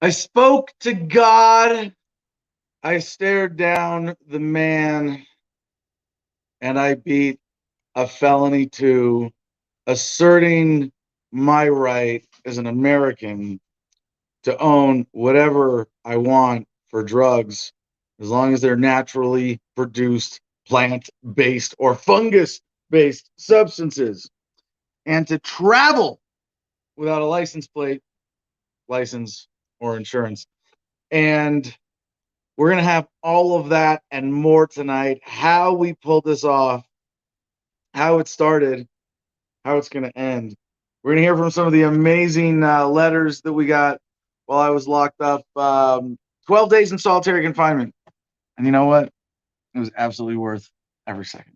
I spoke to God. I stared down the man, and I beat a felony to asserting my right as an American to own whatever I want for drugs, as long as they're naturally produced plant based or fungus based substances, and to travel without a license plate, license, or insurance. And we're going to have all of that and more tonight. How we pulled this off, how it started, how it's going to end. We're going to hear from some of the amazing letters that we got while I was locked up. 12 days in solitary confinement. And you know what? It was absolutely worth every second.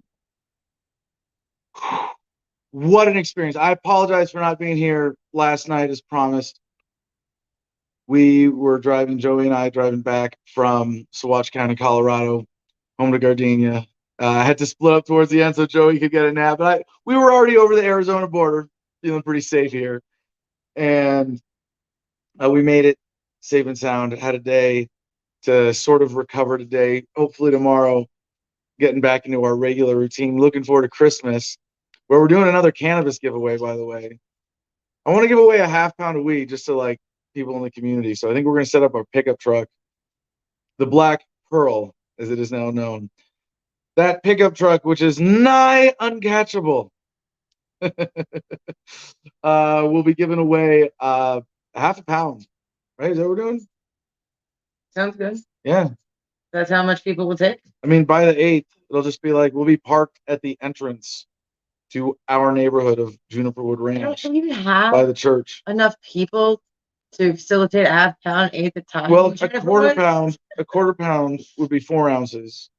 What an experience. I apologize for not being here last night as promised. We were driving, Joey and I driving back from Saguache County, Colorado, home to Gardenia. I had to split up towards the end so Joey could get a nap. But we were already over the Arizona border, feeling pretty safe here. And we made it safe and sound. Had a day to sort of recover today. Hopefully tomorrow, getting back into our regular routine. Looking forward to Christmas, where we're doing another cannabis giveaway, by the way. I want to give away a half-pound of weed just to like people in the community. So I think we're going to set up our pickup truck, the Black Pearl, as it is now known. That pickup truck, which is nigh uncatchable, will be giving away half a pound. Right? Is that what we're doing? Sounds good. Yeah. That's how much people will take? I mean, by the 8th, it'll just be like we'll be parked at the entrance to our neighborhood of Juniperwood Ranch Don't even have by the church. enough people to facilitate a half pound, eighth at a time. Well, a quarter pound would be 4 ounces,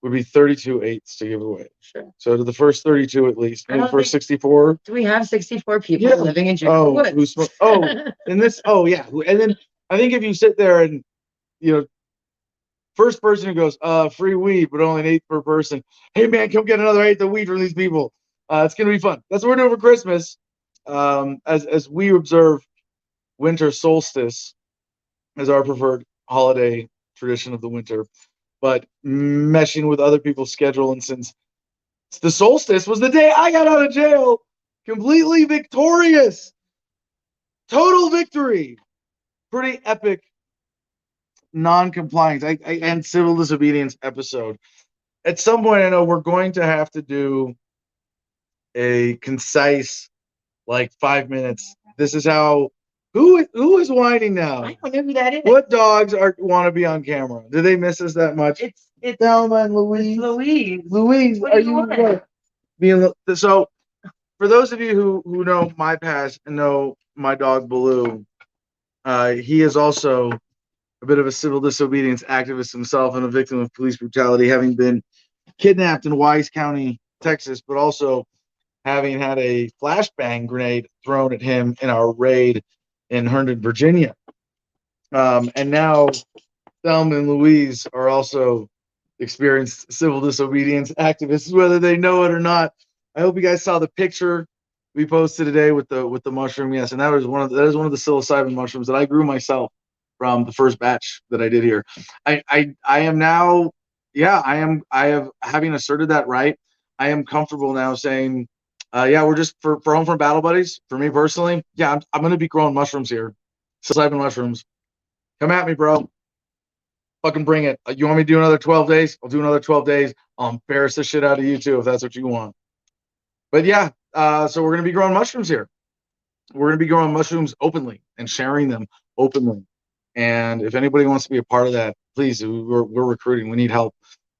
would be 32 eighths to give away. Sure. So to the first 32 at least, maybe the first think- 64. Do we have 64 people Yeah. living in Oh, Juniperwood? and this, yeah. And then I think if you sit there and, first person who goes, free weed, but only an eighth per person. Hey man, come get another eighth of weed from these people. It's gonna be fun. That's what we're doing for Christmas. As we observe winter solstice as our preferred holiday tradition of the winter, but meshing with other people's schedule. And since the solstice was the day I got out of jail, completely victorious, total victory, pretty epic non-compliance and civil disobedience episode. At some point, I know we're going to have to do a concise, like 5 minutes. This is how. Who is whining now? I don't know who that is. What dogs want to be on camera? Do they miss us that much? It's Thelma and Louise. Louise. Louise, what are you what? Being so? For those of you who know my past and know my dog Baloo, he is also a bit of a civil disobedience activist himself and a victim of police brutality, having been kidnapped in Wise County, Texas, but also having had a flashbang grenade thrown at him in our raid in Herndon, Virginia. And now Thelma and Louise are also experienced civil disobedience activists, whether they know it or not. I hope you guys saw the picture we posted today with the mushroom. Yes, and that is one of the psilocybin mushrooms that I grew myself from the first batch that I did here. I am now, I have having asserted that right. I am comfortable now saying, we're just for Homefront Battle Buddies. For me personally, I'm going to be growing mushrooms here, psilocybin mushrooms. Come at me, bro. Fucking bring it. You want me to do another 12 days? I'll do another 12 days. I'll embarrass the shit out of you too if that's what you want. But so we're going to be growing mushrooms here. We're going to be growing mushrooms openly and sharing them openly. And if anybody wants to be a part of that, please, we're recruiting. We need help,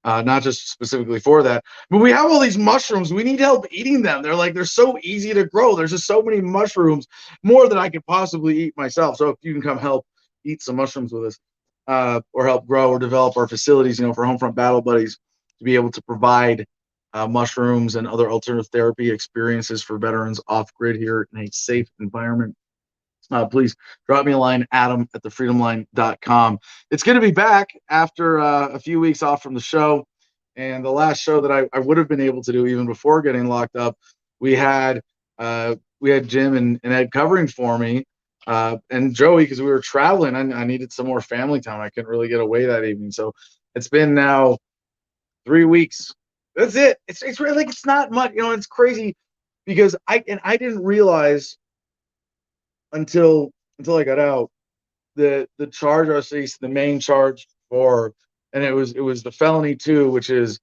not just specifically for that. But we have all these mushrooms. We need help eating them. They're so easy to grow. There's just so many mushrooms, more than I could possibly eat myself. So if you can come help eat some mushrooms with us, or help grow or develop our facilities, for Homefront Battle Buddies, to be able to provide mushrooms and other alternative therapy experiences for veterans off grid here in a safe environment. Please drop me a line, adam@thefreedomline.com. It's good to be back after a few weeks off from the show. And the last show that I would have been able to do even before getting locked up, we had Jim and Ed covering for me. And Joey, because we were traveling, I needed some more family time. I couldn't really get away that evening, so it's been now 3 weeks. That's it. It's really like it's not much, it's crazy because I didn't realize until I got out the charge I was facing, the main charge for, and it was the felony 2, which is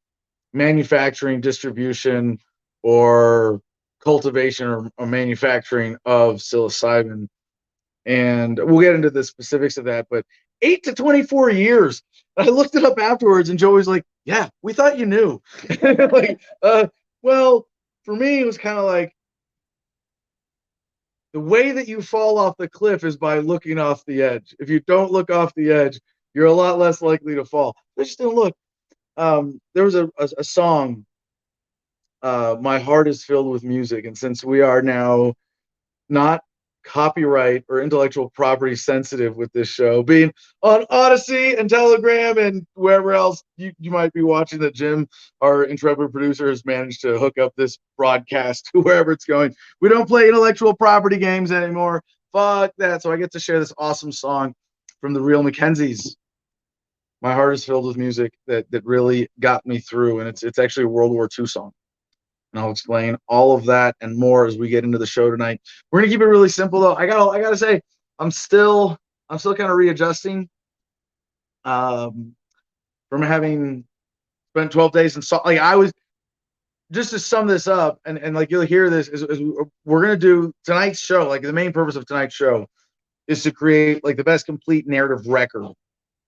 manufacturing, distribution, or cultivation or manufacturing of psilocybin. And we'll get into the specifics of that, but 8 to 24 years. I looked it up afterwards, and Joey's like, "Yeah, we thought you knew." Like, well, for me, it was kind of like the way that you fall off the cliff is by looking off the edge. If you don't look off the edge, you're a lot less likely to fall. I just didn't look. There was a song, "My Heart is Filled with Music," and since we are now not copyright or intellectual property sensitive with this show, being on Odyssey and Telegram and wherever else you might be watching, that Jim, our intrepid producer, has managed to hook up this broadcast to wherever it's going. We don't play intellectual property games anymore. Fuck that. So I get to share this awesome song from the Real Mackenzies. My Heart is Filled with Music, that really got me through, and it's actually a World War II song. And I'll explain all of that and more as we get into the show tonight. We're gonna keep it really simple, though. I gotta say, I'm still kind of readjusting from having spent 12 days in Salt. Like, I was, just to sum this up, and like you'll hear this, is we're gonna do tonight's show. Like, the main purpose of tonight's show is to create like the best complete narrative record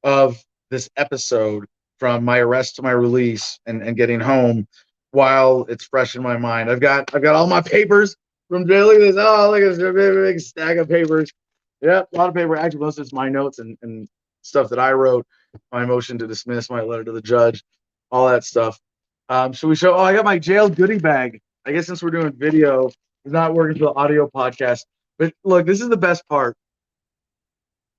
of this episode, from my arrest to my release and getting home, while it's fresh in my mind. I've got all my papers from jail. Look at this. Oh, look at this big stack of papers. Yep, a lot of paper. Actually, most of it's my notes and stuff that I wrote, my motion to dismiss, my letter to the judge, all that stuff. So we show. Oh, I got my jail goodie bag. I guess since we're doing video, it's not working for the audio podcast. But look, this is the best part.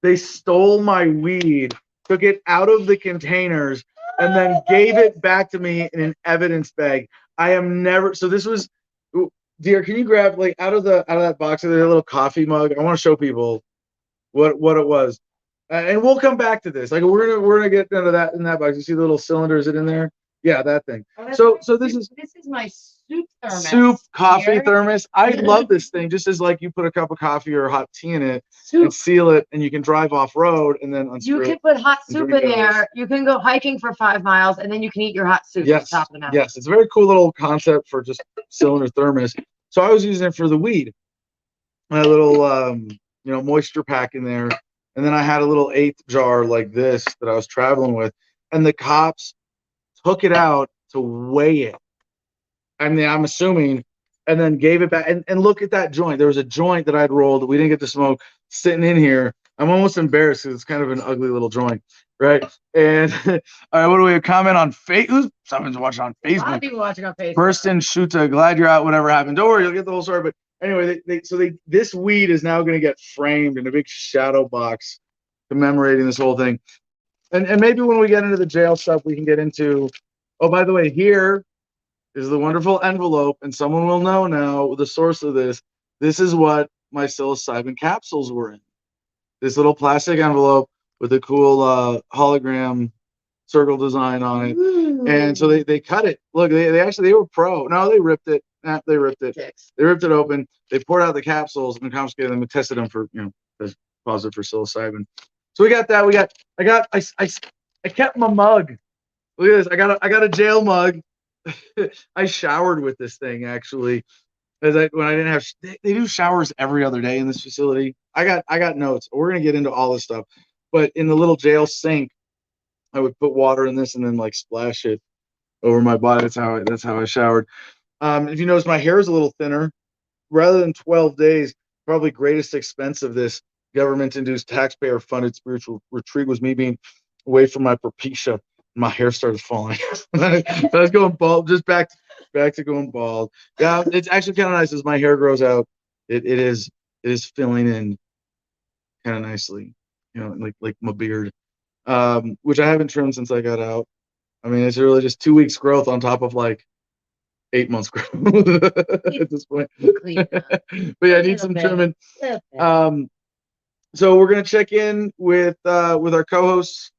They stole my weed, took it out of the containers, and then gave it back to me in an evidence bag. I am never. So this was, dear. Can you grab, like, out of that box, there's a little coffee mug. I want to show people what it was, and we'll come back to this. Like, we're gonna get into that in that box. You see the little cylinder? Is it in there? Yeah, that thing. So this is my soup thermos. Soup coffee here. thermos. I love this thing. Just as, like, you put a cup of coffee or hot tea in it and seal it, and you can drive off road and then unscrew You it. can put hot soup in drink it. there. You can go hiking for 5 miles, and then you can eat your hot soup at Yes, the top of the mountain. yes, it's a very cool little concept for just cylinder thermos. So I was using it for the weed. My little moisture pack in there, and then I had a little 1/8 jar like this that I was traveling with, and the cops took it out to weigh it. I mean, I'm assuming, and then gave it back. And look at that joint. There was a joint that I'd rolled that we didn't get to smoke sitting in here. I'm almost embarrassed because it's kind of an ugly little joint, right? And all right, what do we have? Comment on Facebook? Someone's watching on A lot of Facebook. people watching on Facebook. Burston Shuta, glad you're out. Whatever happened, don't worry, you'll get the whole story. But anyway, this weed is now going to get framed in a big shadow box commemorating this whole thing. And maybe when we get into the jail stuff, we can get into. Oh, by the way, here is the wonderful envelope, and someone will know now the source of this. This is what my psilocybin capsules were in. This little plastic envelope with a cool hologram circle design on it. Ooh. And so they cut it. Look, they were pro. No, they ripped it. They ripped it. They ripped it open. They poured out the capsules and confiscated them and tested them for, as positive for psilocybin. So we got that. I kept my mug. Look at this. I got a jail mug. I showered with this thing, actually, when I didn't have. They do showers every other day in this facility. I got notes. We're gonna get into all this stuff, but in the little jail sink, I would put water in this and then, like, splash it over my body. That's how I showered. If you notice, my hair is a little thinner. Rather than 12 days, probably greatest expense of this government-induced, taxpayer-funded spiritual retreat was me being away from my propecia. My hair started falling. I was going bald, just back to going bald. Yeah, it's actually kind of nice as my hair grows out. It is filling in kind of nicely, like my beard, which I haven't trimmed since I got out. I mean, it's really just 2 weeks growth on top of, like, 8 months growth at this point. But yeah, I need some trimming. So we're gonna check in with our co-hosts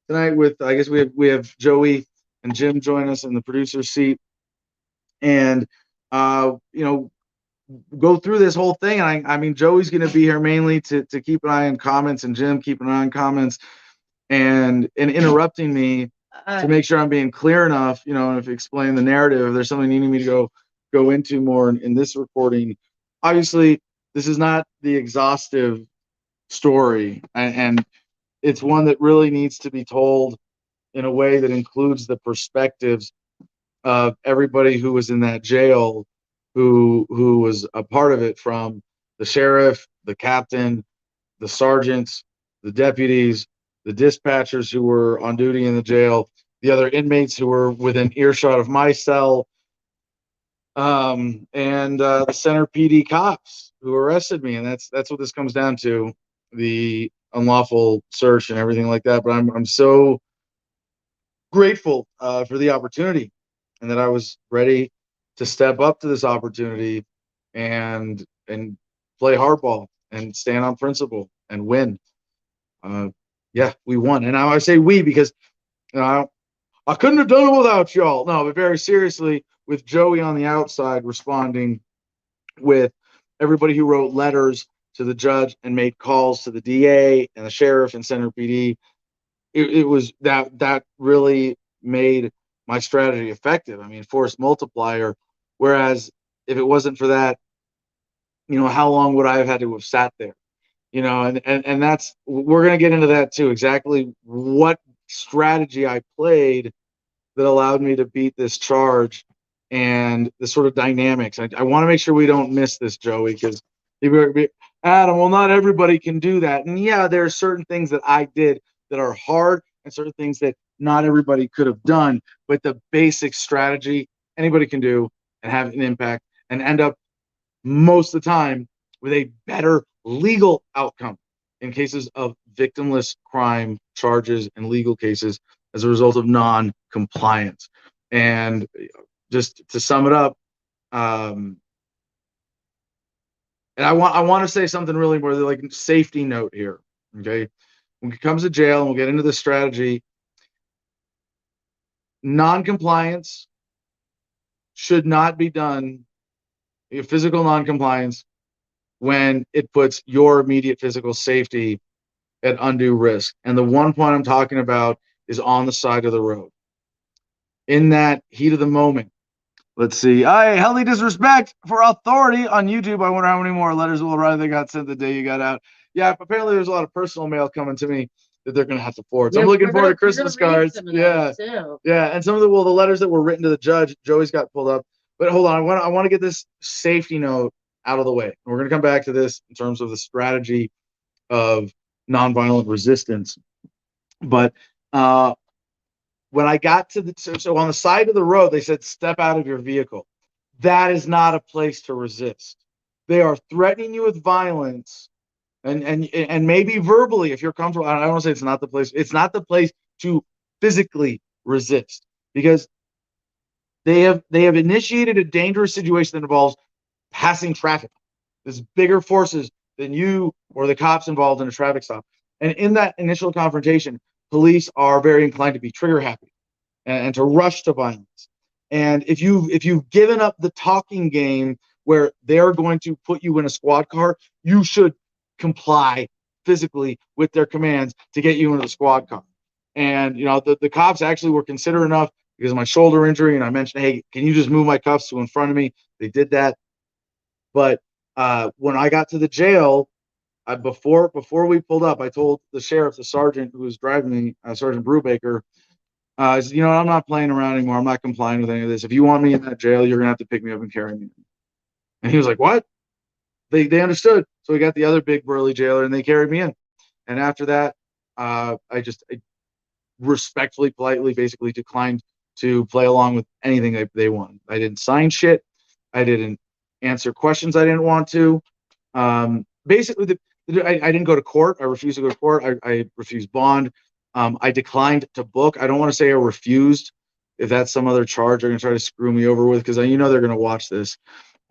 tonight. With I guess we have Joey and Jim join us in the producer seat, and you know, go through this whole thing. And I mean, Joey's gonna be here mainly to keep an eye on comments, and Jim keep an eye on comments and interrupting me to make sure I'm being clear enough, you know, and if explain the narrative, if there's something needing me to go into more in this recording. Obviously, this is not the exhaustive story, and it's one that really needs to be told in a way that includes the perspectives of everybody who was in that jail, who was a part of it, from the sheriff, the captain, the sergeants, the deputies, the dispatchers who were on duty in the jail, the other inmates who were within earshot of my cell, and the center PD cops who arrested me. And that's what this comes down to, the unlawful search and everything like that. But I'm so grateful for the opportunity, and that I was ready to step up to this opportunity and play hardball and stand on principle and win. Yeah, we won. And I say we because, you know, I couldn't have done it without y'all. No, but very seriously, with Joey on the outside responding, with everybody who wrote letters to the judge and made calls to the DA and the sheriff and Center PD, it was that really made my strategy effective. I mean, force multiplier. Whereas if it wasn't for that, you know, how long would I have had to have sat there? You know, and that's, we're going to get into that too, exactly what strategy I played that allowed me to beat this charge, and the sort of dynamics. I want to make sure we don't miss this, Joey, because Adam, well, not everybody can do that. And yeah, there are certain things that I did that are hard, and certain things that not everybody could have done, but the basic strategy anybody can do and have an impact and end up most of the time with a better legal outcome in cases of victimless crime charges and legal cases as a result of non-compliance. And just to sum it up, and I want to say something really more like safety note here. Okay, when it comes to jail, and we'll get into the strategy, non-compliance should not be done, physical non-compliance, when it puts your immediate physical safety at undue risk. And the one point I'm talking about is on the side of the road. In that heat of the moment, let's see. I healthy disrespect for authority on YouTube. I wonder how many more letters will arrive that got sent the day you got out. Yeah, apparently there's a lot of personal mail coming to me that they're gonna have to forward. So I'm looking forward to Christmas cards. Yeah, yeah, and some of the letters that were written to the judge, Joey's got pulled up. But hold on, I want to get this safety note out of the way. We're gonna come back to this in terms of the strategy of nonviolent resistance. But when I got to so on the side of the road, they said, step out of your vehicle. That is not a place to resist. They are threatening you with violence, and maybe verbally if you're comfortable. I don't want to say it's not the place. It's not the place to physically resist, because they have initiated a dangerous situation that involves passing traffic. There's bigger forces than you or the cops involved in a traffic stop. And in that initial confrontation, police are very inclined to be trigger happy and to rush to violence. And if you've given up the talking game where they're going to put you in a squad car, you should comply physically with their commands to get you into the squad car. And you know, the cops actually were considerate enough, because of my shoulder injury, and I mentioned, hey, can you just move my cuffs to in front of me? They did that. But when I got to the jail, before we pulled up, I told the sheriff, the sergeant who was driving me, Sergeant Brubaker, I said, you know, I'm not playing around anymore. I'm not complying with any of this. If you want me in that jail, you're gonna have to pick me up and carry me. And he was like, what? They understood. So we got the other big burly jailer, and they carried me in. And after that, I respectfully, politely, basically declined to play along with anything they wanted. I didn't sign shit. I didn't answer questions I didn't want to. Basically, I didn't go to court. I refused to go to court. I refused bond. I declined to book. I don't want to say I refused. If that's some other charge, they're going to try to screw me over with, because you know they're going to watch this.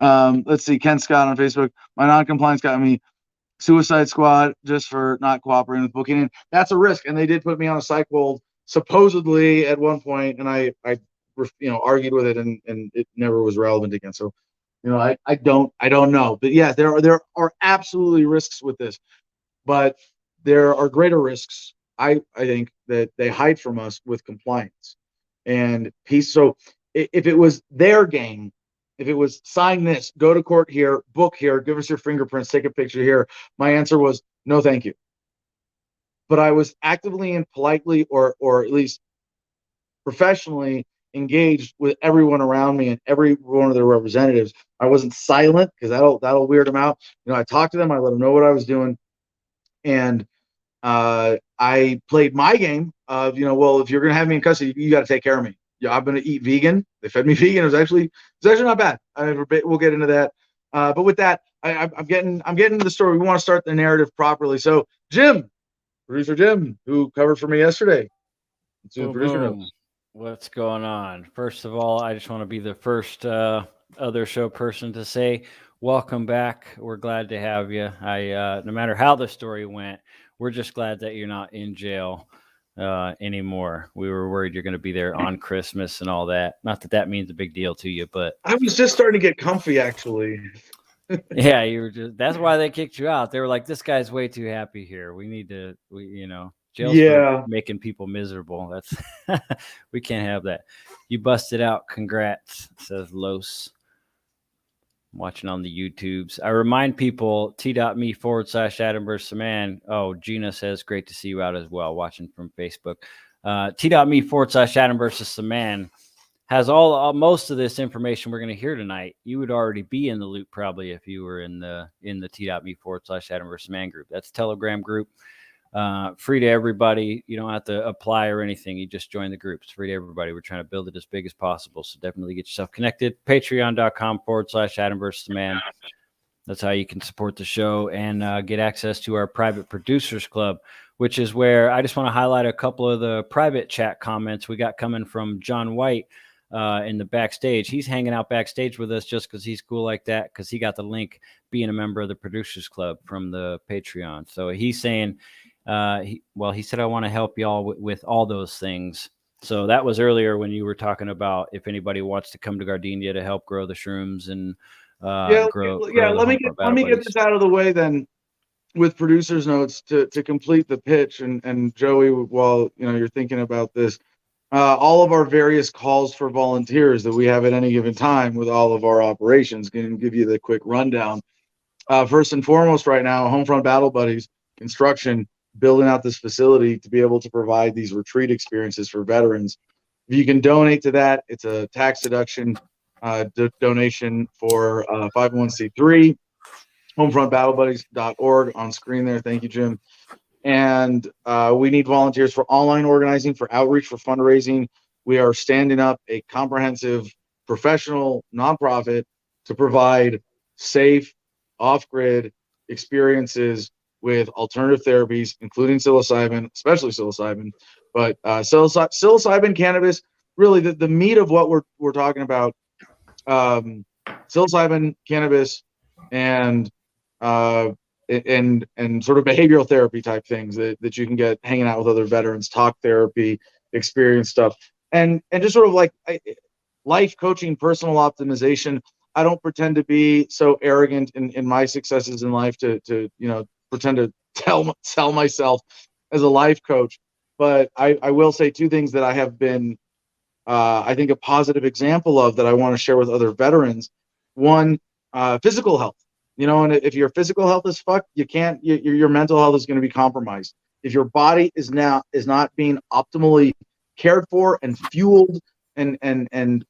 Let's see. Ken Scott on Facebook. My non-compliance got me suicide squad just for not cooperating with booking. And that's a risk. And they did put me on a psych hold supposedly at one point, and I argued with it, and it never was relevant again. So, I don't know. But yeah, there are absolutely risks with this, but there are greater risks, I think, that they hide from us with compliance and peace. So if it was their game, if it was sign this, go to court here, book here, give us your fingerprints, take a picture here, my answer was no, thank you. But I was actively and politely, or at least professionally, engaged with everyone around me and every one of their representatives. I wasn't silent because that'll weird them out. I talked to them, I let them know what I was doing, and I played my game of, well, if you're going to have me in custody, you got to take care of me. Yeah, I'm going to eat vegan. They fed me vegan. It was actually not bad. We'll get into that. But with that, I'm getting to the story. We want to start the narrative properly. So producer Jim, who covered for me yesterday, Boom, boom. What's going on? First of all, I just want to be the first other show person to say welcome back. We're glad to have you. No matter how the story went, we're just glad that you're not in jail anymore. We were worried you're going to be there on Christmas and all that. Not that means a big deal to you, but I was just starting to get comfy, actually. Yeah, that's why they kicked you out. They were like, this guy's way too happy here. Jail's for making people miserable. That's we can't have that. You busted out. Congrats, says Los. I'm watching on the YouTubes. I remind people t.me/Adam versus Saman. Oh, Gina says great to see you out as well. Watching from Facebook. T.me/Adam versus Saman has all most of this information we're going to hear tonight. You would already be in the loop probably if you were in the t.me/Adam versus Saman group. That's a Telegram group. Free to everybody. You don't have to apply or anything. You just join the group. It's free to everybody. We're trying to build it as big as possible. So definitely get yourself connected. Patreon.com/Adam versus Man. That's how you can support the show and get access to our private producers club, which is where I just want to highlight a couple of the private chat comments we got coming from John White in the backstage. He's hanging out backstage with us just because he's cool like that, because he got the link being a member of the producers club from the Patreon. So he's saying, he said, I want to help y'all with all those things. So that was earlier when you were talking about if anybody wants to come to Gardenia to help grow the shrooms and grow let me get this out of the way then with producers notes to complete the pitch. And Joey, while you're thinking about this, all of our various calls for volunteers that we have at any given time with all of our operations, can give you the quick rundown. First and foremost, right now, Homefront Battle Buddies construction, building out this facility to be able to provide these retreat experiences for veterans. If you can donate to that, it's a tax deduction donation for 501c3. homefrontbattlebuddies.org on screen there. Thank you, Jim. And we need volunteers for online organizing, for outreach, for fundraising. We are standing up a comprehensive professional nonprofit to provide safe, off-grid experiences with alternative therapies, including psilocybin, especially psilocybin, but psilocybin, cannabis, really the meat of what we're talking about. Psilocybin, cannabis, and sort of behavioral therapy type things that you can get hanging out with other veterans, talk therapy, experience stuff, and just sort of like life coaching, personal optimization. I don't pretend to be so arrogant in my successes in life to pretend to sell myself as a life coach, but I will say two things that I have been I think a positive example of that I want to share with other veterans. One, physical health. And if your physical health is fucked, your mental health is going to be compromised. If your body is not being optimally cared for and fueled and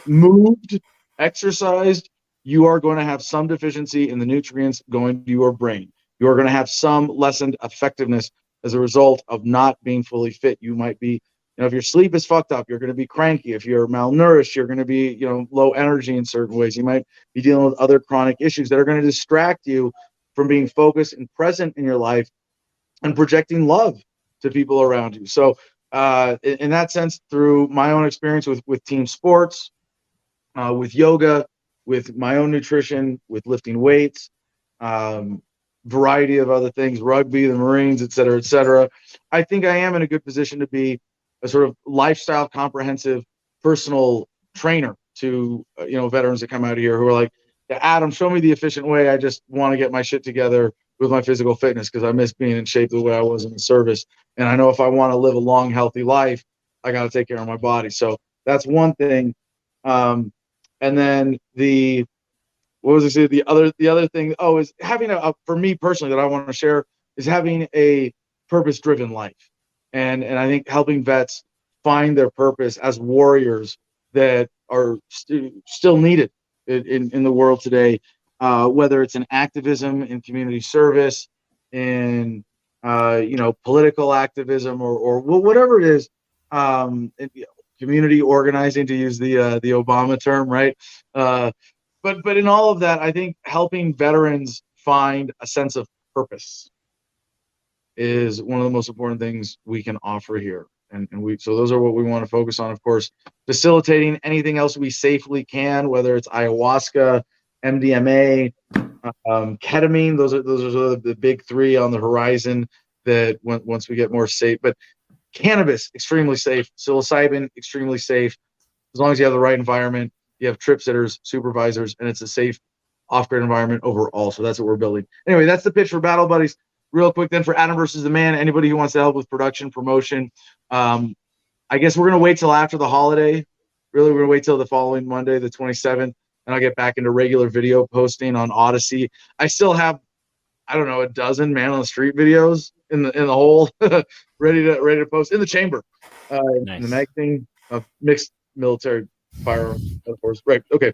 moved, exercised, you are going to have some deficiency in the nutrients going to your brain. You are going to have some lessened effectiveness as a result of not being fully fit. You might be, if your sleep is fucked up, you're going to be cranky. If you're malnourished, you're going to be, low energy in certain ways. You might be dealing with other chronic issues that are going to distract you from being focused and present in your life and projecting love to people around you. So in that sense, through my own experience with team sports, with yoga, with my own nutrition, with lifting weights, variety of other things, rugby, the Marines, et cetera, et cetera. I think I am in a good position to be a sort of lifestyle comprehensive personal trainer to, veterans that come out here who are like, yeah, Adam, show me the efficient way. I just want to get my shit together with my physical fitness because I miss being in shape the way I was in the service. And I know if I want to live a long, healthy life, I got to take care of my body. So that's one thing. And then what was I say? The other thing, is having for me personally that I want to share is having a purpose-driven life. And I think helping vets find their purpose as warriors that are still needed in the world today, whether it's in activism, in community service, in political activism, or whatever it is, community organizing, to use the Obama term, right? But in all of that, I think helping veterans find a sense of purpose is one of the most important things we can offer here. So those are what we want to focus on. Of course, facilitating anything else we safely can, whether it's ayahuasca, MDMA, ketamine. Those are the big three on the horizon that once we get more safe. But cannabis, extremely safe. Psilocybin, extremely safe. As long as you have the right environment, you have trip sitters, supervisors, and it's a safe off-grid environment overall. So that's what we're building. Anyway, that's the pitch for Battle Buddies. Real quick then, for Adam versus the Man, anybody who wants to help with production, promotion, I guess we're going to wait till after the holiday. Really, we're going to wait till the following Monday, the 27th, and I'll get back into regular video posting on Odyssey. I still have, I don't know, a dozen man on the street videos in the hole ready to post in the chamber. Nice. In the magazine of mixed military firearms, of course. Right. Okay.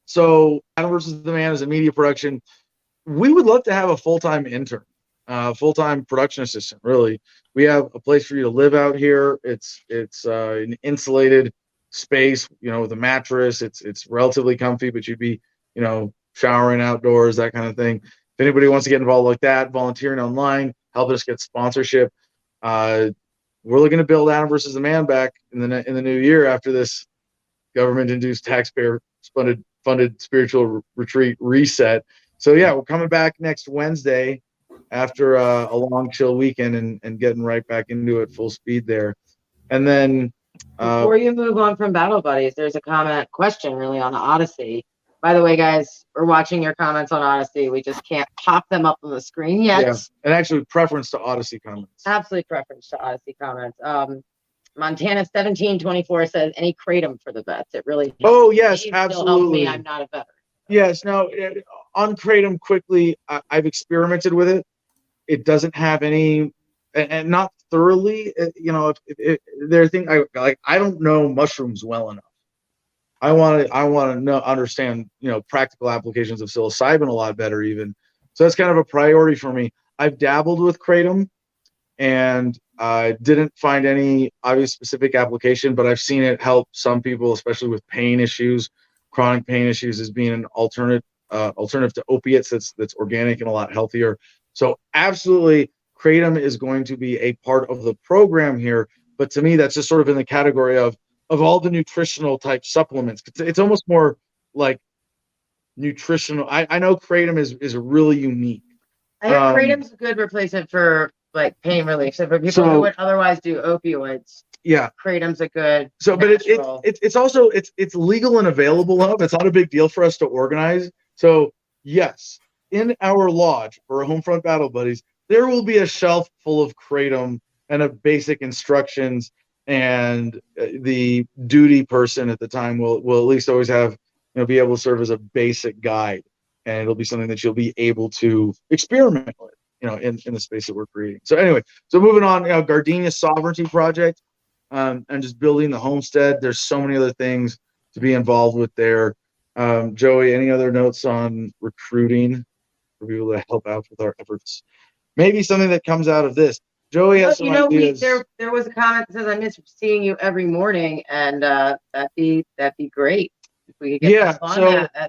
So Adam versus the Man is a media production. We would love to have a full-time intern, full-time production assistant. Really, we have a place for you to live out here. It's an insulated space, with a mattress. It's relatively comfy, but you'd be, showering outdoors, that kind of thing. If anybody wants to get involved like that, volunteering online, help us get sponsorship. We're looking to build Adam versus the Man back in the new year after this government-induced, taxpayer-funded spiritual retreat reset. So yeah, we're coming back next Wednesday after a long chill weekend and getting right back into it full speed there. And then before you move on from Battle Buddies, there's a question really on the Odyssey. By the way, guys, we're watching your comments on Odyssey. We just can't pop them up on the screen yet. Yeah, and actually preference to Odyssey comments. Absolutely preference to Odyssey comments. Montana 1724 says, any kratom for the vets. It really. Oh yes, absolutely. Me. I'm not a veteran. Yes. Now on kratom, quickly, I've experimented with it. It doesn't have any, and not thoroughly. There are things I don't know mushrooms well enough. I want to understand practical applications of psilocybin a lot better even. So that's kind of a priority for me. I've dabbled with kratom and I didn't find any obvious specific application, but I've seen it help some people, especially with pain issues, chronic pain issues, as being an alternative to opiates that's organic and a lot healthier. So absolutely, kratom is going to be a part of the program here. But to me, that's just sort of in the category of all the nutritional type supplements. It's almost more like nutritional. I know kratom is really unique. I hear kratom's a good replacement for like pain relief. So for people who would otherwise do opioids, yeah, kratom's a good. So, but it's also it's legal and available. It's not a big deal for us to organize. So yes, in our lodge for Homefront Battle Buddies, there will be a shelf full of kratom and of basic instructions. And the duty person at the time will at least always have, be able to serve as a basic guide, and it'll be something that you'll be able to experiment with, in the space that we're creating. So anyway, so moving on, Gardenia Sovereignty Project, and just building the homestead. There's so many other things to be involved with there. Joey, any other notes on recruiting for people to help out with our efforts? Maybe something that comes out of this. Joey has some ideas. There was a comment that says, I miss seeing you every morning, and that'd be great if we could get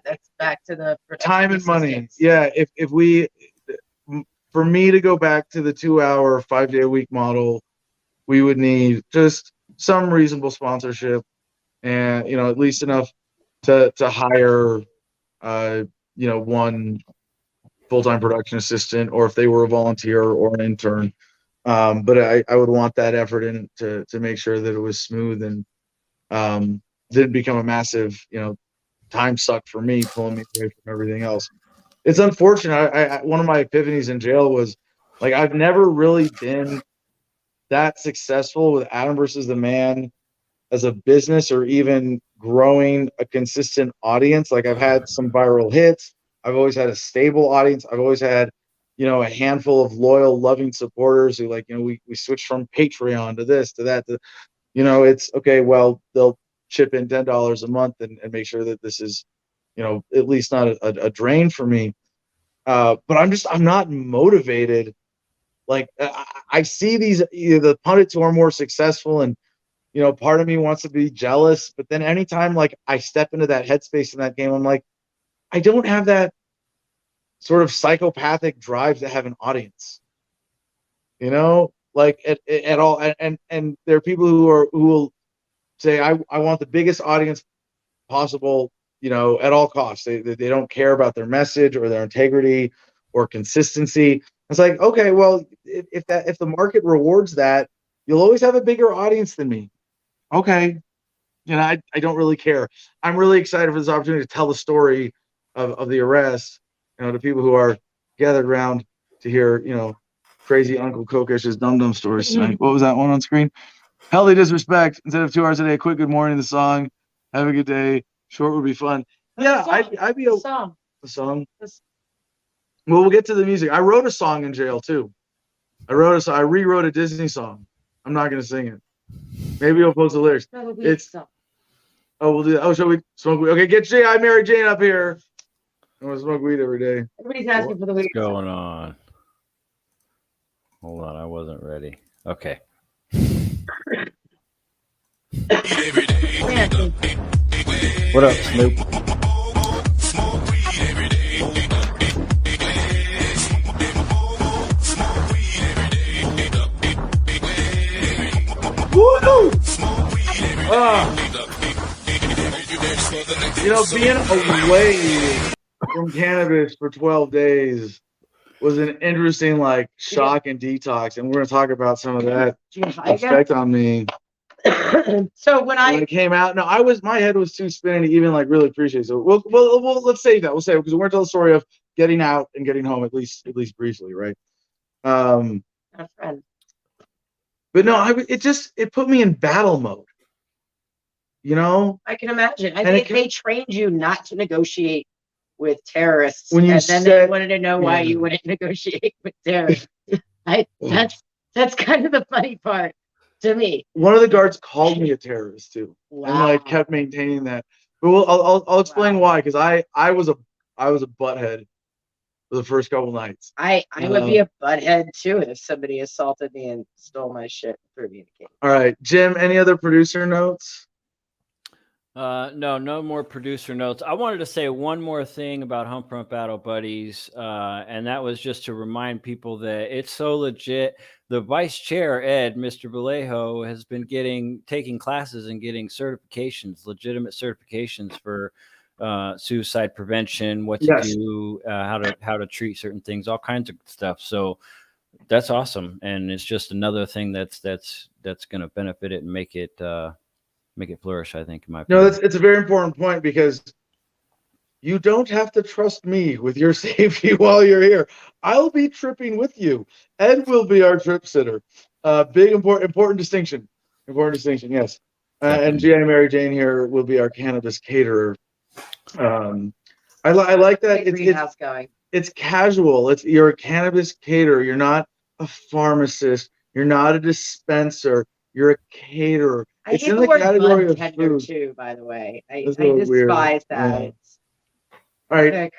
that's back to the time and money. Yeah, if we, for me to go back to the 2-hour 5-day-a-week model, we would need just some reasonable sponsorship, and at least enough to hire one full-time production assistant, or if they were a volunteer or an intern. But I would want that effort in to make sure that it was smooth and didn't become a massive, time suck for me, pulling me away from everything else. It's unfortunate. One of my epiphanies in jail was like I've never really been that successful with Adam versus the Man as a business, or even growing a consistent audience. Like I've had some viral hits. I've always had a stable audience. I've always had, a handful of loyal, loving supporters who we switched from Patreon to this, to that, it's okay. Well, they'll chip in $10 a month and make sure that this is, at least not a drain for me. But I'm not motivated. Like I see the pundits who are more successful, and part of me wants to be jealous, but then anytime like I step into that headspace in that game, I'm like, I don't have that sort of psychopathic drive to have an audience, like at all. And there are people who will say, I want the biggest audience possible, at all costs. They don't care about their message or their integrity or consistency. It's like, okay, well, if the market rewards that, you'll always have a bigger audience than me. Okay. I don't really care. I'm really excited for this opportunity to tell the story of the arrest, to people who are gathered around to hear, crazy Uncle Kokish's dum-dum stories tonight. What was that one on screen? Healthy disrespect. Instead of 2 hours a day, quit good morning, the song. Have a good day. Short would be fun. Yeah, I'd be a song. The song. Well, we'll get to the music. I wrote a song in jail too. I rewrote a Disney song. I'm not gonna sing it. Maybe we'll post the lyrics. We'll do that. Oh, shall we smoke weed? Okay, get Mary Jane up here. I want to smoke weed every day. Everybody's asking for the weed. What's going on? Hold on, I wasn't ready. Okay. What up, Snoop? Woo! Being away from cannabis for 12 days was an interesting shock and detox, and we're going to talk about some of that effect on me. So when I came out, my head was too spinning to even really appreciate it. So let's save that. We'll save it because we're going to tell the story of getting out and getting home at least briefly, right? A friend. But no, it put me in battle mode. I can imagine. I think they trained you not to negotiate with terrorists, when then they wanted to know why you wouldn't negotiate with terrorists. That's kind of the funny part to me. One of the guards called me a terrorist too, and kept maintaining that. But I'll explain why, because I was a butthead for the first couple nights. I would be a butthead too if somebody assaulted me and stole my shit and threw me in a cage. All right, Jim. Any other producer notes? No more producer notes. I wanted to say one more thing about Homefront Battle Buddies, and that was just to remind people that it's so legit. The vice chair, Ed, Mr. Vallejo, has been taking classes and getting certifications, legitimate certifications for suicide prevention, what to do, how to treat certain things, all kinds of stuff. So that's awesome, and it's just another thing that's going to benefit it and make it flourish, I think, in my opinion. No, it's a very important point, because you don't have to trust me with your safety while you're here. I'll be tripping with you. Ed will be our trip sitter. Big important distinction. Important distinction, yes. And G.I. Mary Jane here will be our cannabis caterer. I like that. It's casual. You're a cannabis caterer. You're not a pharmacist. You're not a dispenser. You're a caterer. It's in the category of food too, by the way. I despise that. Yeah. All right.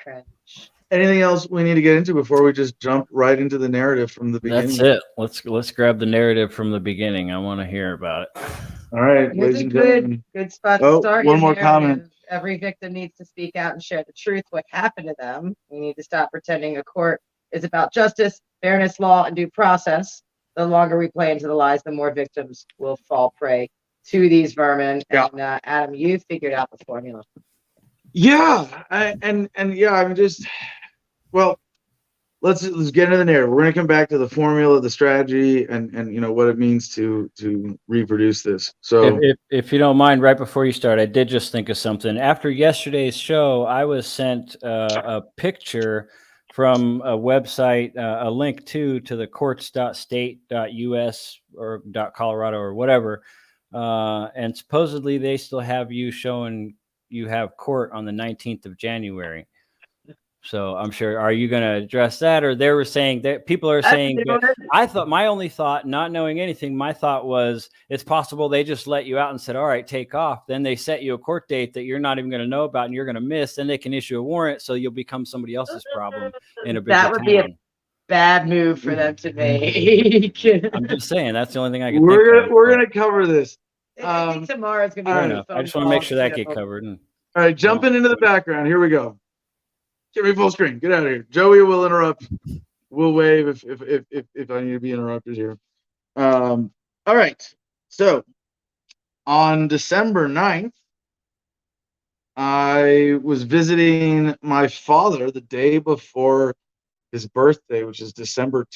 Anything else we need to get into before we just jump right into the narrative from the beginning? That's it. Let's grab the narrative from the beginning. I want to hear about it. All right, ladies and gentlemen. Good spot to start. One more comment. Every victim needs to speak out and share the truth, what happened to them. We need to stop pretending a court is about justice, fairness, law, and due process. The longer we play into the lies, the more victims will fall prey to these vermin. Yeah. And Adam, you figured out the formula. Yeah, I'm just, well, let's get into the narrative. We're going to come back to the formula, the strategy, and what it means to reproduce this. So if you don't mind, right before you start, I did just think of something. After yesterday's show, I was sent a picture from a website, a link to the courts.state.us or .colorado or whatever, and supposedly they still have you showing you have court on the 19th of January. So I'm sure, are you going to address that? Or they were saying that people are saying, I thought, my only thought, not knowing anything, my thought was it's possible they just let you out and said, all right, take off. Then they set you a court date that you're not even going to know about and you're going to miss. Then they can issue a warrant. So you'll become somebody else's problem in a bigger That would be a bad move for them to make. I'm just saying, that's the only thing I can we're think of. We're going to cover this. I think tomorrow's going to be fair enough. I just want to make sure that get covered. All right, jumping into the background. Here we go. Get me full screen. Get out of here. Joey will interrupt. We'll wave if I need to be interrupted here. All right. So on December 9th, I was visiting my father the day before his birthday, which is December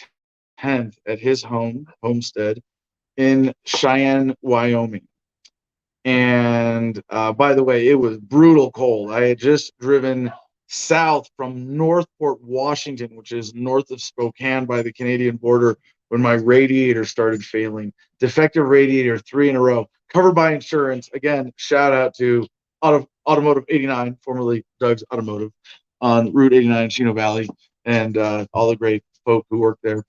10th, at his homestead in Cheyenne, Wyoming. And by the way, it was brutal cold. I had just driven south from Northport, Washington, which is north of Spokane by the Canadian border, when my radiator started failing. Defective radiator 3 in a row, covered by insurance. Again, shout out to Automotive 89, formerly Doug's Automotive, on Route 89 Chino Valley, and all the great folk who work there.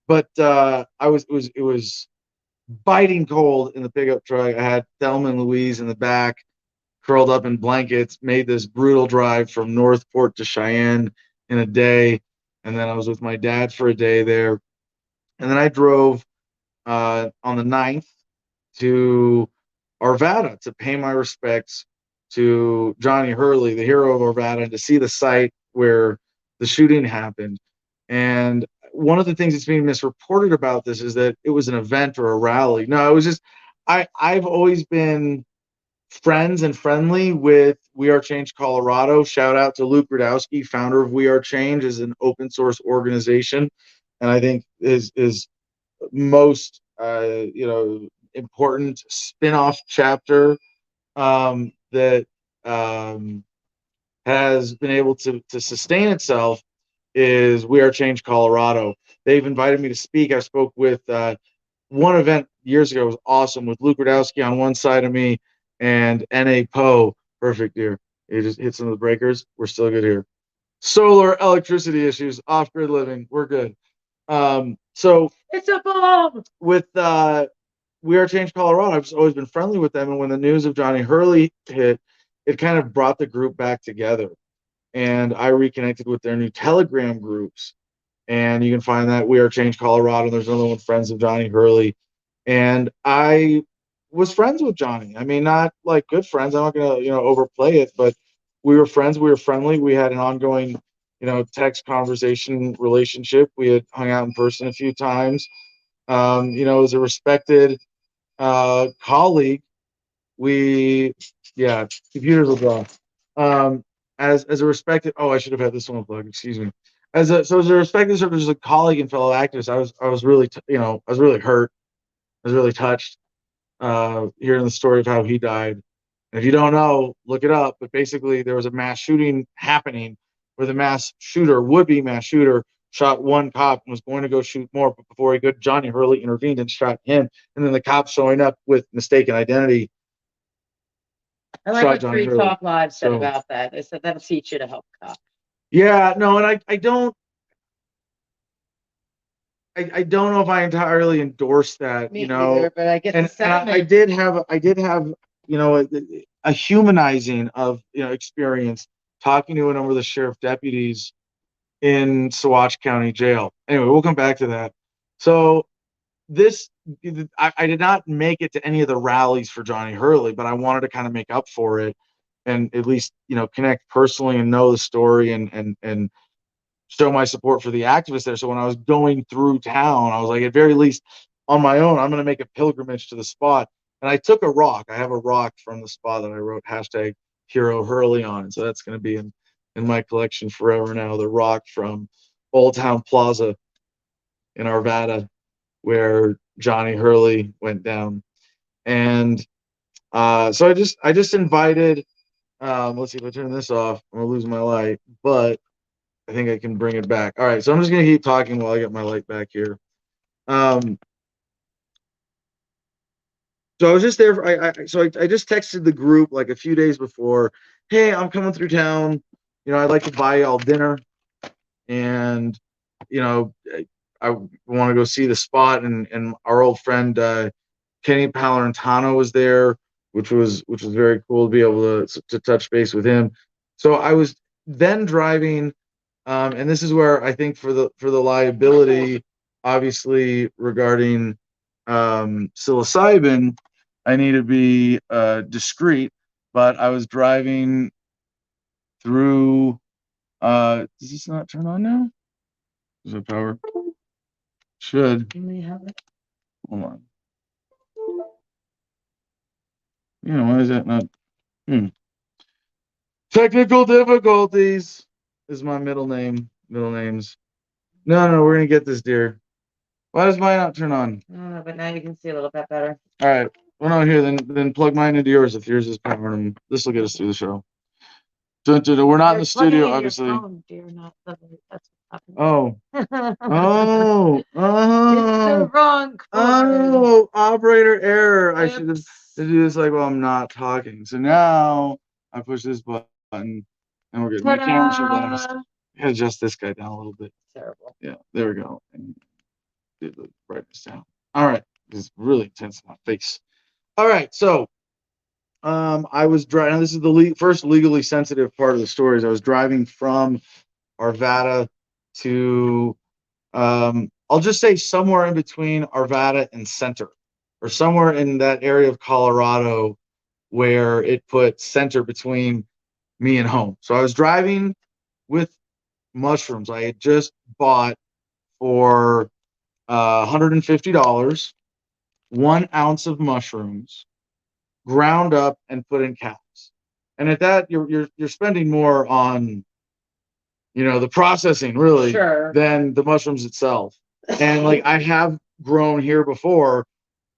But it was biting cold in the pickup truck. I had Thelma and Louise in the back, curled up in blankets, made this brutal drive from Northport to Cheyenne in a day. And then I was with my dad for a day there. And then I drove on the 9th to Arvada to pay my respects to Johnny Hurley, the hero of Arvada, and to see the site where the shooting happened. And one of the things that's being misreported about this is that it was an event or a rally. No, it was just, I've always been friends and friendly with We Are Change Colorado. Shout out to Luke Radowski, founder of We Are Change, is an open source organization, and I think is most important spin-off chapter that has been able to sustain itself is We Are Change Colorado. They've invited me to speak. I spoke with one event years ago. It was awesome, with Luke Radowski on one side of me and N.A. Poe. Perfect here. He just hit some of the breakers. We're still good here. Solar electricity issues, off-grid living. We're good. So it's a bomb. With We Are Change Colorado, I've always been friendly with them. And when the news of Johnny Hurley hit, it kind of brought the group back together. And I reconnected with their new Telegram groups. And you can find that We Are Change Colorado. There's another one, Friends of Johnny Hurley. And I was friends with Johnny. I mean, not like good friends. I'm not going to, overplay it, but we were friends. We were friendly. We had an ongoing, text conversation relationship. We had hung out in person a few times. As a respected colleague, computers will draw. As a respected, I should have had this one plug. Excuse me. As a respected sort of just a colleague and fellow activist, I was really I was really hurt. I was really touched hearing the story of how he died. And if you don't know, look it up. But basically, there was a mass shooting happening where the would-be mass shooter, shot one cop and was going to go shoot more, but before he could, Johnny Hurley intervened and shot him. And then the cop showing up with mistaken identity. I like what Free Talk Live said about that. They said that'll teach you to help cops. Yeah, no, and I don't know if I entirely endorse that. Me either, but I get the sentiment. I did have a humanizing of experience talking to a number of the sheriff deputies in Saguache County Jail. Anyway, we'll come back to that. So I did not make it to any of the rallies for Johnny Hurley, but I wanted to kind of make up for it and at least connect personally and know the story and show my support for the activists there. So when I was going through town, I was like, at very least on my own, I'm going to make a pilgrimage to the spot. And I took a rock. I have a rock from the spot that I wrote #Hero Hurley on. So that's going to be in my collection forever now. The rock from Old Town Plaza in Arvada, where Johnny Hurley went down. And so I just invited. Let's see if I turn this off. I'm gonna lose my light, but I think I can bring it back. All right, so I'm just gonna keep talking while I get my light back here. So I was just there. I just texted the group like a few days before. Hey, I'm coming through town. I'd like to buy y'all dinner, and I want to go see the spot. And our old friend Kenny Palorentano was there, which was very cool to be able to touch base with him. So I was then driving, and this is where I think for the liability, obviously regarding psilocybin, I need to be discreet. But I was driving through. Does this not turn on now? Is it power? Should. Hold on. Why is that not? Technical difficulties is my middle name. Middle names. No, we're gonna get this, dear. Why does mine not turn on? But now you can see a little bit better. All right. Well, no, here, then plug mine into yours if yours is powering. This will get us through the show. We're not in the studio, obviously. Phone, dear, not the, that's oh. It's Oh. the wrong cord. Oh, operator error. I should have do this like while I'm not talking. So now I push this button and we're good. My camera should last. I gotta adjust this guy down a little bit. Terrible. Yeah, there we go. And get the brightness down. All right. This is really intense in my face. All right, so I was driving. This is the first legally sensitive part of the story. I was driving from Arvada to, I'll just say somewhere in between Arvada and Center, or somewhere in that area of Colorado where it put Center between me and home. So I was driving with mushrooms I had just bought for $150, 1 ounce of mushrooms, ground up and put in caps. And at that, you're spending more on, the processing really than the mushrooms itself. And like I have grown here before,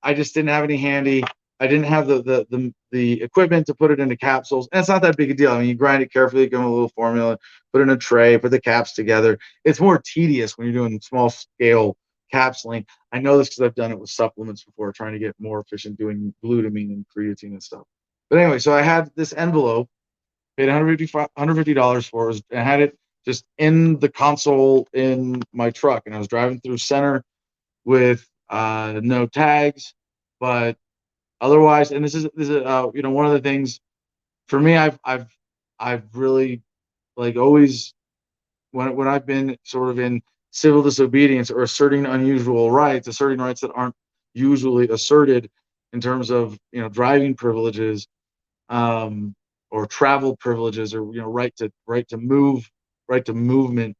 I just didn't have any handy. I didn't have the equipment to put it into capsules. And it's not that big a deal. I mean, you grind it carefully, give them a little formula, put it in a tray, put the caps together. It's more tedious when you're doing small scale capsuling. I know this because I've done it with supplements before, trying to get more efficient doing glutamine and creatine and stuff. But anyway, so I had this envelope, paid $150 for it, and had it just in the console in my truck. And I was driving through Center with no tags, but otherwise, and this is one of the things for me, I've really like always when I've been sort of in civil disobedience or asserting unusual rights, asserting rights that aren't usually asserted in terms of driving privileges, or travel privileges, or right to movement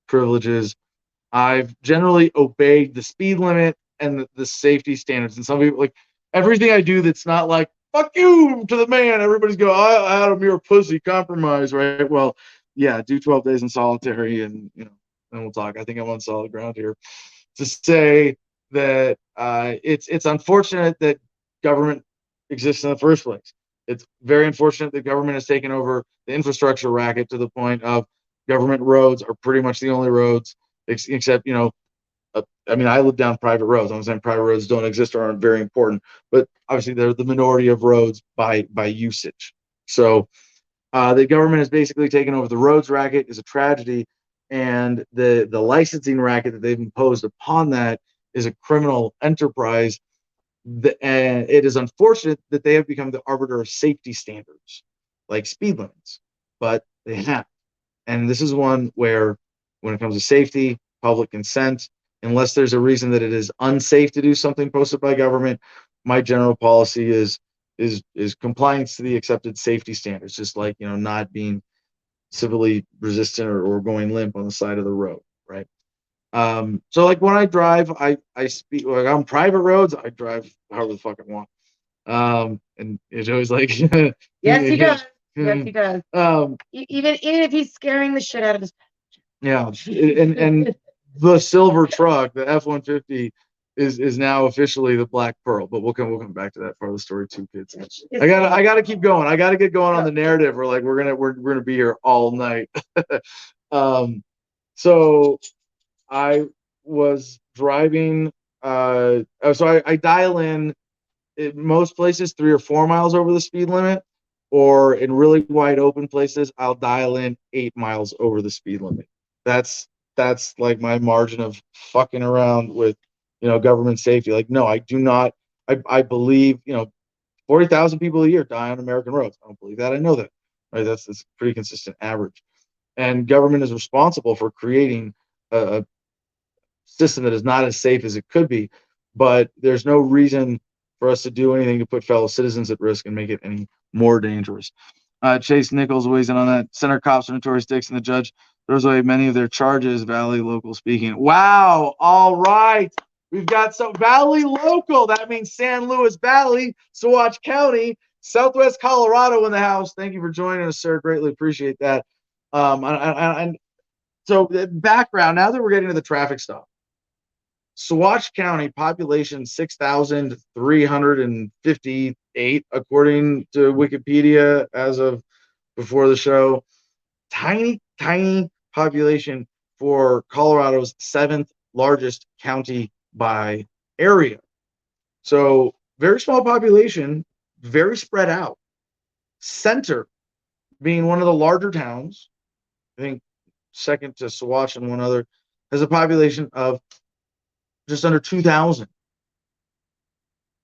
privileges. I've generally obeyed the speed limit and the safety standards. And some people, like, everything I do that's not like fuck you to the man, everybody's go, Adam, you're a pussy, compromise, right? Well, yeah, do 12 days in solitary, and and we'll talk. I think I'm on solid ground here to say that it's unfortunate that government exists in the first place. It's very unfortunate that government has taken over the infrastructure racket to the point of government roads are pretty much the only roads, except I mean, I live down private roads. I'm saying private roads don't exist or aren't very important, but obviously they're the minority of roads by usage. So the government has basically taken over the roads racket is a tragedy, and the licensing racket that they've imposed upon that is a criminal enterprise. And it is unfortunate that they have become the arbiter of safety standards, like speed limits, but they have. And this is one where, when it comes to safety, public consent, unless there's a reason that it is unsafe to do something posted by government, my general policy is compliance to the accepted safety standards, just like not being civilly resistant or going limp on the side of the road, right? So like when I drive, I speak like on private roads, I drive however the fuck I want. And it's always like yes, he does. Yes, he does. Even if he's scaring the shit out of his Yeah, and the silver truck, the F-150, is now officially the Black Pearl. But we'll come back to that part of the story too, kids. I gotta keep going. I gotta get going on the narrative. We're gonna be here all night. So I was driving. So I dial in most places 3 or 4 miles over the speed limit, or in really wide open places, I'll dial in 8 miles over the speed limit. That's like my margin of fucking around with, government safety. Like, no, I do not. I believe, 40,000 people a year die on American roads. I don't believe that. I know that. Right? That's pretty consistent average. And government is responsible for creating a system that is not as safe as it could be. But there's no reason for us to do anything to put fellow citizens at risk and make it any more dangerous. Chase Nichols weighs in on that. Center cops are notorious dicks, and the judge throws away many of their charges. Valley local speaking. Wow. All right. We've got some Valley local. That means San Luis Valley, Saguache County, Southwest Colorado in the house. Thank you for joining us, sir. Greatly appreciate that. And so the background, now that we're getting to the traffic stop, Saguache County population 6,358 according to Wikipedia as of before the show. Tiny population for Colorado's 7th largest county by area. So very small population, very spread out. Center being one of the larger towns, I think second to Saguache and one other, has a population of just under 2,000.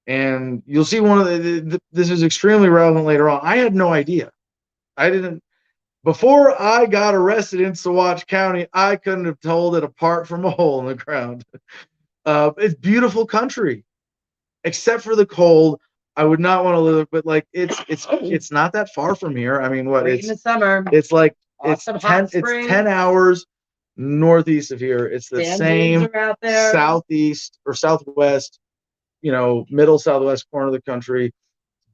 And you'll see one of this is extremely relevant later on. I had no idea. Before I got arrested in Saguache County, I couldn't have told it apart from a hole in the ground. It's beautiful country, except for the cold. I would not want to live, but like it's not that far from here. I mean, what in the summer. It's like awesome it's 10 hours northeast of here. It's the same southeast or southwest, middle southwest corner of the country.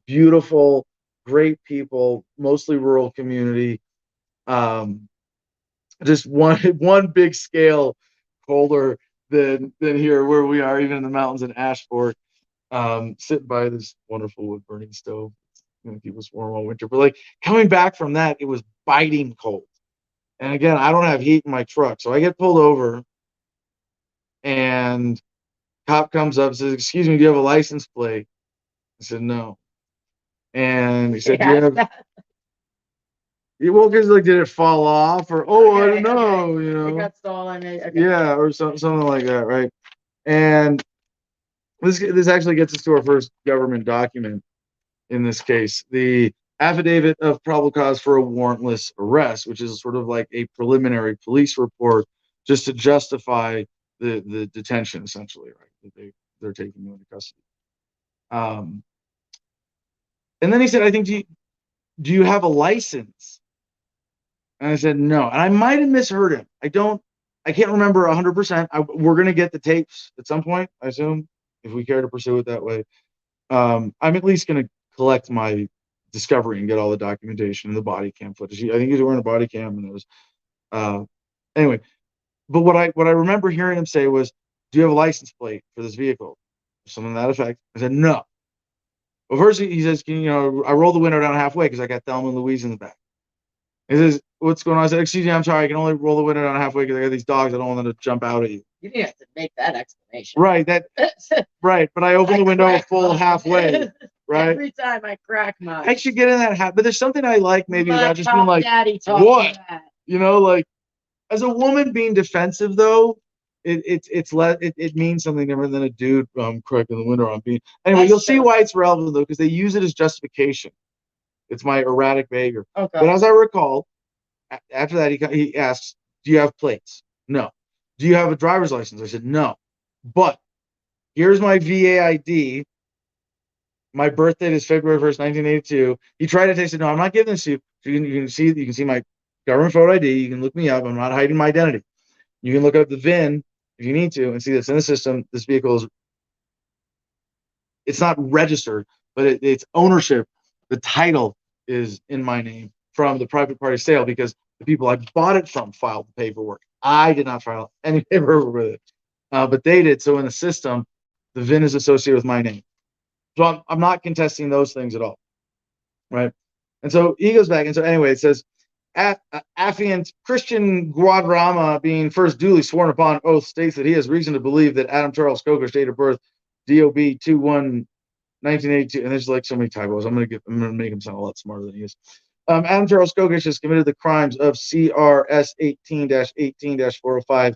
Beautiful, great people, mostly rural community. Just one big scale colder than here where we are, even in the mountains in Ashford. Sitting by this wonderful wood burning stove, keep us warm all winter. But like coming back from that, it was biting cold. And again, I don't have heat in my truck, so I get pulled over, and cop comes up and says, "Excuse me, do you have a license plate?" I said, "No." And he said, "Do you have?" Well, because like, did it fall off, or I don't know, It got stolen. Okay. Yeah, or something like that, right? And this actually gets us to our first government document in this case, the affidavit of probable cause for a warrantless arrest, which is sort of like a preliminary police report just to justify the detention, essentially, right? That they're taking you into custody. And then he said, "I think do you have a license?" And I said, "No." And I might have misheard him. I can't remember 100%. We're gonna get the tapes at some point, I assume, if we care to pursue it that way. I'm at least gonna collect my discovery and get all the documentation and the body cam footage. I think he was wearing a body cam, and it was anyway. But what I remember hearing him say was, "Do you have a license plate for this vehicle?" Something to that effect. I said, "No." Well, first he says, I rolled the window down halfway because I got Thelma and Louise in the back. He says, "What's going on?" I said, "Excuse me, I'm sorry. I can only roll the window down halfway because I got these dogs. I don't want them to jump out at you." You didn't have to make that explanation. Right. Right. But I opened the window full halfway. Right. Every time I crack mine. I should get in that habit. But there's something I like maybe about just being like, Daddy what? Like as a woman being defensive though, it means something different than a dude cracking the window on being. Anyway, you'll see why it's relevant though, because they use it as justification. It's my erratic behavior. Okay. But as I recall, after that he asks, "Do you have plates?" "No." "Do you have a driver's license?" I said, "No." "But here's my VA ID. My birth date is February 1st, 1982. He tried to take it. "No, I'm not giving this to you. So you can see my government photo ID. You can look me up. I'm not hiding my identity. You can look up the VIN if you need to and see this in the system. This vehicle it's not registered, but it's ownership. The title is in my name from the private party sale because the people I bought it from filed the paperwork I did not file any paperwork with it, but they did. So in the system, the VIN is associated with my name. So I'm not contesting those things at all, right? And so he goes back, and so anyway, it says, affiant Christian Guadarrama, being first duly sworn upon oath, states that he has reason to believe that Adam Charles Kokosch, date of birth, DOB 21/1982, and there's like so many typos. I'm gonna make him sound a lot smarter than he is. Adam Charles Kokosch has committed the crimes of CRS 18-18-405,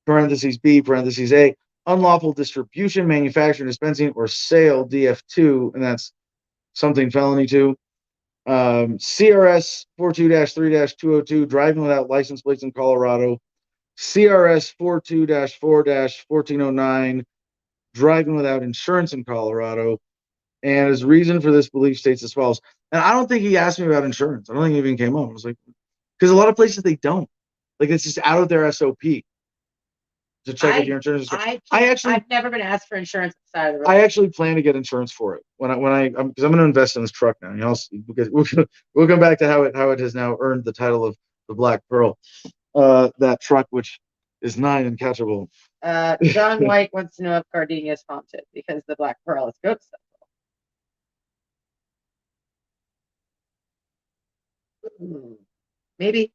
parentheses B, parentheses A, unlawful distribution, manufacture, dispensing, or sale, DF2, and that's something felony too. CRS 42-3-202, driving without license plates in Colorado. CRS 42-4-1409, driving without insurance in Colorado. And his reason for this belief states as follows. And I don't think he asked me about insurance. I don't think it even came up. I was like, because a lot of places they don't. Like, it's just out of their SOP to check if your insurance is good. I've never been asked for insurance outside of the road. I actually plan to get insurance for it because I'm going to invest in this truck now. You know, because we'll come back to how it has now earned the title of the Black Pearl. That truck, which is nigh uncatchable. John White wants to know if Gardenia is haunted because the Black Pearl is ghost stuff. Maybe.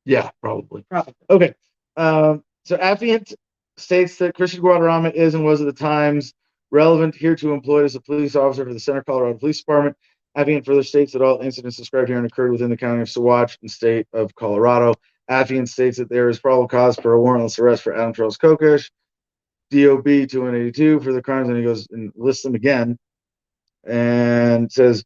Yeah, probably. Okay. So affiant states that Christian Guadarrama is and was at the times relevant hereto employed as a police officer for the Center Colorado Police Department. Affiant further states that all incidents described herein occurred within the county of Saguache and state of Colorado. Affiant states that there is probable cause for a warrantless arrest for Adam Charles Kokosch, DOB 2182, for the crimes, and he goes and lists them again and says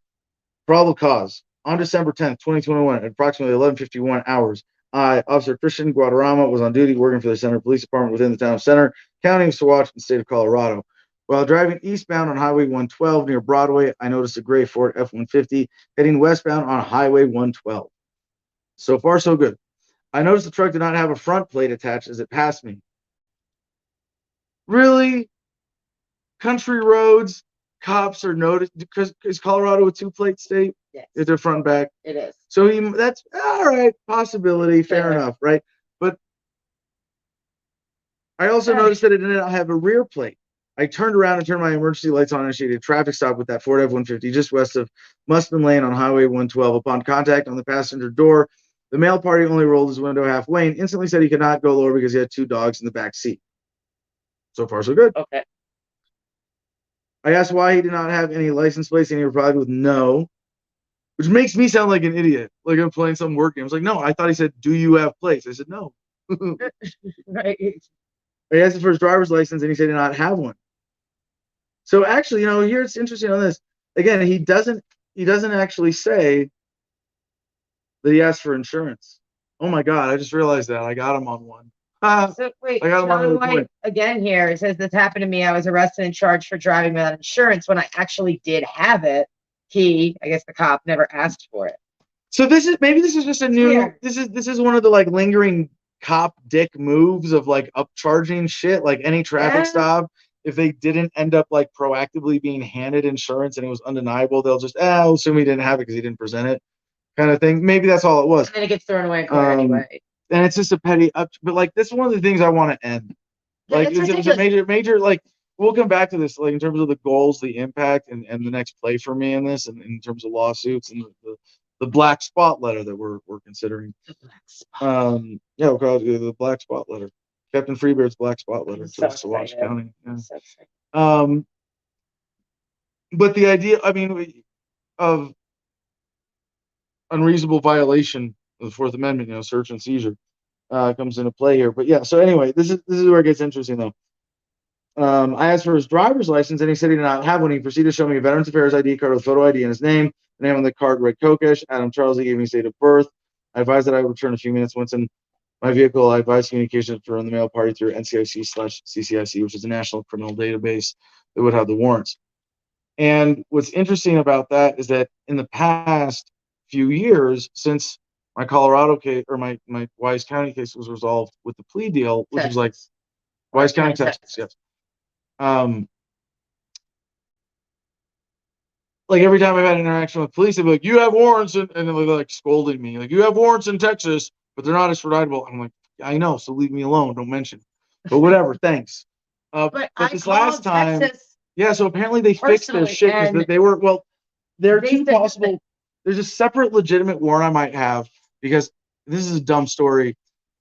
probable cause. On December 10th, 2021, at approximately 11:51 hours, Officer Christian Guadarrama was on duty working for the Center Police Department within the town of Center, county of Saguache, and state of Colorado. While driving eastbound on Highway 112 near Broadway, I noticed a gray Ford F-150 heading westbound on Highway 112. So far, so good. I noticed the truck did not have a front plate attached as it passed me. Really? Country roads, cops are noticed because is Colorado a two-plate state? Yes. Is there front and back? It is. So that's all right, possibility, fair enough, right? But I also noticed that it did not have a rear plate. I turned around and turned my emergency lights on and initiated a traffic stop with that Ford F-150 just west of Mustman Lane on Highway 112. Upon contact on the passenger door, the male party only rolled his window halfway and instantly said he could not go lower because he had two dogs in the back seat. So far, so good. Okay. I asked why he did not have any license plates, and he replied with no, which makes me sound like an idiot, like I'm playing some work game. I was like, no, I thought he said, do you have plates? I said, no. Right. I asked him for his driver's license, and he said he did not have one. So actually, here it's interesting on this. Again, he doesn't actually say that he asked for insurance. Oh my God, I just realized that. I got him on one. So wait, John White again here. It says this happened to me. I was arrested and charged for driving without insurance when I actually did have it. I guess the cop never asked for it. So this is just a new. Yeah. This is one of the like lingering cop dick moves of like upcharging shit. Like any traffic stop, if they didn't end up like proactively being handed insurance and it was undeniable, they'll just I'll assume he didn't have it because he didn't present it, kind of thing. Maybe that's all it was. And then it gets thrown away in court anyway. And it's just a petty up, but like this is one of the things I want to end. Like it's a major like we'll come back to this like in terms of the goals, the impact, and the next play for me in this, and in terms of lawsuits and the black spot letter that we're considering. The black spot. Yeah, we'll call it the black spot letter. Captain Freebeard's black spot letter to Saguache County. Yeah. But the idea, of unreasonable violation of the Fourth Amendment, search and seizure, comes into play here. But yeah, so anyway, this is where it gets interesting though. I asked for his driver's license and he said he did not have one. He proceeded to show me a Veterans Affairs ID card with photo ID and his name. The name on the card read Kokosch. Adam Charles. He gave me his date of birth. I advised that I would return in a few minutes. Once in my vehicle, I advised communication to run the mail party through NCIC/CCIC, which is a national criminal database that would have the warrants. And what's interesting about that is that in the past few years, since my Colorado case or my Wise County case was resolved with the plea deal, which was like Wise County, Texas, yes. Like every time I've had an interaction with police, they'd be like, "You have warrants," and they're like scolding me, like, "You have warrants in Texas, but they're not extraditable." I'm like, I know, so leave me alone. Don't mention. But whatever. Thanks. But I this called last time, Texas yeah. So apparently they fixed their personally, shit because and they were well. There are they two said that possible. There's a separate legitimate warrant I might have because this is a dumb story.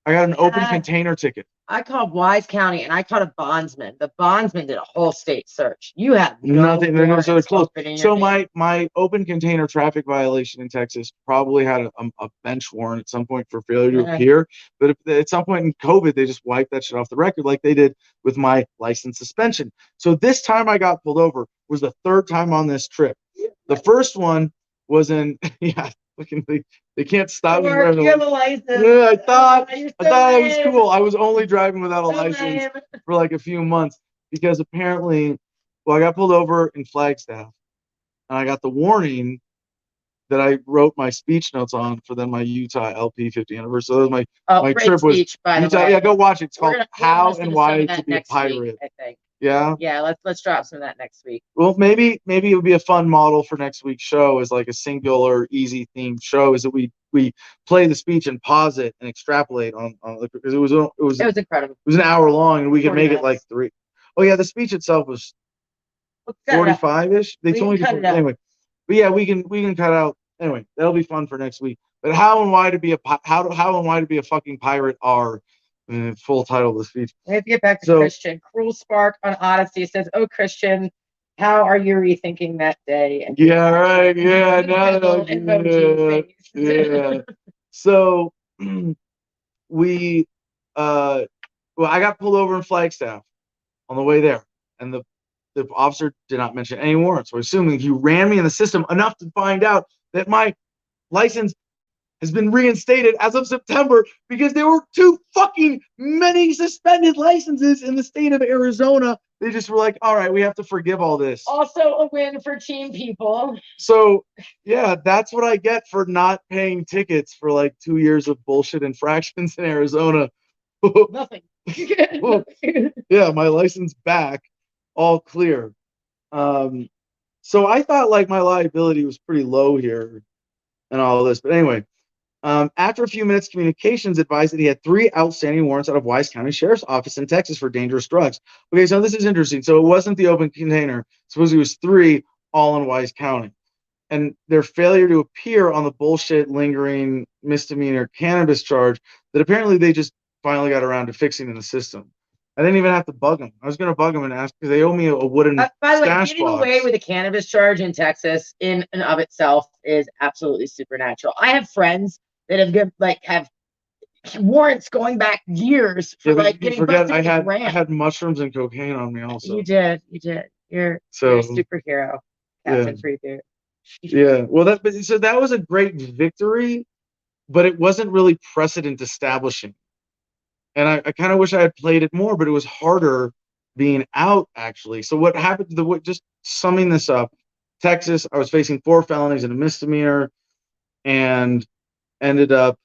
I got an open container ticket. I called Wise County and I called a bondsman. The bondsman did a whole state search. You have Nothing. They're no, so they're warrants closed. open in your So name. my open container traffic violation in Texas probably had a bench warrant at some point for failure to appear. But at some point in COVID, they just wiped that shit off the record, like they did with my license suspension. So this time I got pulled over was the third time on this trip. The first one was in yeah. They can't stop me. You have a license. Yeah, I thought You're it was cool. I was only driving without a license for like a few months because apparently, well, I got pulled over in Flagstaff, and I got the warning that I wrote my speech notes on for then my Utah LP 50 anniversary. So that was my trip was speech, by Utah. the way. Yeah, go watch it. It's called We're How gonna and do Why some of to that Be a next week, Pirate. I think. Yeah. Yeah, let's drop some of that next week. Well, maybe it would be a fun model for next week's show is like a singular, easy themed show. Is that we play the speech and pause it and extrapolate on because it was incredible. It was an hour long and we could make it like minutes. 3. Oh yeah, the speech itself was 45-ish. They told me before, anyway. But yeah, we can cut out anyway. That'll be fun for next week. But how and why to be a fucking pirate are full title of the speech. We have to get back to Christian. Cruel Spark on Odyssey says, "Oh Christian, how are you rethinking that day?" And yeah, right. Yeah, yeah. So we well, I got pulled over in Flagstaff on the way there, and the officer did not mention any warrants. So assuming he ran me in the system enough to find out that my license has been reinstated as of September because there were too fucking many suspended licenses in the state of Arizona. They just were like, all right, we have to forgive all this. Also a win for team people. So, yeah, that's what I get for not paying tickets for like 2 years of bullshit infractions in Arizona. Nothing. Yeah, my license back, all clear. So I thought like my liability was pretty low here and all this. But anyway, after a few minutes, communications advised that he had 3 outstanding warrants out of Wise County Sheriff's Office in Texas for dangerous drugs. Okay, so this is interesting. So it wasn't the open container. Suppose it was 3 all in Wise County. And their failure to appear on the bullshit lingering misdemeanor cannabis charge that apparently they just finally got around to fixing in the system. I didn't even have to bug them. I was going to bug them and ask because they owe me a wooden by the way, stash getting box. away with a cannabis charge in Texas in and of itself is absolutely supernatural. I have friends that have warrants going back years for getting busted. I had mushrooms and cocaine on me also. You did. You're a superhero, Captain Freeboot. Yeah. Well, that was a great victory, but it wasn't really precedent establishing. And I kind of wish I had played it more, but it was harder being out actually. So what happened? Just summing this up, Texas, I was facing 4 felonies and a misdemeanor, and ended up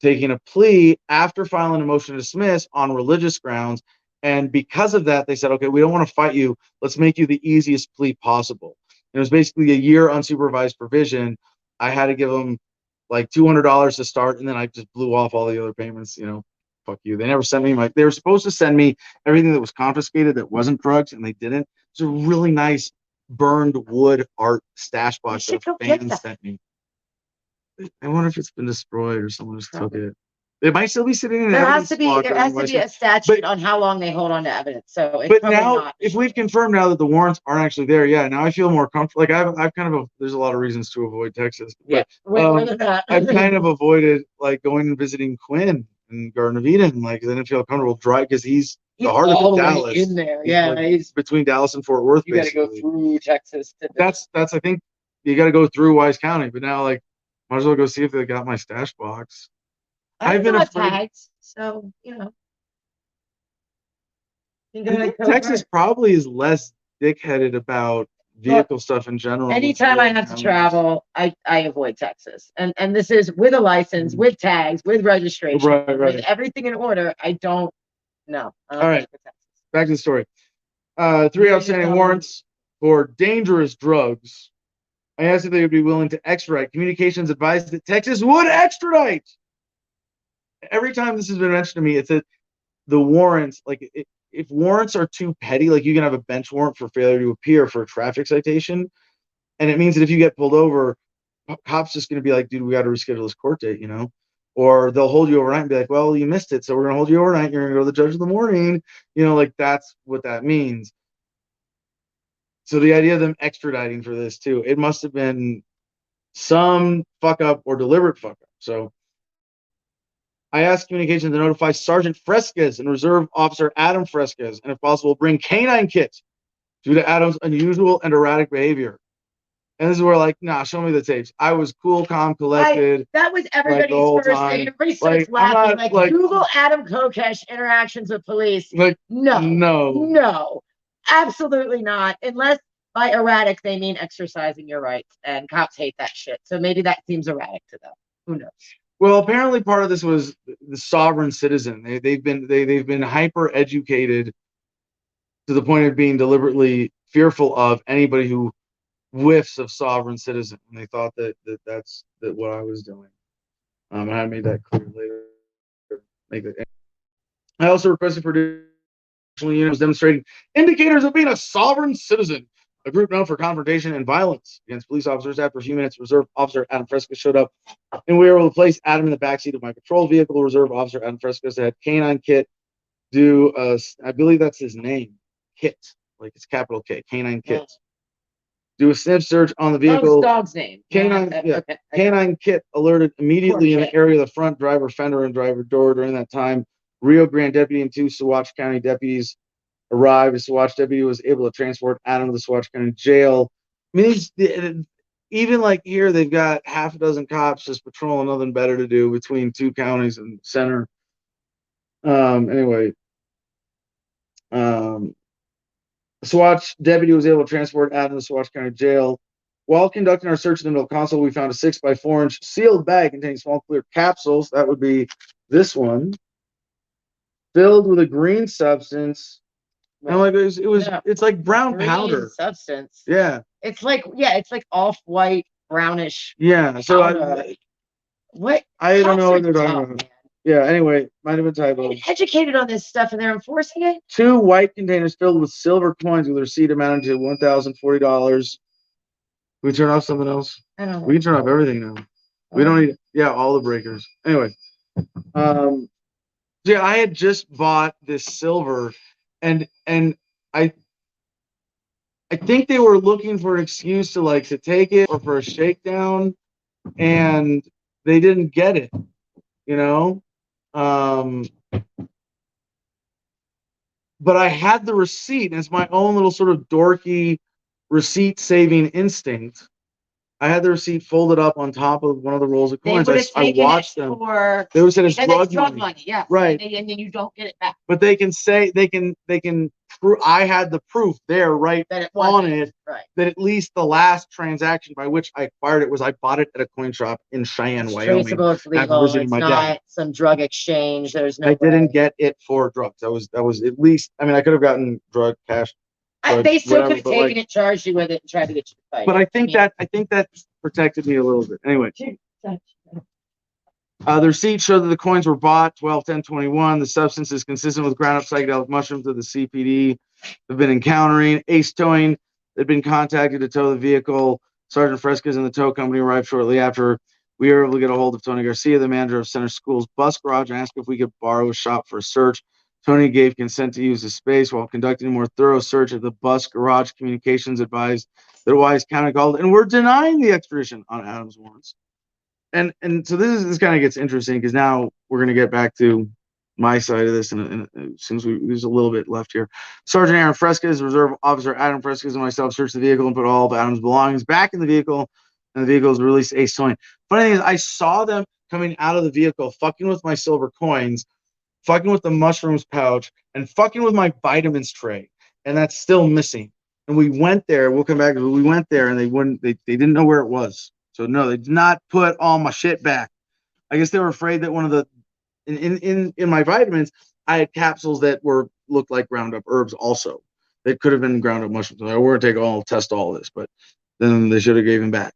taking a plea after filing a motion to dismiss on religious grounds. And because of that, they said, okay, we don't want to fight you. Let's make you the easiest plea possible. And it was basically a year unsupervised provision. I had to give them like $200 to start, and then I just blew off all the other payments, Fuck you. They never sent me they were supposed to send me everything that was confiscated that wasn't drugs, and they didn't. It's a really nice burned wood art stash box that fans sent me. I wonder if it's been destroyed or someone just took it. It might still be sitting in there has to be a statute on how long they hold on to evidence. So it's now, if we've confirmed now that the warrants aren't actually there, now I feel more comfortable. Like I've kind of there's a lot of reasons to avoid Texas. But, I've kind of avoided like going and visiting Quinn in Garden of Eden. Like I didn't feel comfortable driving because he's the heart of Dallas. In there, he's between Dallas and Fort Worth. You got to go through Texas. That's I think you got to go through Wise County. But now might as well go see if they got my stash box. I've been tagged, so Texas probably is less dickheaded about vehicle stuff in general. Anytime I have to travel, I avoid Texas, and this is with a license, with tags, with registration, with everything in order. I don't know. All right, back to the story. 3 outstanding warrants for dangerous drugs. I asked if they would be willing to extradite. Communications advised that Texas would extradite. every time this has been mentioned to me, it's that the warrants, like if warrants are too petty, like you can have a bench warrant for failure to appear for a traffic citation, and it means that if you get pulled over, cops just going to be like, dude, we got to reschedule this court date, you know, or they'll hold you overnight and be like, well, you missed it, so we're going to hold you overnight. You're going to go to the judge in the morning, you know, like that's what that means. So the idea of them extraditing for this too, it must have been some fuck up or deliberate fuck up. So I asked communications to notify Sergeant Fresquez and Reserve Officer Adam Fresquez, and if possible, bring canine kits due to Adam's unusual and erratic behavior. And this is where, like, nah, show me the tapes. I was cool, calm, collected. That was everybody's first thing. Everybody starts laughing. Like, Google Adam Kokesh interactions with police. Like, no, absolutely not. Unless by erratic they mean exercising your rights, and cops hate that shit. So maybe that seems erratic to them. Who knows? Well, apparently part of this was the sovereign citizen. They've been hyper educated to the point of being deliberately fearful of anybody who whiffs of sovereign citizen, and they thought that's what I was doing. I made that clear later. I also requested for additional units demonstrating indicators of being a sovereign citizen. A group known for confrontation and violence against police officers. After a few minutes, Reserve Officer Adam Fresquez showed up, and we were able to place Adam in the backseat of my patrol vehicle. Reserve Officer Adam Fresquez had canine Kit do, I believe that's his name, Kit, like it's capital K, canine Kit. Do a sniff search on the vehicle. Dog's name. Canine, okay. Canine Kit alerted immediately in the area of the front driver fender and driver door. During that time, Rio Grande deputy and 2 Saguache County deputies arrived. A Saguache deputy was able to transport Adam to the Saguache County jail. I mean, even like here, they've got half a dozen cops just patrolling, nothing better to do between 2 counties and center. Anyway, Saguache deputy was able to transport Adam to the Saguache County jail. While conducting our search in the middle console, we found a 6x4-inch sealed bag containing small clear capsules. That would be this one, filled with a green substance. And like it's like brown green powder substance. Yeah. It's like off-white, brownish. Yeah. So what? I don't know what they're talking about. Man. Yeah. Anyway, might have been typo. I'm educated on this stuff, and they're enforcing it. 2 white containers filled with silver coins with a receipt amounting to $1,040. We turn off something else. I don't know. We can turn off everything now. We don't need. Yeah, all the breakers. Anyway. Yeah, I had just bought this silver. And I think they were looking for an excuse to take it or for a shakedown, and they didn't get it, you know. But I had the receipt, and it's my own little sort of dorky receipt-saving instinct. I had the receipt folded up on top of one of the rolls of coins. I watched them. They would say it's drug money. Yeah, right. And then you don't get it back. But they can say they can prove. I had the proof there, right on it, right. That at least the last transaction by which I acquired it was I bought it at a coin shop in Cheyenne, Wyoming. Traceable, it's legal. It's not some drug exchange. There's no. I didn't get it for drugs. That was at least. I mean, I could have gotten drug cash. They still could have taken it, charged you with it, and tried to get you to fight. But I think that protected me a little bit. Anyway, the receipt showed that the coins were bought 12/10/21. The substance is consistent with ground up psychedelic mushrooms that the CPD have been encountering. Ace Towing had been contacted to tow the vehicle. Sergeant Fresquez and the tow company arrived shortly after. We were able to get a hold of Tony Garcia, the manager of Center School's bus garage, and asked if we could borrow a shop for a search. Tony gave consent to use the space. While conducting a more thorough search of the bus garage, communications advised that Wise County called and we're denying the extradition on Adam's warrants. And so this kind of gets interesting because now we're going to get back to my side of this, and since there's a little bit left here. Sergeant Aaron Fresquez, Reserve Officer Adam Fresquez, and myself searched the vehicle and put all of Adam's belongings back in the vehicle, and the vehicle was released to Ace Towing. Funny thing is, I saw them coming out of the vehicle, fucking with my silver coins, fucking with the mushrooms pouch, and fucking with my vitamins tray, and that's still missing. And we went there. We'll come back. We went there, and they didn't know where it was. So no, they did not put all my shit back. I guess they were afraid that one of the in my vitamins, I had capsules that looked like ground up herbs also. They could have been ground up mushrooms. We're gonna test all of this, but then they should have gave them back.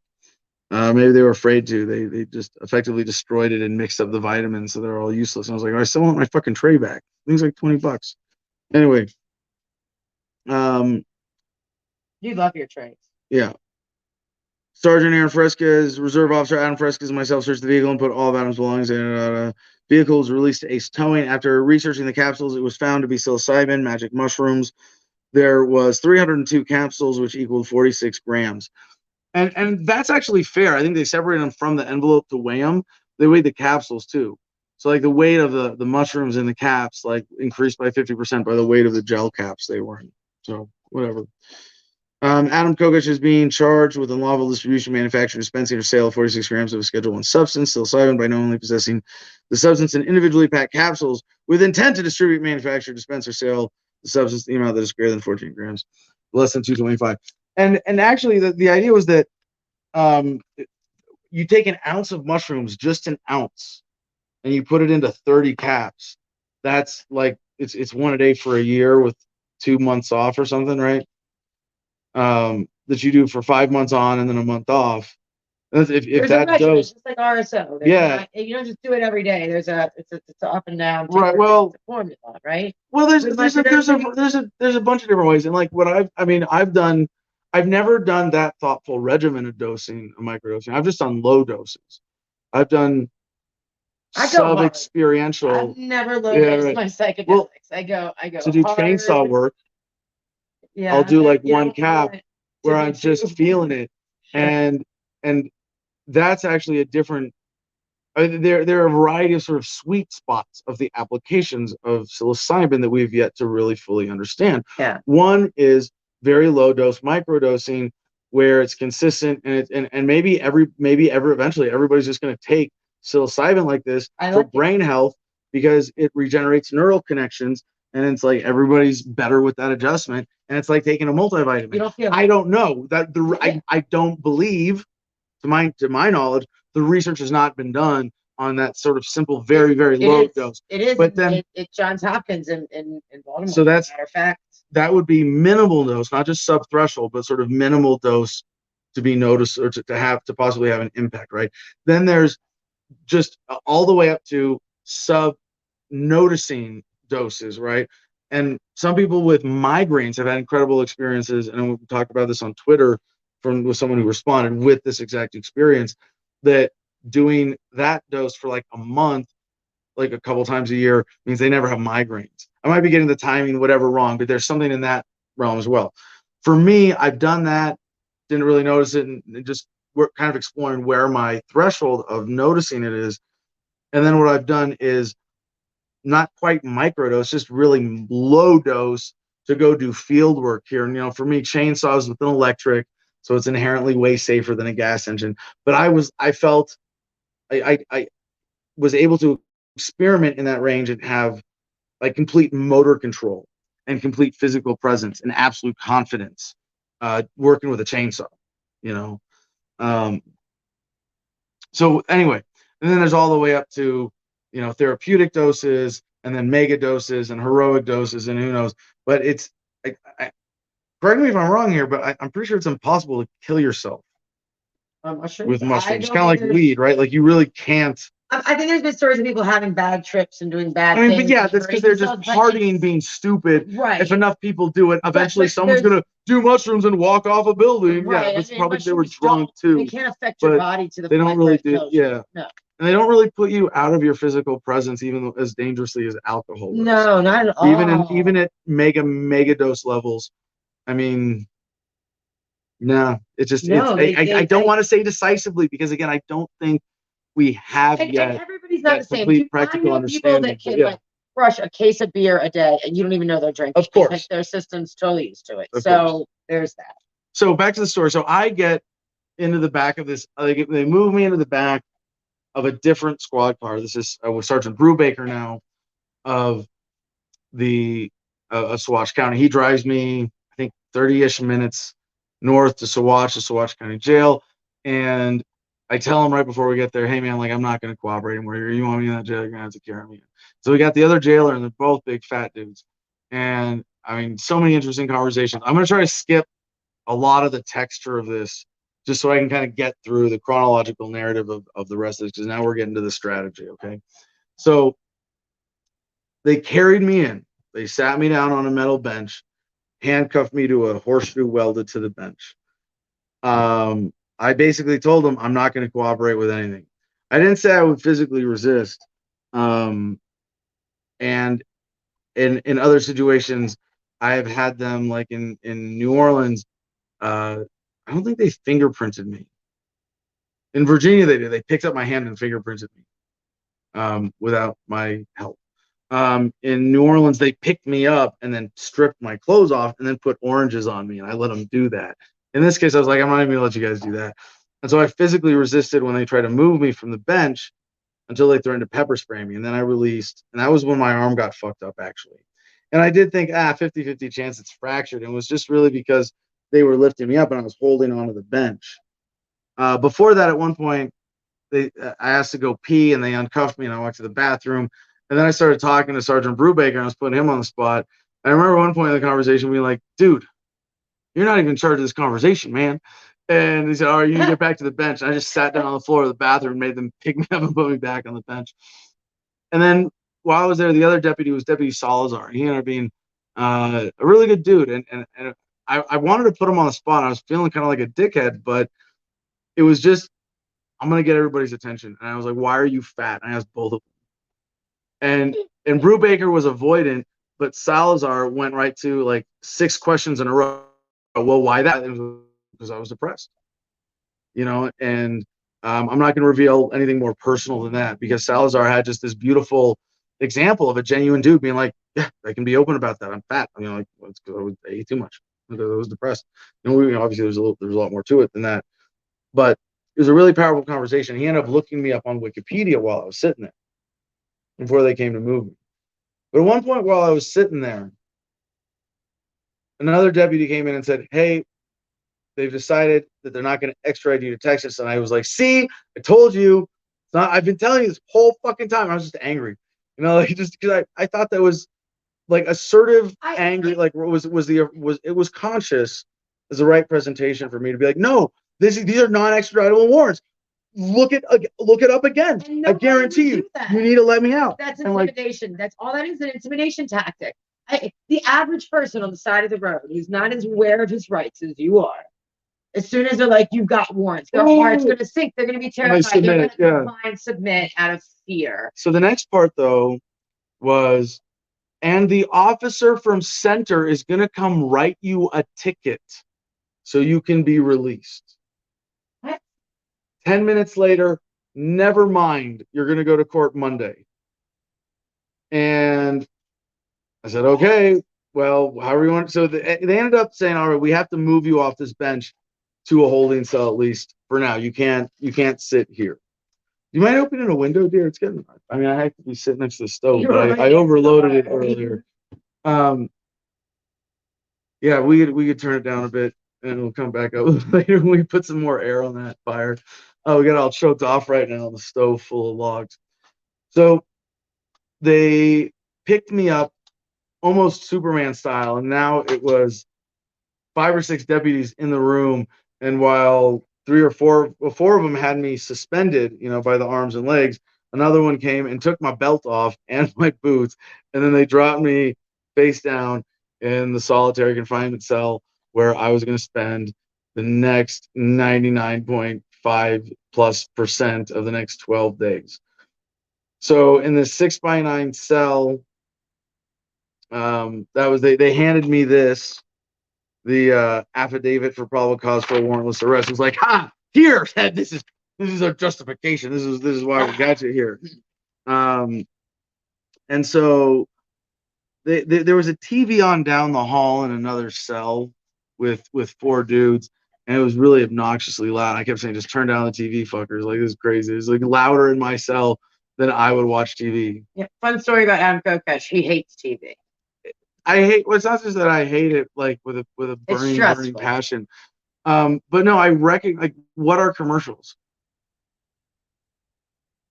Maybe they were afraid to. They just effectively destroyed it and mixed up the vitamins, so they're all useless. And I was like, I still want my fucking tray back. Things like $20. Anyway, You love your trays. yeah. Sergeant Aaron Fresquez, Reserve Officer Adam Fresquez, and myself searched the vehicle and put all of Adam's belongings in. Vehicle was released to Ace Towing. After researching the capsules, it was found to be psilocybin, magic mushrooms. There was 302 capsules, which equaled 46 grams. And that's actually fair. I think they separated them from the envelope to weigh them. They weighed the capsules too. So like the weight of the mushrooms in the caps like increased by 50% by the weight of the gel caps they were in. So whatever. Adam Kokic is being charged with unlawful distribution, manufacture, dispensing, or sale of 46 grams of a Schedule I substance, psilocybin, by knowingly possessing the substance in individually packed capsules with intent to distribute, manufacture, dispense, or sell the substance in the amount that is greater than 14 grams, less than 225. And actually, the idea was that you take an ounce of mushrooms, just an ounce, and you put it into 30 caps. That's like it's one a day for a year with 2 months off or something, right? That you do for 5 months on and then a month off. If that goes, just like RSO. You don't just do it every day. It's up and down. Right. Well, formula, right? Well, there's a bunch of different ways, and like what I've never done that thoughtful regimen of dosing, of microdosing. I've just done low doses. I've done sub-experiential. I've never low dosed my psychedelics. Well, I go to do chainsaw work. Yeah, I'll do like one cap where I'm just feeling it, and that's actually a different. There are a variety of sort of sweet spots of the applications of psilocybin that we've yet to really fully understand. Yeah. One is very low dose microdosing, where it's consistent, and maybe eventually everybody's just going to take psilocybin like this for brain health because it regenerates neural connections, and it's like everybody's better with that adjustment, and it's like taking a multivitamin. I don't know that I don't believe, to my knowledge, the research has not been done on that sort of simple, very low dose. It is, but then it's Johns Hopkins in Baltimore. So that's matter of fact. That would be minimal dose, not just sub-threshold, but sort of minimal dose to be noticed or to possibly have an impact, right? Then there's just all the way up to sub-noticing doses, right? And some people with migraines have had incredible experiences, and we talked about this on Twitter with someone who responded with this exact experience, that doing that dose for like a month, like a couple times a year, means they never have migraines. I might be getting the timing, whatever, wrong, but there's something in that realm as well. For me, I've done that, didn't really notice it, and just we're kind of exploring where my threshold of noticing it is. And then what I've done is not quite microdose, just really low dose to go do field work here. And, for me, chainsaws with an electric, so it's inherently way safer than a gas engine. But I was able to experiment in that range and have like complete motor control and complete physical presence and absolute confidence working with a chainsaw, So anyway, and then there's all the way up to, therapeutic doses, and then mega doses and heroic doses, and who knows. But it's, correct me if I'm wrong here, but I'm pretty sure it's impossible to kill yourself with mushrooms. Kind of like weed, right? Like you really can't. I think there's been stories of people having bad trips and doing bad things. But yeah, that's because they're just partying, being stupid. Right. If enough people do it, eventually someone's going to do mushrooms and walk off a building. Right. Yeah, that's probably they were drunk too. They can't affect your body to the point. They don't really do. Yeah. No. And they don't really put you out of your physical presence, even as dangerously as alcohol does. No, not at all. Even at mega dose levels. I mean, no, it's just. I don't want to say decisively because again, I don't think we have yet. And everybody's not the same. Complete practical understanding. People that can like crush a case of beer a day and you don't even know they're drinking. Of course, their system's totally used to it. Of so course. There's that. So back to the story. So I get into the back of this. They move me into the back of a different squad car. This is with Sergeant Brubaker now of the Saguache County. He drives me, I think, 30-ish minutes north to Saguache County Jail, and I tell him right before we get there, hey man, like I'm not going to cooperate anymore. You want me in that jail, you're going to have to carry me. So we got the other jailer, and they're both big fat dudes. And I mean, so many interesting conversations. I'm going to try to skip a lot of the texture of this just so I can kind of get through the chronological narrative of the rest of this, because now we're getting to the strategy. Okay. So they carried me in. They sat me down on a metal bench, handcuffed me to a horseshoe welded to the bench. I basically told them I'm not going to cooperate with anything. I didn't say I would physically resist. And in other situations, I have had them, like in New Orleans. I don't think they fingerprinted me. In Virginia, they did. They picked up my hand and fingerprinted me without my help. In New Orleans, they picked me up and then stripped my clothes off and then put oranges on me, and I let them do that. In this case, I was like, I'm not even going to let you guys do that. And so I physically resisted when they tried to move me from the bench until they threatened to pepper spray me. And then I released. And that was when my arm got fucked up, actually. And I did think, 50-50 chance it's fractured. And it was just really because they were lifting me up and I was holding onto the bench. Before that, at one point, I asked to go pee and they uncuffed me and I went to the bathroom. And then I started talking to Sergeant Brubaker and I was putting him on the spot. I remember one point in the conversation being like, dude, you're not even in charge of this conversation, man. And he said, all right, you get back to the bench. And I just sat down on the floor of the bathroom, made them pick me up and put me back on the bench. And then while I was there, the other deputy was Deputy Salazar. He ended up being a really good dude. And I wanted to put him on the spot. I was feeling kind of like a dickhead, but it was just, I'm going to get everybody's attention. And I was like, why are you fat? And I asked both of them. And Brubaker was avoidant, but Salazar went right to like 6 questions in a row. Well, why that? It was because I was depressed, and I'm not going to reveal anything more personal than that, because Salazar had just this beautiful example of a genuine dude being like, yeah, I can be open about that. I'm fat. Like, well, it's because I ate too much. I was depressed. Obviously there's a lot more to it than that, but it was a really powerful conversation. He ended up looking me up on Wikipedia while I was sitting there before they came to move me. But at one point while I was sitting there, another deputy came in and said, hey, they've decided that they're not going to extradite you to Texas. And I was like, see, I told you. It's not, I've been telling you this whole fucking time. I was just angry, just because I thought that was like assertive, angry, like it was conscious as the right presentation for me to be like, no, these are non-extraditable warrants. Look it up again. I guarantee you need to let me out. That's intimidation. That's all that is, an intimidation tactic. The average person on the side of the road who's not as aware of his rights as you are, as soon as they're like, you've got warrants, their heart's going to sink. They're going to be terrified. They're going to submit out of fear. So the next part, though, was, and the officer from center is going to come write you a ticket so you can be released. What? 10 minutes later, never mind, you're going to go to court Monday. And I said, okay, well, however you want. So they ended up saying, all right, we have to move you off this bench to a holding cell, at least for now. You can't sit here. You might open in a window, dear. It's getting, I have to be sitting next to the stove, but I overloaded it earlier. Yeah, we could turn it down a bit and it'll come back up later when we put some more air on that fire. Oh, we got all choked off right now on the stove full of logs. So they picked me up almost Superman style, and now it was 5 or 6 deputies in the room, and while 4 of them had me suspended, by the arms and legs, another one came and took my belt off and my boots, and then they dropped me face down in the solitary confinement cell where I was going to spend the next 99.5+% of the next 12 days. So in the 6x9 cell, that was they handed me the affidavit for probable cause for a warrantless arrest. It was like, here, this is our justification. This is why we got you here. And so there was a TV on down the hall in another cell with 4 dudes, and it was really obnoxiously loud. I kept saying, just turn down the TV, fuckers. Like, this is crazy. It's like louder in my cell than I would watch TV. Yeah, fun story about Adam Kokesh. He hates TV. Well, it's not just that I hate it, like with a burning passion. But no, I reckon, like, what are commercials?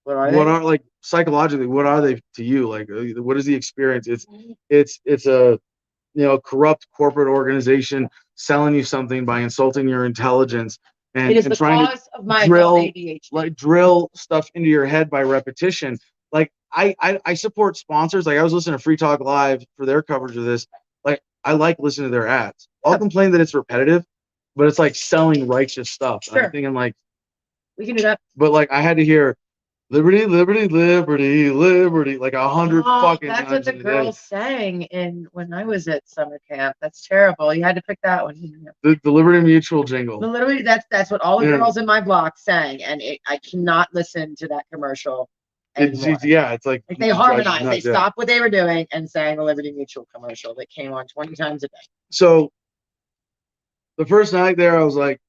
What are like psychologically, what are they to you? Like, what is the experience? It's a corrupt corporate organization selling you something by insulting your intelligence and, It is and the trying cause of my drill ADHD. like drill stuff into your head by repetition. Like I support sponsors. Like I was listening to Free Talk Live for their coverage of this. Like I like listening to their ads. I'll complain that it's repetitive, but it's like selling righteous stuff. And I'm thinking like we can do that. But like I had to hear liberty, liberty, liberty, liberty, like 100 fucking That's times what the a day. girls sang in when I was at summer camp. That's terrible. You had to pick that one. The Liberty Mutual jingle. Literally, that's what all the girls in my block sang, and I cannot listen to that commercial anymore. It's like they harmonized. They stopped what they were doing and sang the Liberty Mutual commercial that came on 20 times a day. So the first night there, I was like,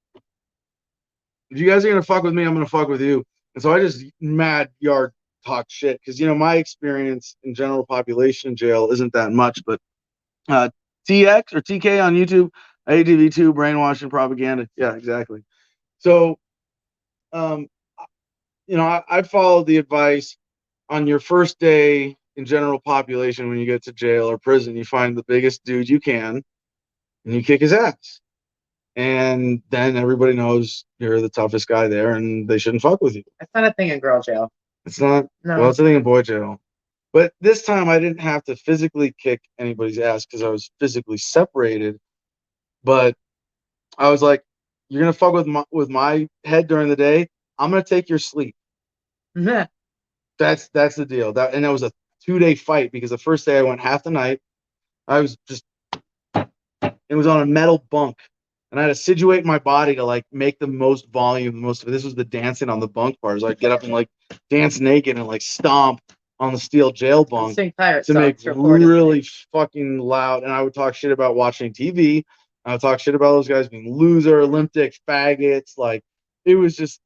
if you guys are gonna fuck with me, I'm gonna fuck with you. And so I just mad yard talk shit because my experience in general population jail isn't that much, but TX or TK on YouTube, ATV2 brainwashing propaganda. Yeah, exactly. So I followed the advice on your first day in general population when you get to jail or prison, you find the biggest dude you can and you kick his ass. And then everybody knows you're the toughest guy there and they shouldn't fuck with you. That's not a thing in girl jail. It's not. No. Well, it's a thing in boy jail. But this time I didn't have to physically kick anybody's ass because I was physically separated. But I was like, you're going to fuck with my head during the day. I'm going to take your sleep. Mm-hmm. That's the deal. And that was a 2-day fight because the first day I went half the night. It was on a metal bunk. And I had to situate my body to like make the most volume, most of it. This was the dancing on the bunk part. So I'd get up and like dance naked and like stomp on the steel jail bunk to make really fucking loud. And I would talk shit about watching TV. I would talk shit about those guys being loser, limp dick faggots. Like it was just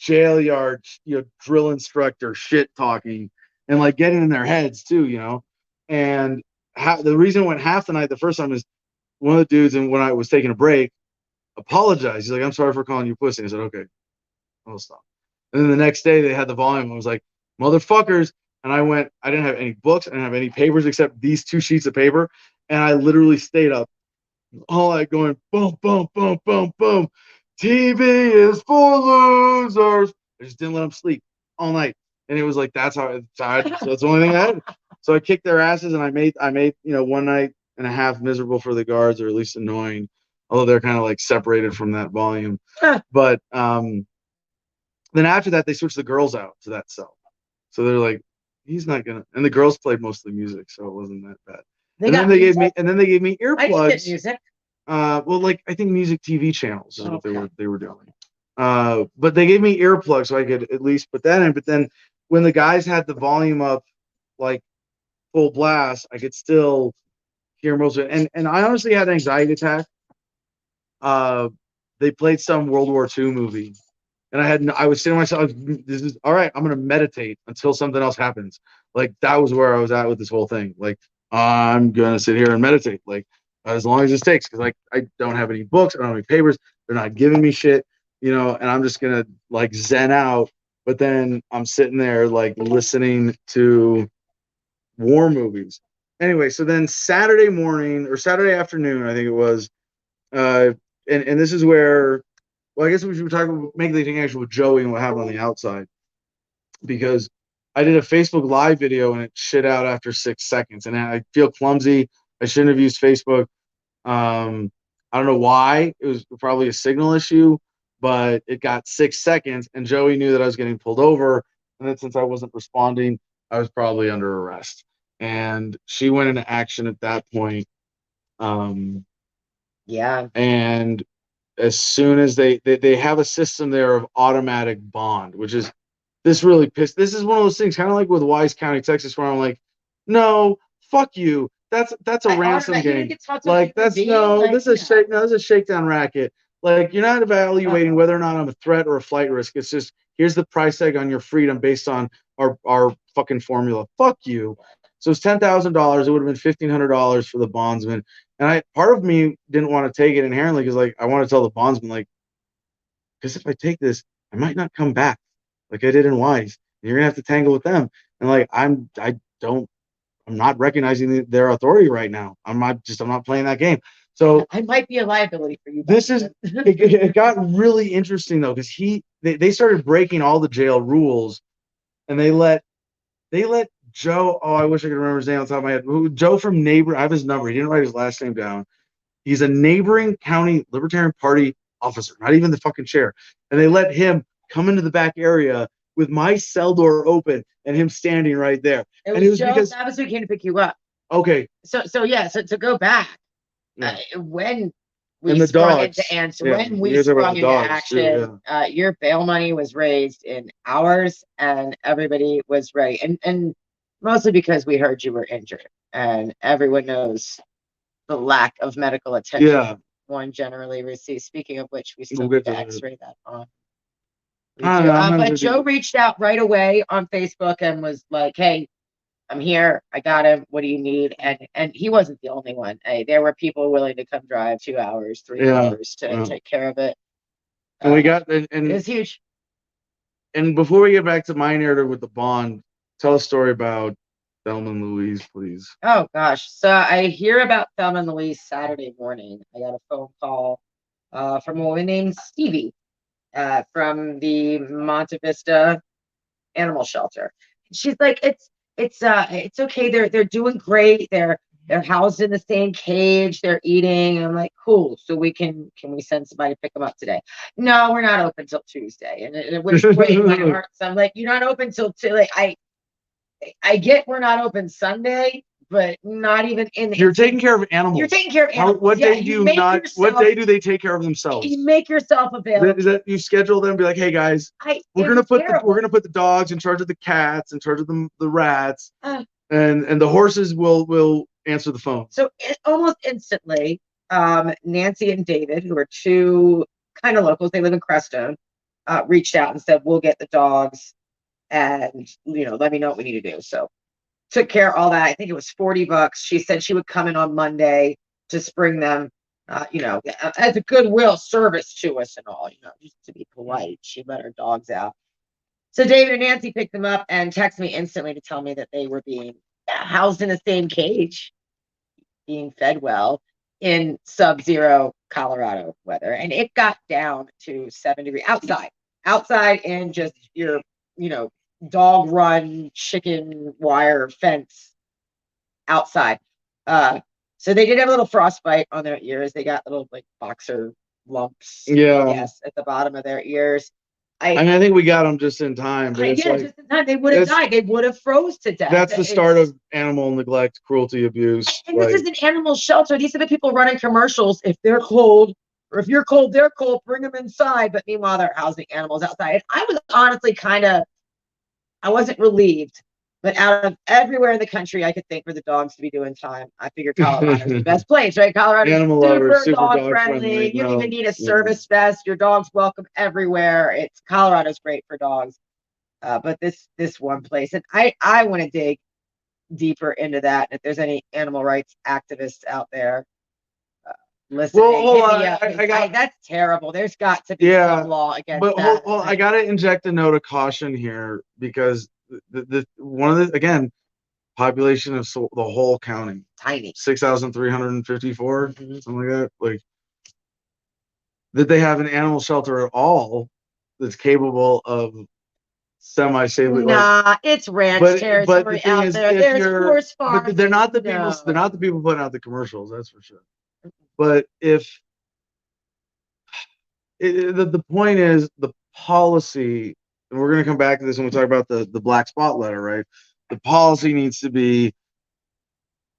jail yard, drill instructor shit talking and like getting in their heads too, And the reason I went half the night the first time is one of the dudes, and when I was taking a break, apologized. He's like, I'm sorry for calling you pussy. I said, okay, I'll stop. And then the next day they had the volume. I was like, motherfuckers. And I didn't have any books. I didn't have any papers except these 2 sheets of paper. And I literally stayed up all night going, boom, boom, boom, boom, boom. TV is for losers. I just didn't let them sleep all night. And it was like, that's so that's the only thing I had. So I kicked their asses and I made, 1 night and a half miserable for the guards, or at least annoying. Although they're kind of like separated from that volume. But then after that, they switched the girls out to that cell. So they're like, he's not gonna. And the girls played most of the music, so it wasn't that bad. And then they gave me earplugs. I just get music. Well, like I think music TV channels is what they were doing. But they gave me earplugs so I could at least put that in. But then when the guys had the volume up like full blast, I could still hear most of it. And I honestly had an anxiety attack. They played some World War II movie, and I was saying to myself, this is all right. I'm going to meditate until something else happens. Like that was where I was at with this whole thing. Like I'm going to sit here and meditate, like as long as this takes. Cause like I don't have any books. I don't have any papers. They're not giving me shit, and I'm just going to like zen out. But then I'm sitting there like listening to war movies. Anyway, so then Saturday morning or Saturday afternoon, I think it was, and this is where, well, I guess we should talk about make the connection with Joey and what happened on the outside, because I did a Facebook Live video and it shit out after 6 seconds, and I feel clumsy. I shouldn't have used Facebook. I don't know why. It was probably a signal issue, but it got 6 seconds, and Joey knew that I was getting pulled over, and then since I wasn't responding, I was probably under arrest, and she went into action at that point. Yeah. And as soon as they have a system there of automatic bond, which is this really pissed. This is one of those things, kind of like with Wise County, Texas, where I'm like, no, fuck you. That's a ransom game. Like this is a shakedown racket. Like you're not evaluating whether or not I'm a threat or a flight risk. It's just here's the price tag on your freedom based on our fucking formula. Fuck you. So it's $10,000. It would have been $1,500 for the bondsman. And part of me didn't want to take it inherently because like I want to tell the bondsman, like, because if I take this, I might not come back like I did in Wise. And you're gonna have to tangle with them. And like I'm not recognizing their authority right now. I'm not playing that game. So I might be a liability for you. this is it got really interesting though, because they started breaking all the jail rules, and they let Joe. Oh, I wish I could remember his name on top of my head. Joe from neighbor. I have his number. He didn't write his last name down. He's a neighboring county Libertarian Party officer, not even the fucking chair. And they let him come into the back area with my cell door open and him standing right there. It and it was was Joe. because That was who came to pick you up. okay, So to go back, Yeah. when And we the sprung dogs. into answer, Yeah, when you we guys talk about sprung the into dogs, too, action, your bail money was raised in hours, and everybody was ready. And mostly because we heard you were injured, and everyone knows the lack of medical attention yeah. one generally receives. Speaking of which, we still We'll need get to to X-ray that on. I don't know, I'm not But gonna Joe do- reached out right away on Facebook and was like, "Hey, I'm here. I got him. What do you need?" And he wasn't the only one. Hey, there were people willing to come drive 2 hours, 3 hours to take care of it. And we got It and was huge. and before we get back to my narrative with the bond, tell a story about Thelma and Louise, please. Oh gosh. So I hear about Thelma and Louise Saturday morning. I got a phone call from a woman named Stevie from the Monte Vista animal shelter. She's like, it's okay. They're doing great. They're housed in the same cage. They're eating. And I'm like, cool. So can we send somebody to pick them up today? No, we're not open till Tuesday. And it was breaking my heart. So I'm like, you're not open till like I get we're not open Sunday, but not even in. You're taking care of animals. You're taking care of animals. What day do you not? What day do they take care of themselves? You make yourself available. Is that you schedule them? Be like, hey guys, we're gonna put the dogs in charge of the cats, in charge of the rats, and the horses will answer the phone. So almost instantly, Nancy and David, who are two kind of locals, they live in Crestone, reached out and said, "We'll get the dogs, and let me know what we need to do." So took care of all that. I think it was $40. She said she would come in on Monday to spring them, as a goodwill service to us and all, just to be polite. She let her dogs out. So David and Nancy picked them up and texted me instantly to tell me that they were being housed in the same cage, being fed well in sub-zero Colorado weather. And it got down to 7 degrees outside in just your, dog run chicken wire fence outside. So they did have a little frostbite on their ears. They got little like boxer lumps, yes, at the bottom of their ears. I think we got them just in time. But just in time. They would have died. They would have froze to death. That's the start of animal neglect, cruelty, abuse. And this is an animal shelter. These are the people running commercials. If they're cold, or if you're cold, they're cold. Bring them inside. But meanwhile, they're housing animals outside. And I was honestly I wasn't relieved. But out of everywhere in the country I could think for the dogs to be doing time, I figured Colorado's the best place, right? Colorado's super dog friendly. You don't even need a service vest. Your dog's welcome everywhere. Colorado's great for dogs. But this one place, and I want to dig deeper into that. If there's any animal rights activists out there listening, that's terrible. There's got to be some law against that. But I got to inject a note of caution here, because the one of the, again, population of the whole county, tiny, 6,354, something like that. Like, that they have an animal shelter at all that's capable of semi-safely. It's ranch territory out there. There's horse farms. But they're not the people. They're not the people putting out the commercials. That's for sure. But if the point is the policy, and we're going to come back to this when we talk about the black spot letter, right? The policy needs to be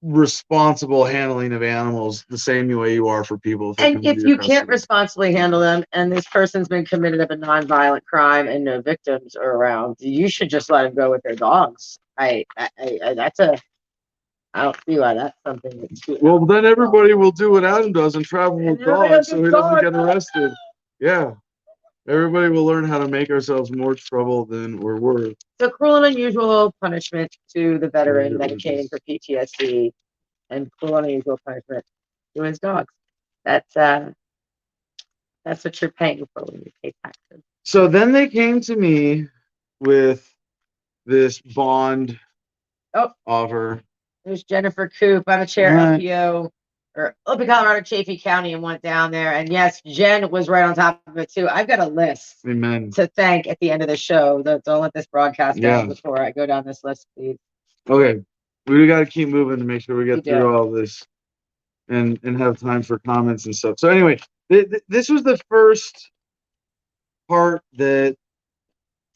responsible handling of animals the same way you are for people. And if you can't responsibly handle them, and this person's been committed of a nonviolent crime and no victims are around, you should just let them go with their dogs. I don't see why that's something that's well, then everybody will do what Adam does and travel with dogs, so he doesn't get arrested. Yeah. Everybody will learn how to make ourselves more trouble than we're worth. So cruel and unusual punishment to the veteran medicating for PTSD, and cruel and unusual punishment to his dogs. That's what you're paying for when you pay taxes. So then they came to me with this bond offer. There's Jennifer Coop. I'm a chair LPO or up in Colorado, Chaffee County, and went down there. And yes, Jen was right on top of it too. I've got a list Amen. to thank at the end of the show. Don't let this broadcast end before I go down this list, please. Okay, we got to keep moving to make sure we get We through do. all this, and have time for comments and stuff. So anyway, this was the first part that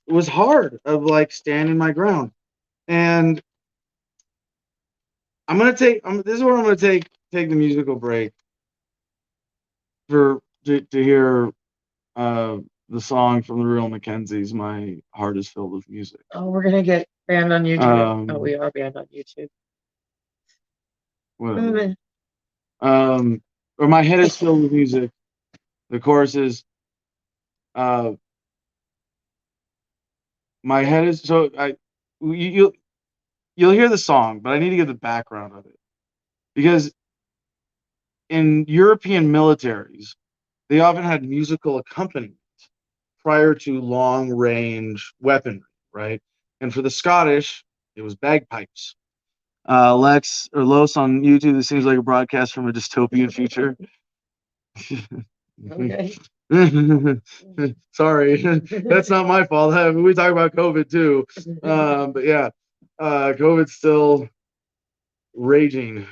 was hard of like standing my ground, and I'm gonna take. This is where I'm gonna take the musical break to hear the song from the Real Mackenzies. My heart is filled with music. Oh, we're gonna get banned on YouTube. Oh, we are banned on YouTube. Whatever. Or my head is filled with music. The chorus is, my head is so you'll hear the song, but I need to give the background of it, because in European militaries, they often had musical accompaniment prior to long range weaponry, right? And for the Scottish, it was bagpipes. Lex or Los on YouTube, this seems like a broadcast from a dystopian future. Okay. Sorry, that's not my fault. We talk about COVID too, but yeah, COVID's still raging.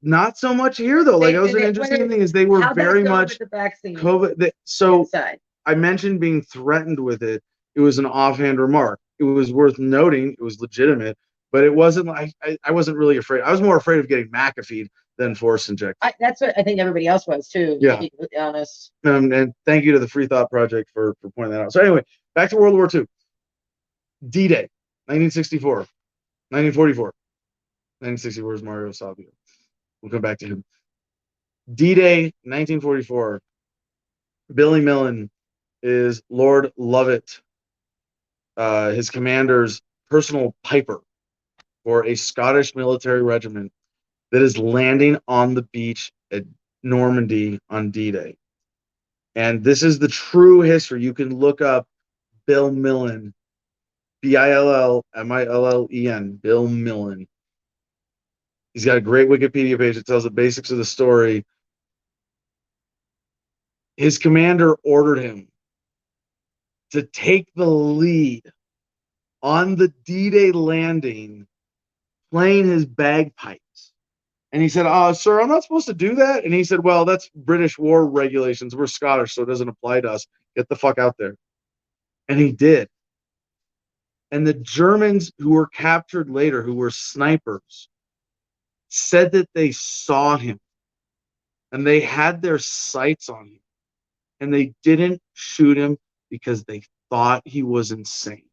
Not so much here though. Like, that was an interesting thing, is they were very much COVID. So inside. I mentioned being threatened with it. It was an offhand remark. It was worth noting. It was legitimate, but it wasn't like I wasn't really afraid. I was more afraid of getting McAfee'd than force injected. That's what I think everybody else was too. Yeah. To be completely honest. And thank you to the Free Thought Project for pointing that out. So anyway, back to World War II. D-Day, 1964, 1944. 1964 is Mario Savio. We'll come back to him. D-Day, 1944. Billy Millen is Lord Lovett, his commander's personal piper for a Scottish military regiment that is landing on the beach at Normandy on D-Day. And this is the true history. You can look up Bill Millen, Billmillen, Bill Millen. He's got a great Wikipedia page that tells the basics of the story. His commander ordered him to take the lead on the D-Day landing, playing his bagpipes. And he said, sir, I'm not supposed to do that. And he said, well, that's British war regulations. We're Scottish, so it doesn't apply to us. Get the fuck out there. And he did. And the Germans who were captured later, who were snipers, said that they saw him and they had their sights on him, and they didn't shoot him because they thought he was insane.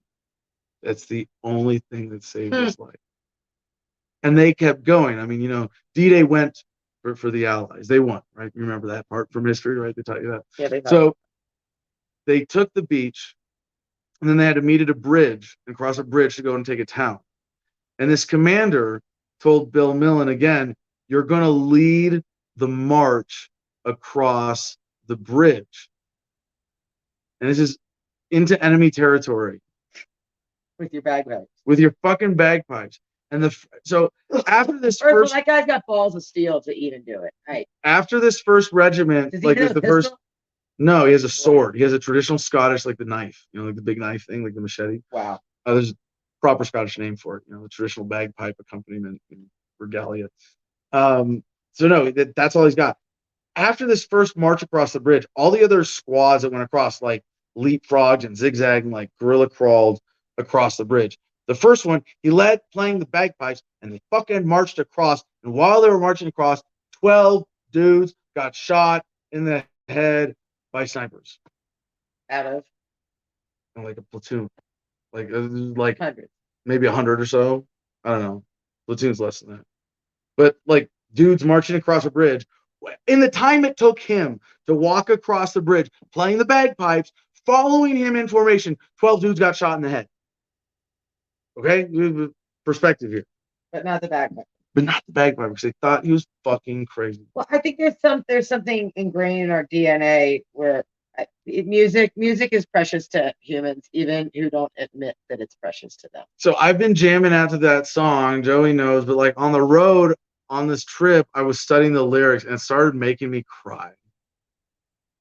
That's the only thing that saved his life. And they kept going. I mean, D-Day went for the Allies. They won, right? You remember that part from history, right? They taught you that. Yeah, they So they took the beach, and then they had to meet at a bridge and cross a bridge to go and take a town. And this commander told Bill Millen again, you're going to lead the march across the bridge. And this is into enemy territory. With your bagpipes. With your fucking bagpipes. And so after this first that guy's got balls of steel to even do it. Right. After this first regiment, like the first. No, he has a sword. He has a traditional Scottish, like the knife, like the big knife thing, like the machete. Wow. There's a proper Scottish name for it, the traditional bagpipe accompaniment in regalia. So no, that's all he's got. After this first march across the bridge, all the other squads that went across, like leapfrogged and zigzagged and like guerrilla crawled across the bridge. The first one, he led playing the bagpipes, and they fucking marched across. And while they were marching across, 12 dudes got shot in the head by snipers. Out of? Like a platoon. Like hundreds. Maybe 100 or so. I don't know. Platoon's less than that. But like dudes marching across a bridge. In the time it took him to walk across the bridge, playing the bagpipes, following him in formation, 12 dudes got shot in the head. Okay? Perspective here. But not the bagpipe. But not the bagpipe, because they thought he was fucking crazy. Well, I think there's something ingrained in our DNA where music is precious to humans, even who don't admit that it's precious to them. So I've been jamming out to that song. Joey knows, but like on the road on this trip, I was studying the lyrics and it started making me cry.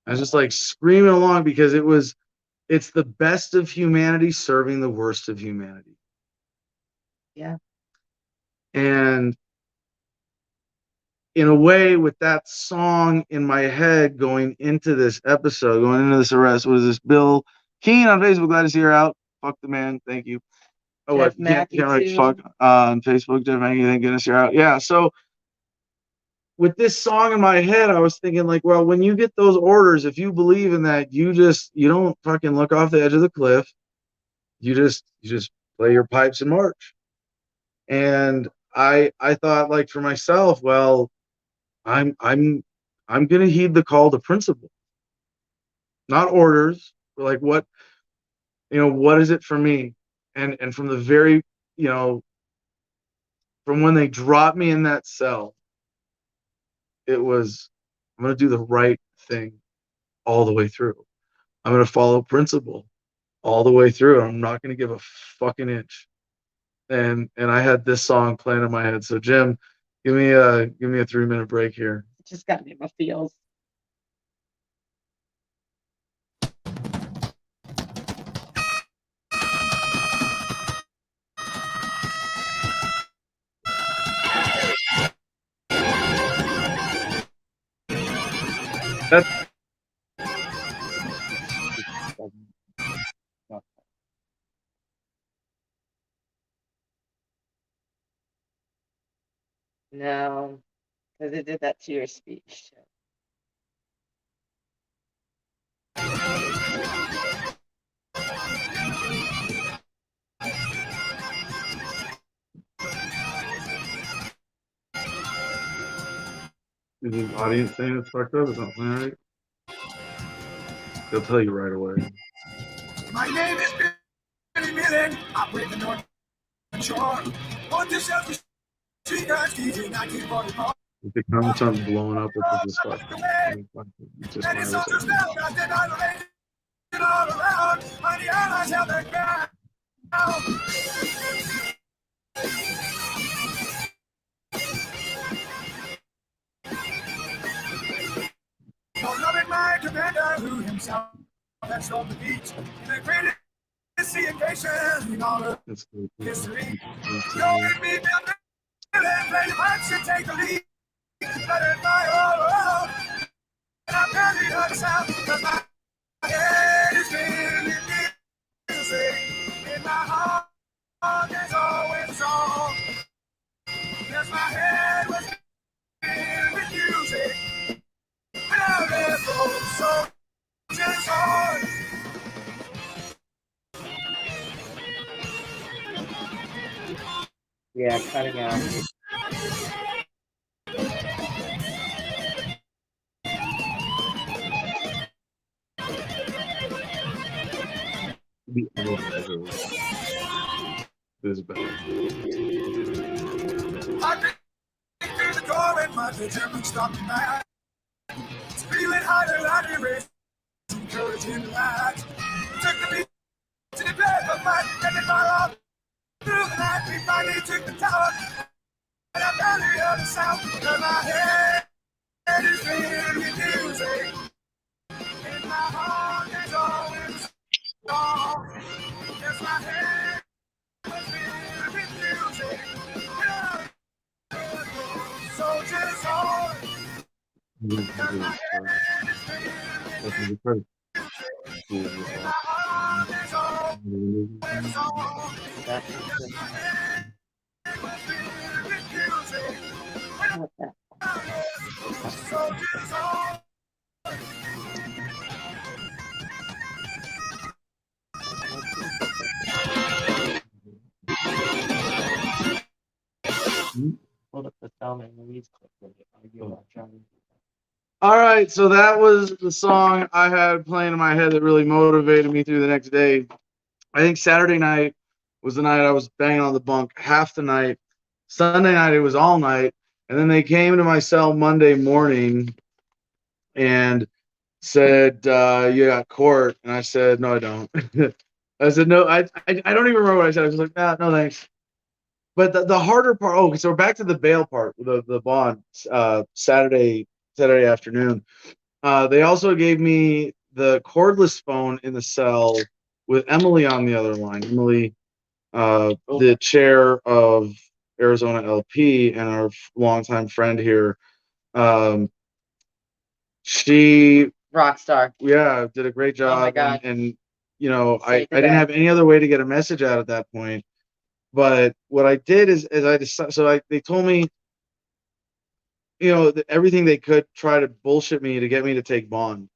I was just like screaming along because it's the best of humanity serving the worst of humanity. Yeah. And in a way, with that song in my head going into this episode, going into this arrest, what is this? Bill Keen on Facebook, glad to see her out. Fuck the man, thank you. Oh, Jeff what? You can't Mackey, write too. fuck on Facebook, Jeff Mackey, thank goodness you're out. Yeah, so with this song in my head, I was thinking like, well, when you get those orders, if you believe in that, you don't fucking look off the edge of the cliff. You just play your pipes and march. And I thought like for myself, well, I'm gonna heed the call to principle, not orders. But like what is it for me? And from the very, from when they dropped me in that cell, it was I'm gonna do the right thing all the way through. I'm gonna follow principle all the way through. I'm not gonna give a fucking inch. And I had this song playing in my head. So Jim, give me a 3-minute break here. It just got me in my feels. No, because it did that to your speech. Is the audience saying it's fucked up? It's not playing right? They'll tell you right away. My name is Billy Millen. I break the North Shore. On this selfie street, guys, keeping 1944. If the comments aren't blowing up, it's just fuck. It's just Many my soldiers now got their annihilation all around. Mighty allies held their ground. Oh, loving my commander, who himself had stormed the beach. The greatest sea invasion in all of history. Knowing me, Bill Millen, play the punch and take the lead. Let it fire all around. And I'm barely heard a sound, because my head is filled with music. In my heart, there's always a song. Yes, my head was filled with music. When I left those soldiers on. Yeah, cutting out. The elevator is bad. I came through the door and my German stopped in my eye. Feeling harder, like a race, encouraging the light. Took the beat to the bed, but my head did fall off. Through the night, we finally took the tower. And I barely heard the sound, because my head is filled with music. In my heart, there's always a song. Yes, my head was filled with music. Soldiers on. Hold up the thumb and Louise clip when you argue about Johnny. All right, so that was the song I had playing in my head that really motivated me through the next day. I think Saturday night was the night I was banging on the bunk half the night. Sunday night, it was all night. And then they came to my cell Monday morning and said, you got court. And I said, no, I don't. I said, no, I don't even remember what I said. I was like, no thanks. But the harder part. Oh, so back to the bail part. The bond. Saturday afternoon. They also gave me the cordless phone in the cell with Emily on the other line. Emily, the chair of Arizona LP and our longtime friend here. She Rock star. Yeah, did a great job. Oh my God. And you know, I Saved the didn't day. have any other way to get a message out at that point. But what I did is I decided. So they told me, you know, everything they could try to bullshit me to get me to take bond.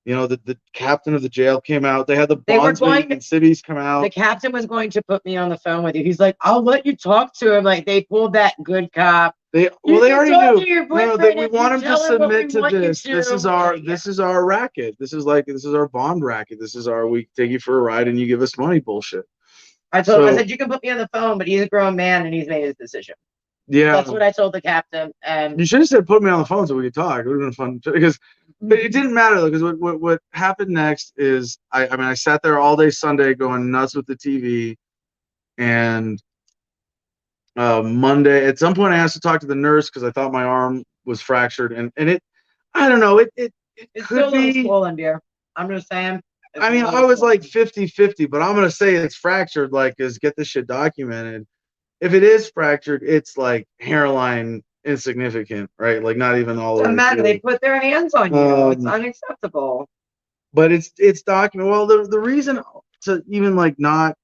You know, the captain of the jail came out. They had the They were bondsman going and cities come The out. captain was going to put me on the phone with you. He's like, I'll let you talk to him. Like, they pulled that good cop. They You they can already talk knew. to your No, we boyfriend if you want him to tell him what we submit to want you this. This is our Yeah. this is our racket. This is our bond racket. This is our we take you for a ride and you give us money bullshit. I So- said, you can put me on the phone, but he's a grown man and he's made his decision. Yeah. That's what I told the captain. And You should have said put me on the phone so we could talk. It would have been fun because but it didn't matter though, because what happened next is I mean I sat there all day Sunday going nuts with the TV, and Monday at some point I asked to talk to the nurse because I thought my arm was fractured, and it I don't know, it it's could still a little be. swollen, dear. I'm just saying. I mean, I was like 50-50, but I'm gonna say it's fractured. Like, is get this shit documented. If it is fractured, it's like hairline insignificant, right? Like not even all doesn't over. matter. They put their hands on you. It's unacceptable. But it's documented. Well, the reason to even like not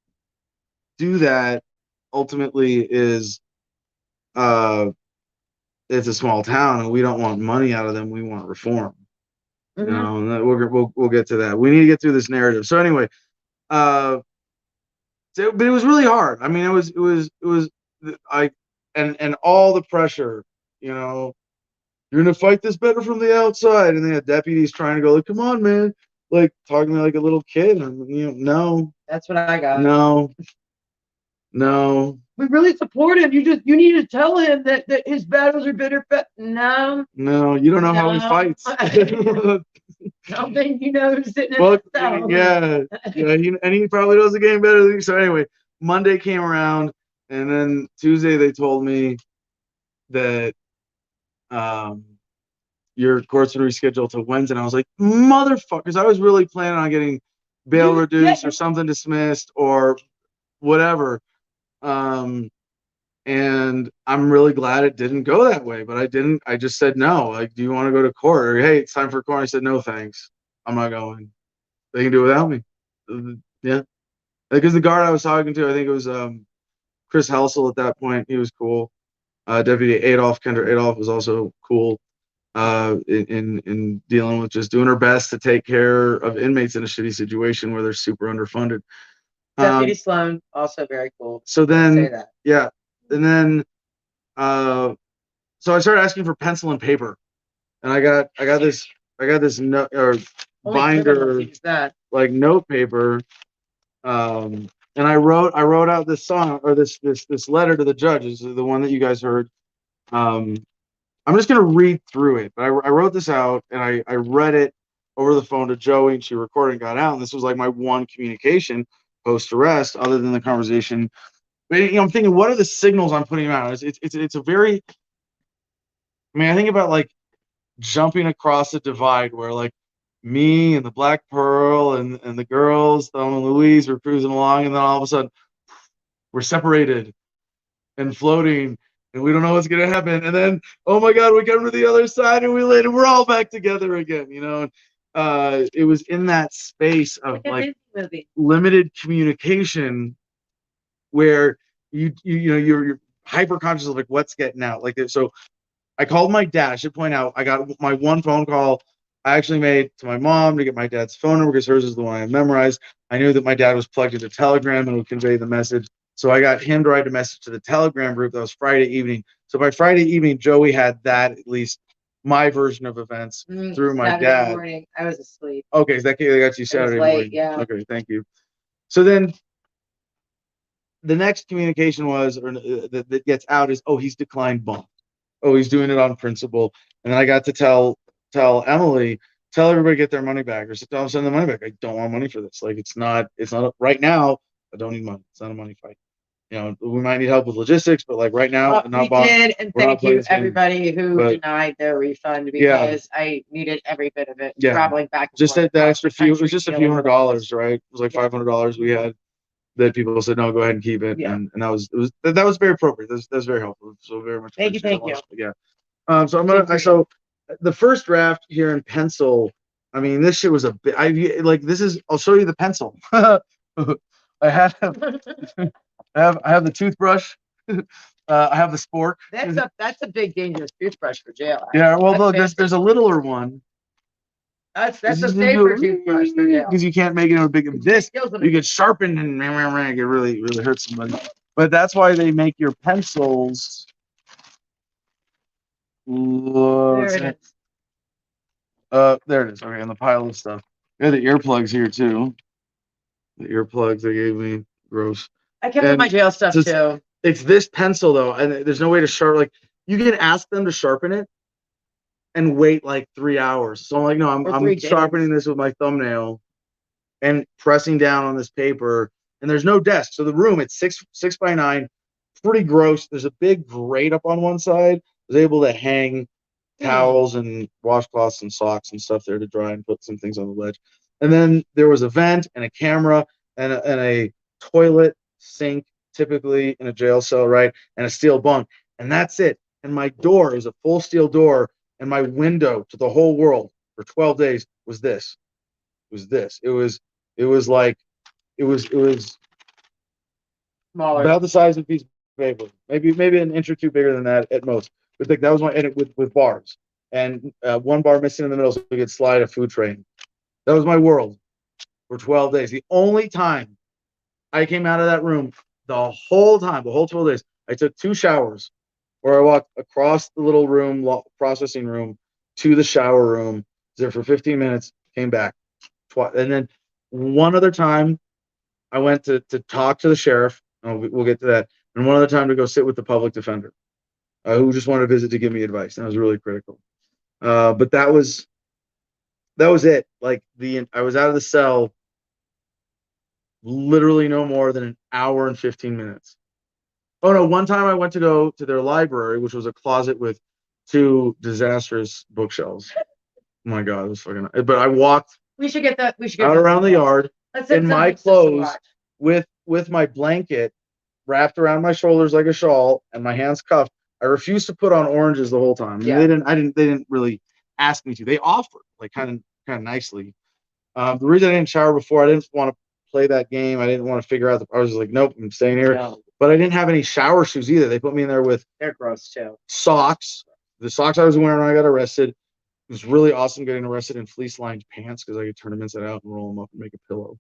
do that ultimately is it's a small town and we don't want money out of them. We want reform. You know, and we'll get to that. We need to get through this narrative. So anyway, but it was really hard. I mean, it was and all the pressure, you know, you're gonna fight this better from the outside, and they had deputies trying to go like, come on, man, like talking to me like a little kid. And you know, no, That's what I got. No. We really support him. You need to tell him that his battles are bitter. But no, You don't know how he fights. don't think you know who's sitting in Well, the cell. yeah, he probably knows the game better than you. So anyway, Monday came around, and then Tuesday they told me that your court's been rescheduled to Wednesday. And I was like, motherfuckers! I was really planning on getting bail reduced or something dismissed or whatever. And I'm really glad it didn't go that way. But I didn't. I just said no. Like, do you want to go to court? Or hey, it's time for court. I said no, thanks. I'm not going. They can do it without me. Yeah, because the guard I was talking to, I think it was Chris Helsel at that point. He was cool. Deputy Kendra Adolph was also cool in dealing with just doing her best to take care of inmates in a shitty situation where they're super underfunded. Deputy Sloan, also very cool. So then, say that. yeah, and then so I started asking for pencil and paper, and I got this note or binder like note paper, and I wrote out this song or this letter to the judges, the one that you guys heard. I'm just gonna read through it, but I wrote this out and I read it over the phone to Joey, and she recorded and got out. And this was like my one communication post arrest, other than the conversation. But you know, I'm thinking, what are the signals I'm putting out? It's a very. I mean, I think about like jumping across a divide where like me and the Black Pearl and the girls, Thelma and Louise, were cruising along, and then all of a sudden we're separated and floating, and we don't know what's gonna happen. And then, oh my God, we come to the other side and we landed. We're all back together again, you know. It was in that space of like limited communication where you know you're hyper conscious of like what's getting out. Like so, I called my dad. I should point out I got my one phone call I actually made to my mom to get my dad's phone number because hers is the one I memorized. I knew that my dad was plugged into Telegram and would convey the message. So I got him to write a message to the Telegram group. That was Friday evening. So by Friday evening, Joey had that, at least my version of events through my Saturday dad. Morning. I was asleep. Okay, so that got you Saturday late, morning. yeah. Okay, thank you. So then the next communication was, or that gets out is, oh, he's declined bond. Oh, he's doing it on principle. And then I got to tell Emily, tell everybody to get their money back, or tell them send the money back. I don't want money for this. Like it's not right now. I don't need money. It's not a money fight. we might need help with logistics, but like right now, we did, and thank you everybody who denied their refund because I needed every bit of it. Traveling back, just that extra few. It was just a few $100s, right? It was like $500 we had that people said no, go ahead and keep it, and that was very appropriate. That's very helpful. So very much. Thank you. Yeah. So I'm gonna. So the first draft here in pencil. I mean, this shit was a bit. This is. I'll show you the pencil. I have the toothbrush. I have the spork. That's a big dangerous toothbrush for jail. Yeah. Well, look, there's a littler one. That's a safer toothbrush for jail. Because you can't make it a big this. You get sharpened and it really hurts somebody. But that's why they make your pencils. There it is. There it is. Okay, on the pile of stuff. Yeah, the earplugs here too. The earplugs they gave me, gross. I kept my jail stuff too. It's this pencil though, and there's no way to sharpen. Like you can ask them to sharpen it, and wait like 3 hours. So I'm like, no, I'm sharpening this with my thumbnail, and pressing down on this paper. And there's no desk, so the room it's 6 by 9, pretty gross. There's a big grate up on one side. I was able to hang towels and washcloths and socks and stuff there to dry and put some things on the ledge. And then there was a vent and a camera and a toilet sink, typically in a jail cell, right? And a steel bunk. And that's it. And my door is a full steel door, and my window to the whole world for 12 days was this. It was smaller, about the size of a piece of paper, maybe an inch or two bigger than that at most. But that was my edit with bars, and one bar missing in the middle so we could slide a food tray. That was my world for 12 days. The only time I came out of that room, the whole 12 days, I took 2 showers, where I walked across the little room, processing room, to the shower room. Was there for 15 minutes, came back, and then one other time, I went to talk to the sheriff. We'll get to that. And one other time to go sit with the public defender, who just wanted to visit to give me advice. And that was really critical. But that was it. Like I was out of the cell literally no more than an hour and 15 minutes. Oh no, one time I went to go to their library, which was a closet with 2 disastrous bookshelves. Oh my God, it was fucking. But I walked. We should get that. Out around the yard in my clothes with my blanket wrapped around my shoulders like a shawl and my hands cuffed. I refused to put on oranges the whole time. Yeah. They didn't really ask me to. They offered like kind of nicely. The reason I didn't shower before, I didn't want to play that game. I didn't want to figure out. I was like, nope, I'm staying here. No. But I didn't have any shower shoes either. They put me in there with. They're gross too. Socks. The socks I was wearing when I got arrested. It was really awesome getting arrested in fleece-lined pants because I could turn them inside out and roll them up and make a pillow.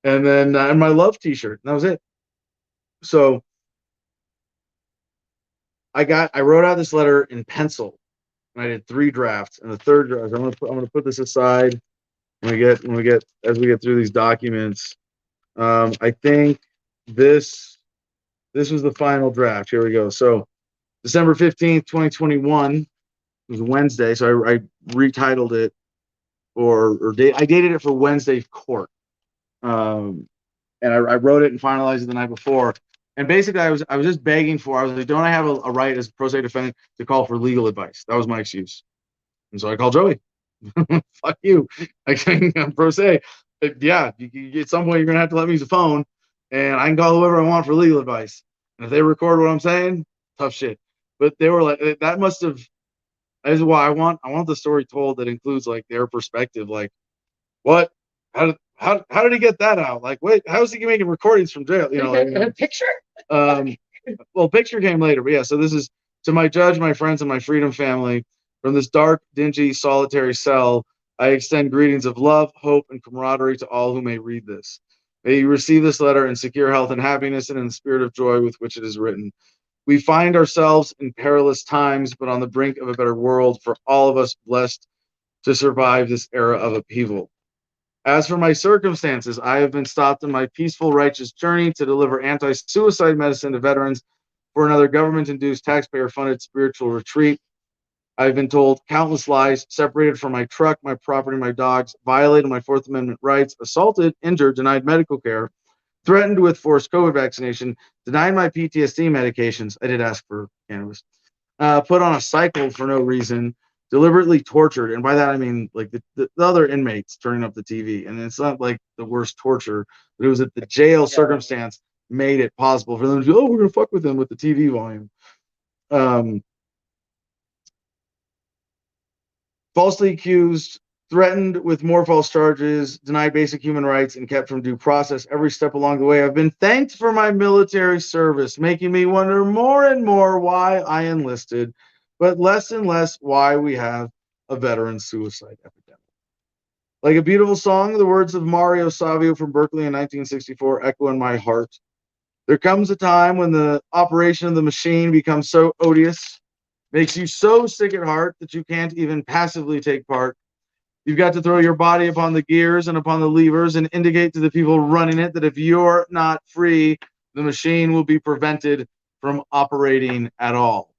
And then and my love T-shirt. And that was it. So I wrote out this letter in pencil, and I did 3 drafts. And the third draft, I'm gonna put this aside when we get through these documents. I think this was the final draft. Here we go. So December 15th, 2021 was Wednesday. So I retitled it I dated it for Wednesday court. And I wrote it and finalized it the night before. And basically, I was just begging for. I was like, don't I have a right as a pro se defendant to call for legal advice? That was my excuse. And so I called Joey. Fuck you. I'm pro se. Yeah, at some point you're gonna have to let me use the phone, and I can call whoever I want for legal advice. And if they record what I'm saying, tough shit. But they were like, that must have. That is why I want the story told that includes like their perspective. Like, what? How did he get that out? Like, wait, how is he making recordings from jail? You know, like, picture. Well, picture came later, but yeah. So this is to my judge, my friends, and my freedom family from this dark, dingy, solitary cell. I extend greetings of love, hope, and camaraderie to all who may read this. May you receive this letter in secure health and happiness, and in the spirit of joy with which it is written. We find ourselves in perilous times, but on the brink of a better world for all of us blessed to survive this era of upheaval. As for my circumstances, I have been stopped in my peaceful, righteous journey to deliver anti-suicide medicine to veterans for another government-induced, taxpayer-funded spiritual retreat. I've been told countless lies, separated from my truck, my property, my dogs, violated my Fourth Amendment rights, assaulted, injured, denied medical care, threatened with forced COVID vaccination, denied my PTSD medications. I did ask for cannabis. Put on a cycle for no reason, deliberately tortured. And by that, I mean like the other inmates turning up the TV. And it's not like the worst torture, but it was that the jail circumstance made it possible for them to go, oh, we're going to fuck with them with the TV volume. Falsely accused, threatened with more false charges, denied basic human rights, and kept from due process every step along the way. I've been thanked for my military service, making me wonder more and more why I enlisted, but less and less why we have a veteran suicide epidemic. Like a beautiful song, the words of Mario Savio from Berkeley in 1964 echo in my heart. There comes a time when the operation of the machine becomes so odious, makes you so sick at heart that you can't even passively take part. You've got to throw your body upon the gears and upon the levers and indicate to the people running it that if you're not free, the machine will be prevented from operating at all.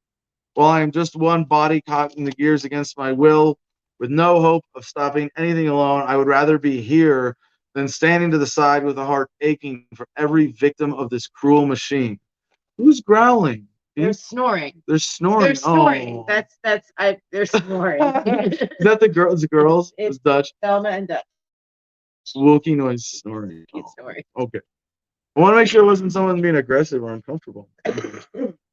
While I am just one body caught in the gears against my will, with no hope of stopping anything alone, I would rather be here than standing to the side with a heart aching for every victim of this cruel machine. Who's growling? They're snoring. They're snoring. They're snoring. Oh. They're snoring. Is that the girls? The girls? It's Dutch. Thelma and Dutch. Wookie noise snoring. Keep snoring. Okay. I want to make sure it wasn't someone being aggressive or uncomfortable.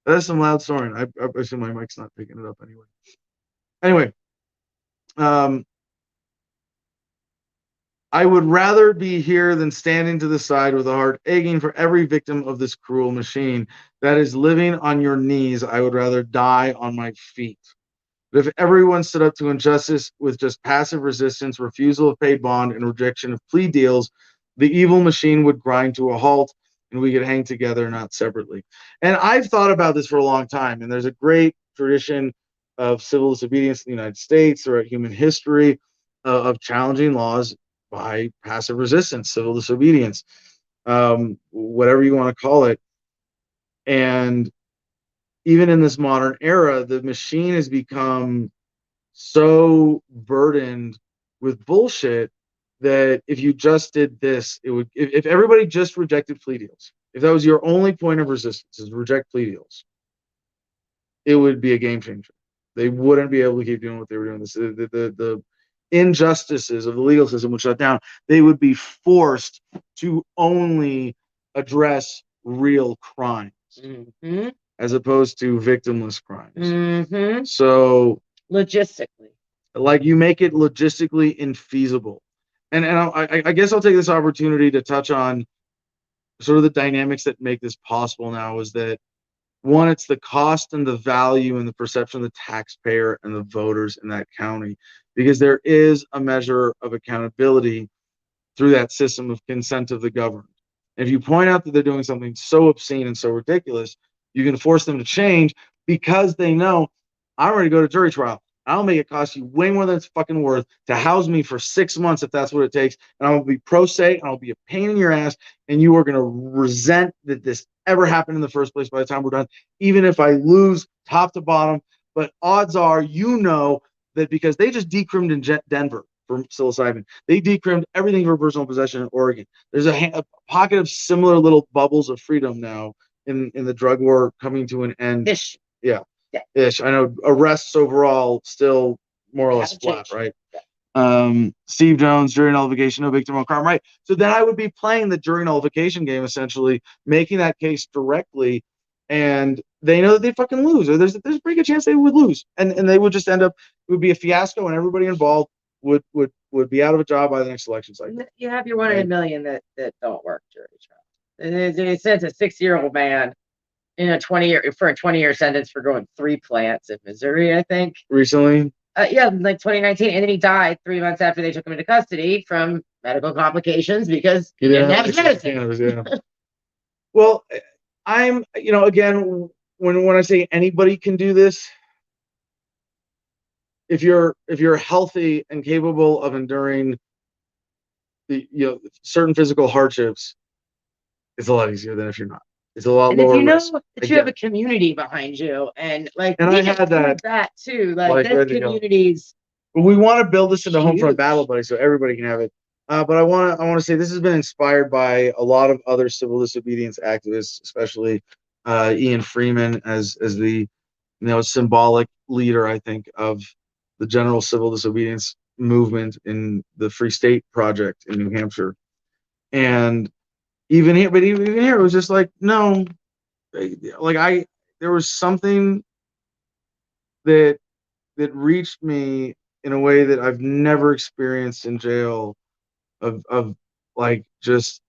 That's some loud snoring. I assume my mic's not picking it up anyway. Anyway, I would rather be here than standing to the side with a heart aching for every victim of this cruel machine that is living on your knees. I would rather die on my feet. But if everyone stood up to injustice with just passive resistance, refusal of paid bond, and rejection of plea deals, the evil machine would grind to a halt and we could hang together, not separately. And I've thought about this for a long time, and there's a great tradition of civil disobedience in the United States throughout human history of challenging laws by passive resistance, civil disobedience, whatever you want to call it. And even in this modern era, the machine has become so burdened with bullshit that if you just did this, it would, if everybody just rejected plea deals, if that was your only point of resistance is reject plea deals, it would be a game changer. They wouldn't be able to keep doing what they were doing. The injustices of the legal system would shut down. They would be forced to only address real crimes as opposed to victimless crimes. So logistically, like you make it logistically infeasible. And I guess I'll take this opportunity to touch on sort of the dynamics that make this possible now. Is that one, it's the cost and the value and the perception of the taxpayer and the voters in that county, because there is a measure of accountability through that system of consent of the governed. And if you point out that they're doing something so obscene and so ridiculous, you can force them to change because they know I'm ready to go to jury trial. I'll make it cost you way more than it's fucking worth to house me for 6 months if that's what it takes. And I'll be pro se and I'll be a pain in your ass. And you are going to resent that this ever happened in the first place by the time we're done, even if I lose top to bottom. But odds are, you know, that because they just decrimmed in Denver for psilocybin, they decrimmed everything for personal possession in Oregon. There's a pocket of similar little bubbles of freedom now in the drug war coming to an end. Ish. Yeah. Ish. I know arrests overall still more or less flat, right? Steve Jones, jury nullification, no victim, no crime, right? So then I would be playing the jury nullification game, essentially making that case directly, and they know that they fucking lose, or there's a pretty good chance they would lose, and they would just end up, it would be a fiasco, and everybody involved would be out of a job by the next election cycle. You have your 1 in a million that don't work jury trial. And it says a 6-year-old man in a 20-year sentence for growing 3 plants in Missouri, I think. Recently? Yeah, like 2019. And then he died 3 months after they took him into custody from medical complications because he didn't have medicine. Yeah. Well, I'm, again, when I say anybody can do this, if you're healthy and capable of enduring the certain physical hardships, it's a lot easier than if you're not. It's a lot lower risk. That you have a community behind you, and I had that too. Like this communities. We want to build this into HOMEFRONT Battle Buddies so everybody can have it. But I want to say this has been inspired by a lot of other civil disobedience activists, especially Ian Freeman as the symbolic leader, I think, of the general civil disobedience movement in the Free State Project in New Hampshire. And even here, but even here, it was just like, no, like there was something that reached me in a way that I've never experienced in jail of like just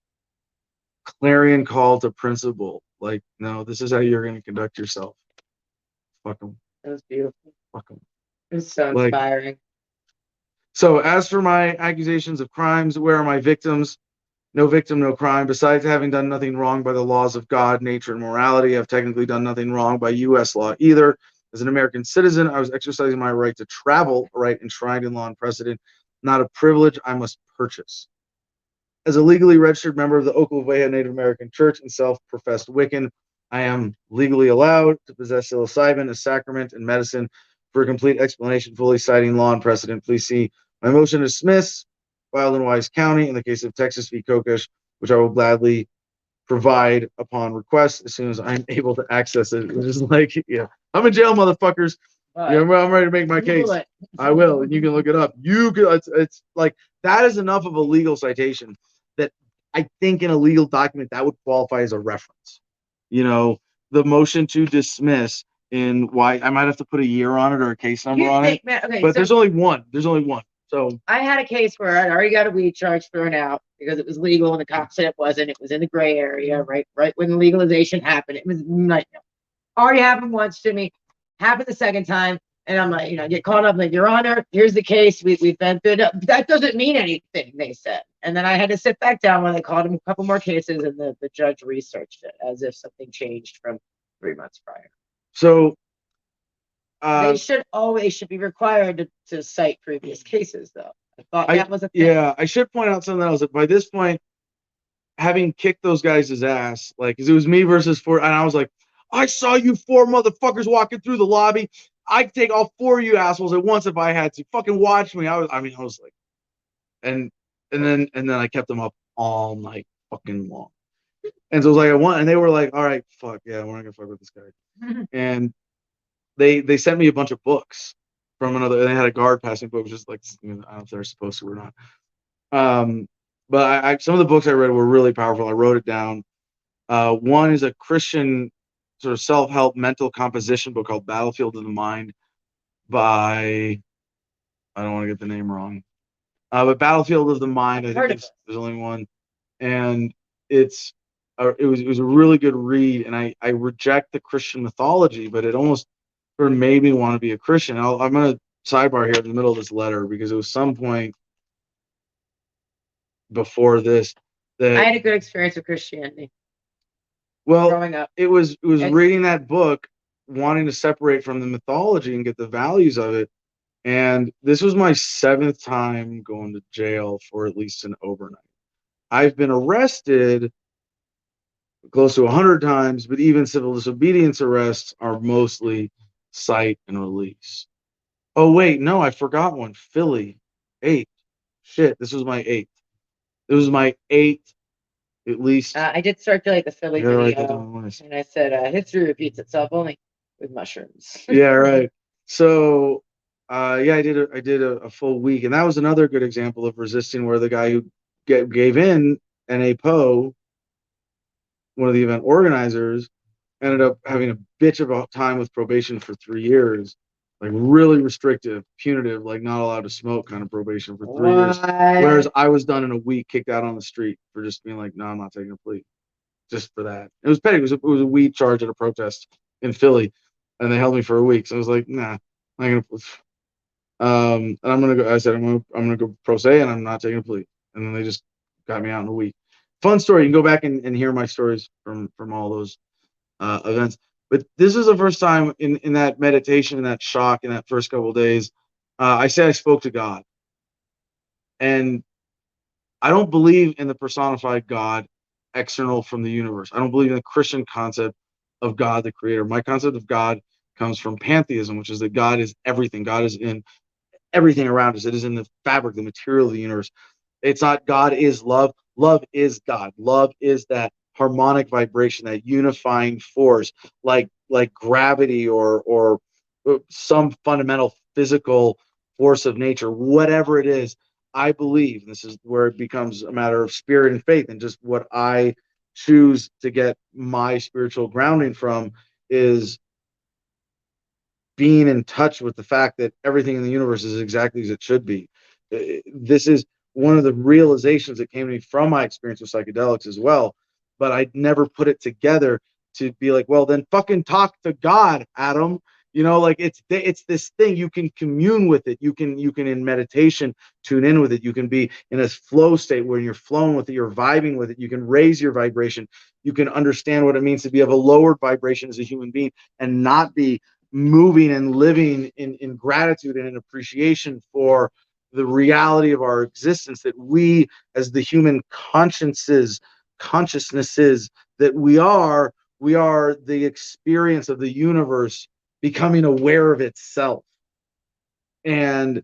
clarion call to principle. Like, no, this is how you're going to conduct yourself. Fuck them. It was beautiful. Fuck them. It was so Like, inspiring. so as for my accusations of crimes, where are my victims? No victim, no crime. Besides having done nothing wrong by the laws of God, nature, and morality, I've technically done nothing wrong by U.S. law either. As an American citizen, I was exercising my right to travel, a right enshrined in law and precedent, not a privilege I must purchase. As a legally registered member of the Oklahoma Native American Church and self-professed Wiccan, I am legally allowed to possess psilocybin, a sacrament, and medicine. For a complete explanation, fully citing law and precedent, please see my motion to dismiss, filed in Wise County in the case of Texas v. Kokesh, which I will gladly provide upon request as soon as I'm able to access it. Which is like, yeah, I'm in jail, motherfuckers. Yeah, I'm ready to make my case. I will, and you can look it up. You can. It's like that is enough of a legal citation that I think in a legal document that would qualify as a reference. The motion to dismiss in why I might have to put a year on it or a case number on it. Okay, but there's only one. There's only one. So I had a case where I'd already got a weed charge thrown out because it was legal and the cop said it wasn't. It was in the gray area, right when the legalization happened. It was a nightmare. Already happened once to me, happened the second time, and I'm like, get caught up. Like, Your Honor, here's the case. We've been through it. That doesn't mean anything, they said. And then I had to sit back down when they called him a couple more cases, and the judge researched it as if something changed from 3 months prior. So they should be required to cite previous cases, though. I thought that was a thing. Yeah, I should point out something else. That by this point, having kicked those guys' ass, like, because it was me versus four, and I was like, I saw you 4 motherfuckers walking through the lobby. I'd take all 4 of you assholes at once if I had to. Fucking watch me. I was like, and then I kept them up all night fucking long. And so it was like I won, and they were like, all right, fuck yeah, we're not gonna fuck with this guy. And they sent me a bunch of books from another. They had a guard passing book, just like, I don't know if they're supposed to or not. But some of the books I read were really powerful. I wrote it down. One is a Christian sort of self-help mental composition book called Battlefield of the Mind by, I don't want to get the name wrong, but Battlefield of the Mind, I think there's only one, and it was a really good read. And I reject the Christian mythology, but it almost sort of made me want to be a Christian. I'm going to sidebar here in the middle of this letter because it was some point before this that I had a good experience with Christianity. Well, growing up, it was reading that book, wanting to separate from the mythology and get the values of it. And this was my 7th time going to jail for at least an overnight. I've been arrested close to 100 times, but even civil disobedience arrests are mostly cite and release. Oh wait, no, I forgot one. Philly, 8. Shit, this was my 8th. It was my 8th. At least I did circulate the Philly video, and I said history repeats itself, only with mushrooms. Yeah, right. So, yeah, I did a full week, and that was another good example of resisting, where the guy who gave in, N.A. Poe, one of the event organizers, ended up having a bitch of a time with probation for 3 years, like really restrictive, punitive, like not allowed to smoke kind of probation for 3 years. Whereas I was done in a week, kicked out on the street for just being like, no, I'm not taking a plea, just for that. It was petty. It was a weed charge at a protest in Philly, and they held me for a week. So I was like, nah, I'm not gonna. And I'm gonna go. I said I'm gonna go pro se, and I'm not taking a plea. And then they just got me out in a week. Fun story. You can go back and hear my stories from all those events. But this is the first time in that meditation, in that shock, in that first couple of days, I say I spoke to God. And I don't believe in the personified God external from the universe. I don't believe in the Christian concept of God, the creator. My concept of God comes from pantheism, which is that God is everything. God is in everything around us. It is in the fabric, the material of the universe. It's not God is love. Love is God. Love is that harmonic vibration, that unifying force, like gravity or some fundamental physical force of nature, whatever it is. I believe this is where it becomes a matter of spirit and faith, and just what I choose to get my spiritual grounding from is being in touch with the fact that everything in the universe is exactly as it should be. This is one of the realizations that came to me from my experience with psychedelics as well, but I never put it together to be like, well, then fucking talk to God, Adam. You know, like it's this thing. You can commune with it. You can in meditation tune in with it. You can be in a flow state where you're flowing with it, you're vibing with it. You can raise your vibration. You can understand what it means to be of a lowered vibration as a human being and not be moving and living in gratitude and in appreciation for the reality of our existence, that we as the human consciousnesses that we are the experience of the universe becoming aware of itself. And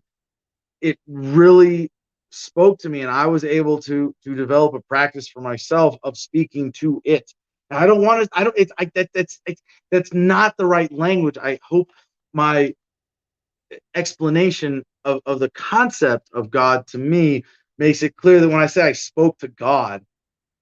it really spoke to me, and I was able to develop a practice for myself of speaking to it. And I don't want to. I don't. That's not the right language. I hope my explanation of the concept of God to me makes it clear that when I say I spoke to God,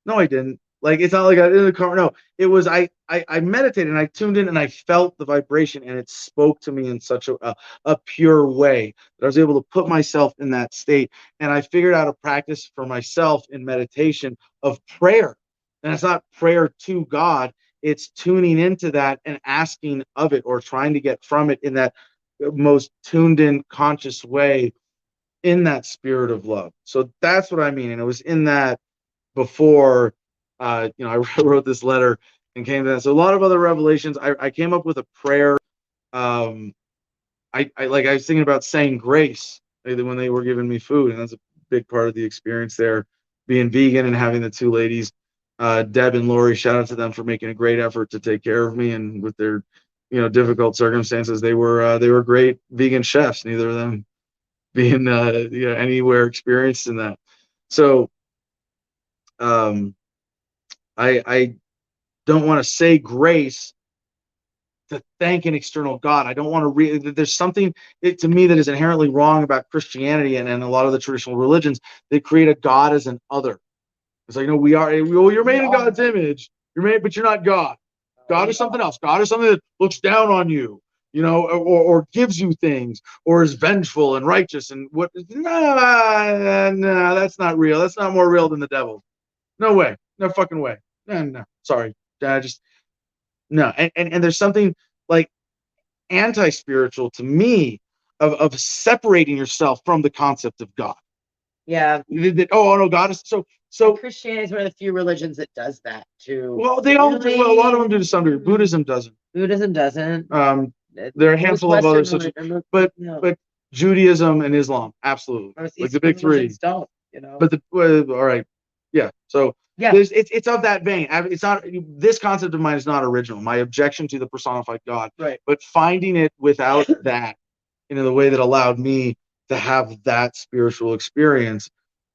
no, I didn't. Like, it's not like I in the car. No, it was I meditated and I tuned in and I felt the vibration, and it spoke to me in such a pure way that I was able to put myself in that state. And I figured out a practice for myself in meditation of prayer. And it's not prayer to God, it's tuning into that and asking of it, or trying to get from it in that most tuned in conscious way, in that spirit of love. So that's what I mean. And it was in that before I wrote this letter and came to that. So a lot of other revelations. I came up with a prayer. I was thinking about saying grace when they were giving me food, and that's a big part of the experience there, being vegan and having the two ladies, Deb and Lori. Shout out to them for making a great effort to take care of me, and with their difficult circumstances, they were great vegan chefs. Neither of them being anywhere experienced in that. So I don't want to say grace to thank an external God. I don't want to there's something to me that is inherently wrong about Christianity and a lot of the traditional religions. They create a God as an other. It's like, no, you're made in God's image. You're made, but you're not God. God is something else. God is something that looks down on you, or gives you things, or is vengeful and righteous and what. No, that's not real. That's not more real than the devil. No way. No fucking way. No. Sorry. No. And there's something like anti-spiritual to me of separating yourself from the concept of God. Yeah. Oh no, God is so. Christianity is one of the few religions that does that too. Well, they all do. Well, a lot of them do to some degree. Buddhism doesn't. There are a handful of others, but Judaism and Islam, absolutely, like the big three. Don't, But all right, yeah. So yeah, it's of that vein. It's not, this concept of mine is not original. My objection to the personified God, right? But finding it without that, in the way that allowed me to have that spiritual experience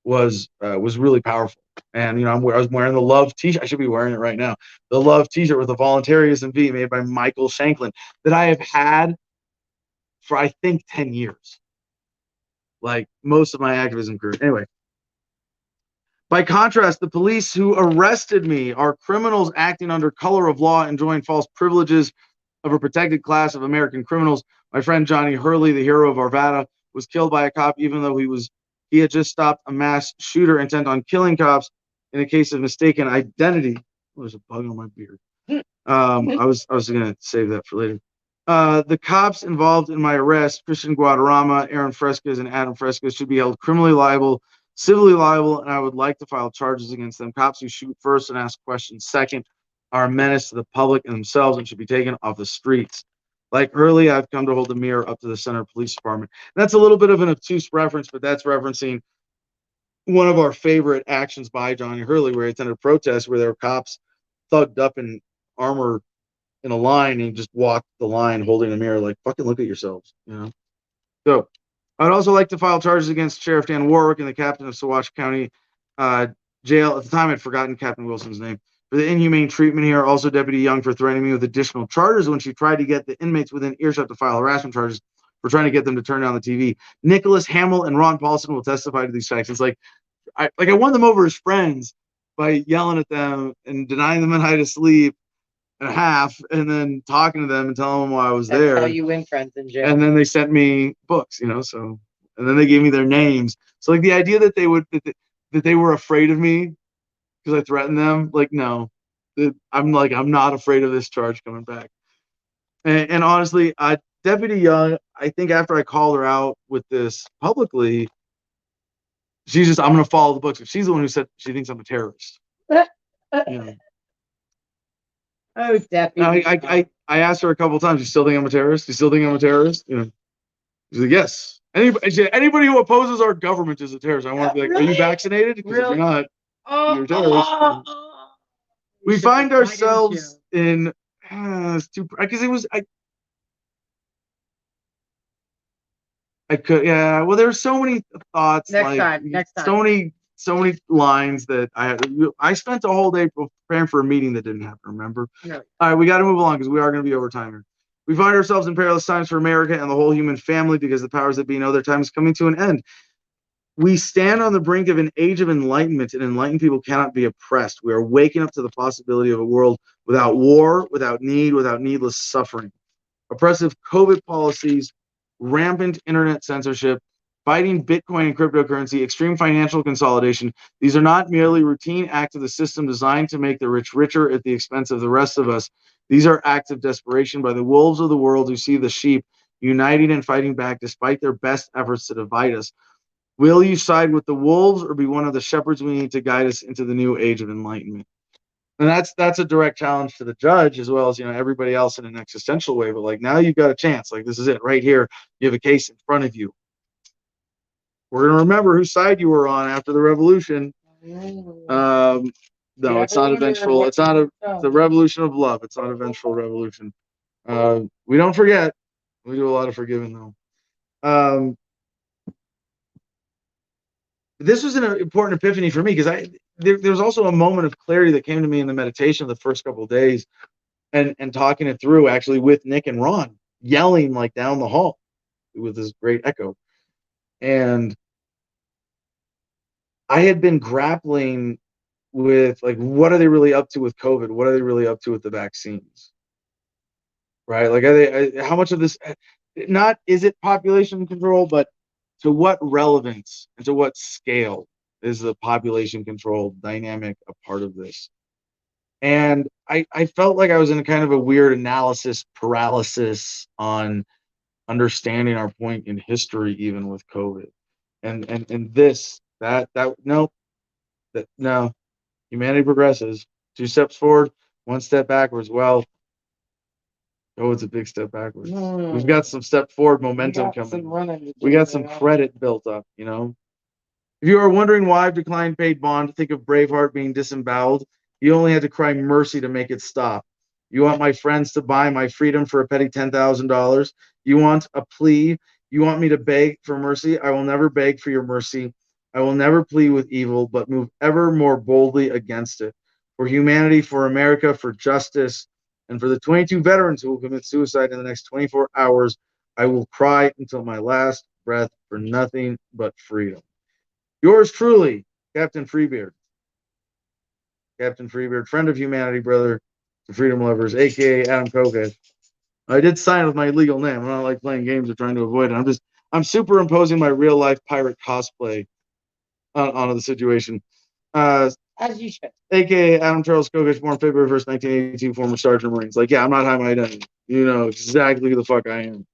was really powerful. And I was wearing the love t-shirt. I should be wearing it right now. The love t-shirt with the voluntarism V made by Michael Shanklin that I have had for I think 10 years. Like most of my activism career. Anyway. By contrast, the police who arrested me are criminals acting under color of law, enjoying false privileges of a protected class of American criminals. My friend Johnny Hurley, the hero of Arvada, was killed by a cop even though he had just stopped a mass shooter intent on killing cops in a case of mistaken identity. Oh, there's a bug on my beard. I was gonna save that for later. The cops involved in my arrest, Christian Guadarrama, Aaron Fresquez, and Adam Fresquez, should be held criminally liable, civilly liable, and I would like to file charges against them. Cops who shoot first and ask questions second are a menace to the public and themselves and should be taken off the streets. Like Hurley, I've come to hold the mirror up to the Center Police Department. And that's a little bit of an obtuse reference, but that's referencing one of our favorite actions by Johnny Hurley, where he attended a protest where there were cops thugged up in armor in a line, and he just walked the line holding a mirror like, fucking look at yourselves, So I would also like to file charges against Sheriff Dan Warwick and the captain of Sawash County Jail. At the time, I'd forgotten Captain Wilson's name. For the inhumane treatment here. Also, Deputy Young for threatening me with additional charges when she tried to get the inmates within earshot to file harassment charges for trying to get them to turn down the TV. Nicholas Hamill and Ron Paulson will testify to these facts. It's like I won them over as friends by yelling at them and denying them a night of sleep and a half, and then talking to them and telling them why I was That's there. how you win friends in jail. And then they sent me books, so, and then they gave me their names. So like the idea that they were afraid of me because I threatened them, like, no, I'm not afraid of this charge coming back. And honestly, Deputy Young, I think after I called her out with this publicly, she's just, I'm going to follow the books. If she's the one who said she thinks I'm a terrorist. Oh, Deputy. I asked her a couple of times, you still think I'm a terrorist? You still think I'm a terrorist? She's like, yes. Anybody who opposes our government is a terrorist. I want to be like, really? Are you vaccinated? Because if you're not, you're a terrorist. We find ourselves in because it was I could well there's so many thoughts next time so many lines that I spent a whole day preparing for a meeting that didn't happen, remember? No. All right, we got to move along because we are going to be over time here. We find ourselves in perilous times for America and the whole human family because the powers that be know their time is coming to an end. We stand on the brink of an age of enlightenment, and enlightened people cannot be oppressed. We are waking up to the possibility of a world without war, without need, without needless suffering. Oppressive COVID policies, rampant internet censorship, fighting Bitcoin and cryptocurrency, extreme financial consolidation. These are not merely routine acts of the system designed to make the rich richer at the expense of the rest of us. These are acts of desperation by the wolves of the world who see the sheep uniting and fighting back despite their best efforts to divide us. Will you side with the wolves or be one of the shepherds we need to guide us into the new age of enlightenment? And that's a direct challenge to the judge as well as everybody else in an existential way. But like now you've got a chance. Like this is it right here. You have a case in front of you. We're gonna remember whose side you were on after the revolution. No, it's not eventual. It's not it's a revolution of love. It's not a vengeful revolution. We don't forget. We do a lot of forgiving though. This was an important epiphany for me because there was also a moment of clarity that came to me in the meditation of the first couple of days and talking it through actually with Nick and Ron, yelling like down the hall with this great echo. And I had been grappling with like, what are they really up to with COVID? What are they really up to with the vaccines? Right? Like, how much of this, not is it population control, but to what relevance and to what scale is the population control dynamic a part of this? And I felt like I was in a kind of a weird analysis paralysis on understanding our point in history, even with COVID. And this, no, humanity progresses. 2 steps forward, 1 step backwards. Well, it's a big step backwards. We've got some step forward momentum coming. We got some credit built up, If you are wondering why I've declined paid bond, think of Braveheart being disemboweled. You only had to cry mercy to make it stop. You want my friends to buy my freedom for a petty $10,000? You want a plea? You want me to beg for mercy? I will never beg for your mercy. I will never plead with evil, but move ever more boldly against it. For humanity, for America, for justice, and for the 22 veterans who will commit suicide in the next 24 hours, I will cry until my last breath for nothing but freedom. Yours truly, Captain Freebeard. Captain Freebeard, friend of humanity, brother to freedom lovers, aka Adam Kokesh. I did sign with my legal name. I'm not like playing games or trying to avoid it. I'm superimposing my real life pirate cosplay onto the situation. As you should. AKA Adam Charles Kokesh, born February 1st, 1982, former Sergeant Marines. Like, yeah, I'm not hiding my identity. You know exactly who the fuck I am.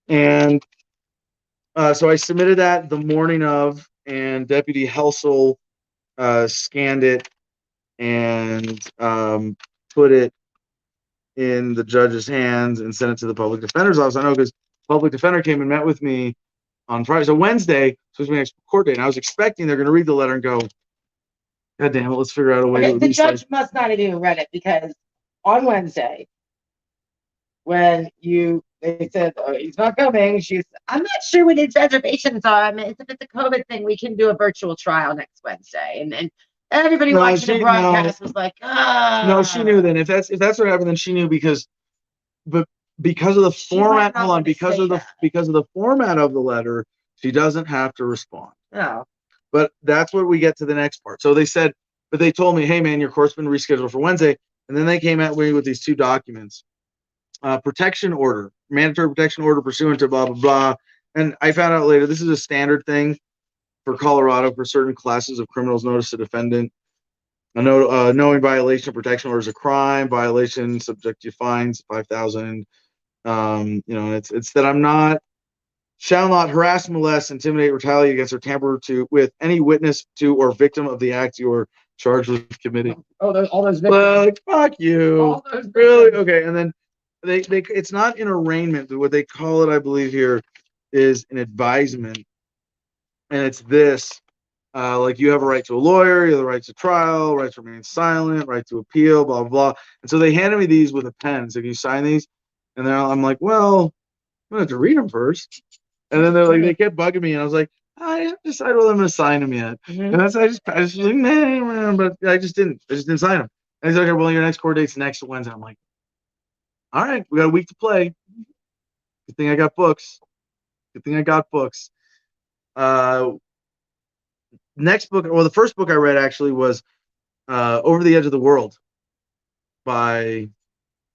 And so I submitted that the morning of, and Deputy Helsel scanned it and put it in the judge's hands and sent it to the public defender's office. I know because public defender came and met with me on Friday. So Wednesday was my next court date, and I was expecting they're going to read the letter and go, God damn it, let's figure out a way. Okay, the judge must not have even read it, because on Wednesday, when you they said, oh, he's not coming. I'm not sure what his reservations are. I mean, if it's a COVID thing, we can do a virtual trial next Wednesday. And everybody watching the broadcast was like, no, she knew then. If that's what happened, then she knew because of the format. Hold on, because of the format of the letter, she doesn't have to respond. No. But that's where we get to the next part. So they said, but they told me, hey man, your course been rescheduled for Wednesday. And then they came at me with these two documents. Protection order, mandatory protection order pursuant to blah, blah, blah. And I found out later, this is a standard thing for Colorado for certain classes of criminals. Notice the defendant. Knowing violation of protection order is a crime. Violation subject to fines, 5,000. It's that shall not harass, molest, intimidate, retaliate against, or tamper with any witness to or victim of the act you are charged with committing. All those victims. Fuck you. Really? Okay. And then they it's not an arraignment, but what they call it, I believe here, is an advisement. And it's this. Like you have a right to a lawyer, you have the right to trial, right to remain silent, right to appeal, blah, blah, blah. And so they handed me these with a pen. So can you sign these? And then I'm like, well, I'm gonna have to read them first. And then they kept bugging me, and I was like, I haven't decided whether I'm gonna sign them yet. And I just was like, nah, but I just didn't sign them. And he's like, okay, well, your next court date's next Wednesday. I'm like, all right, we got a week to play. Good thing I got books. Next book, well, the first book I read actually was Over the Edge of the World by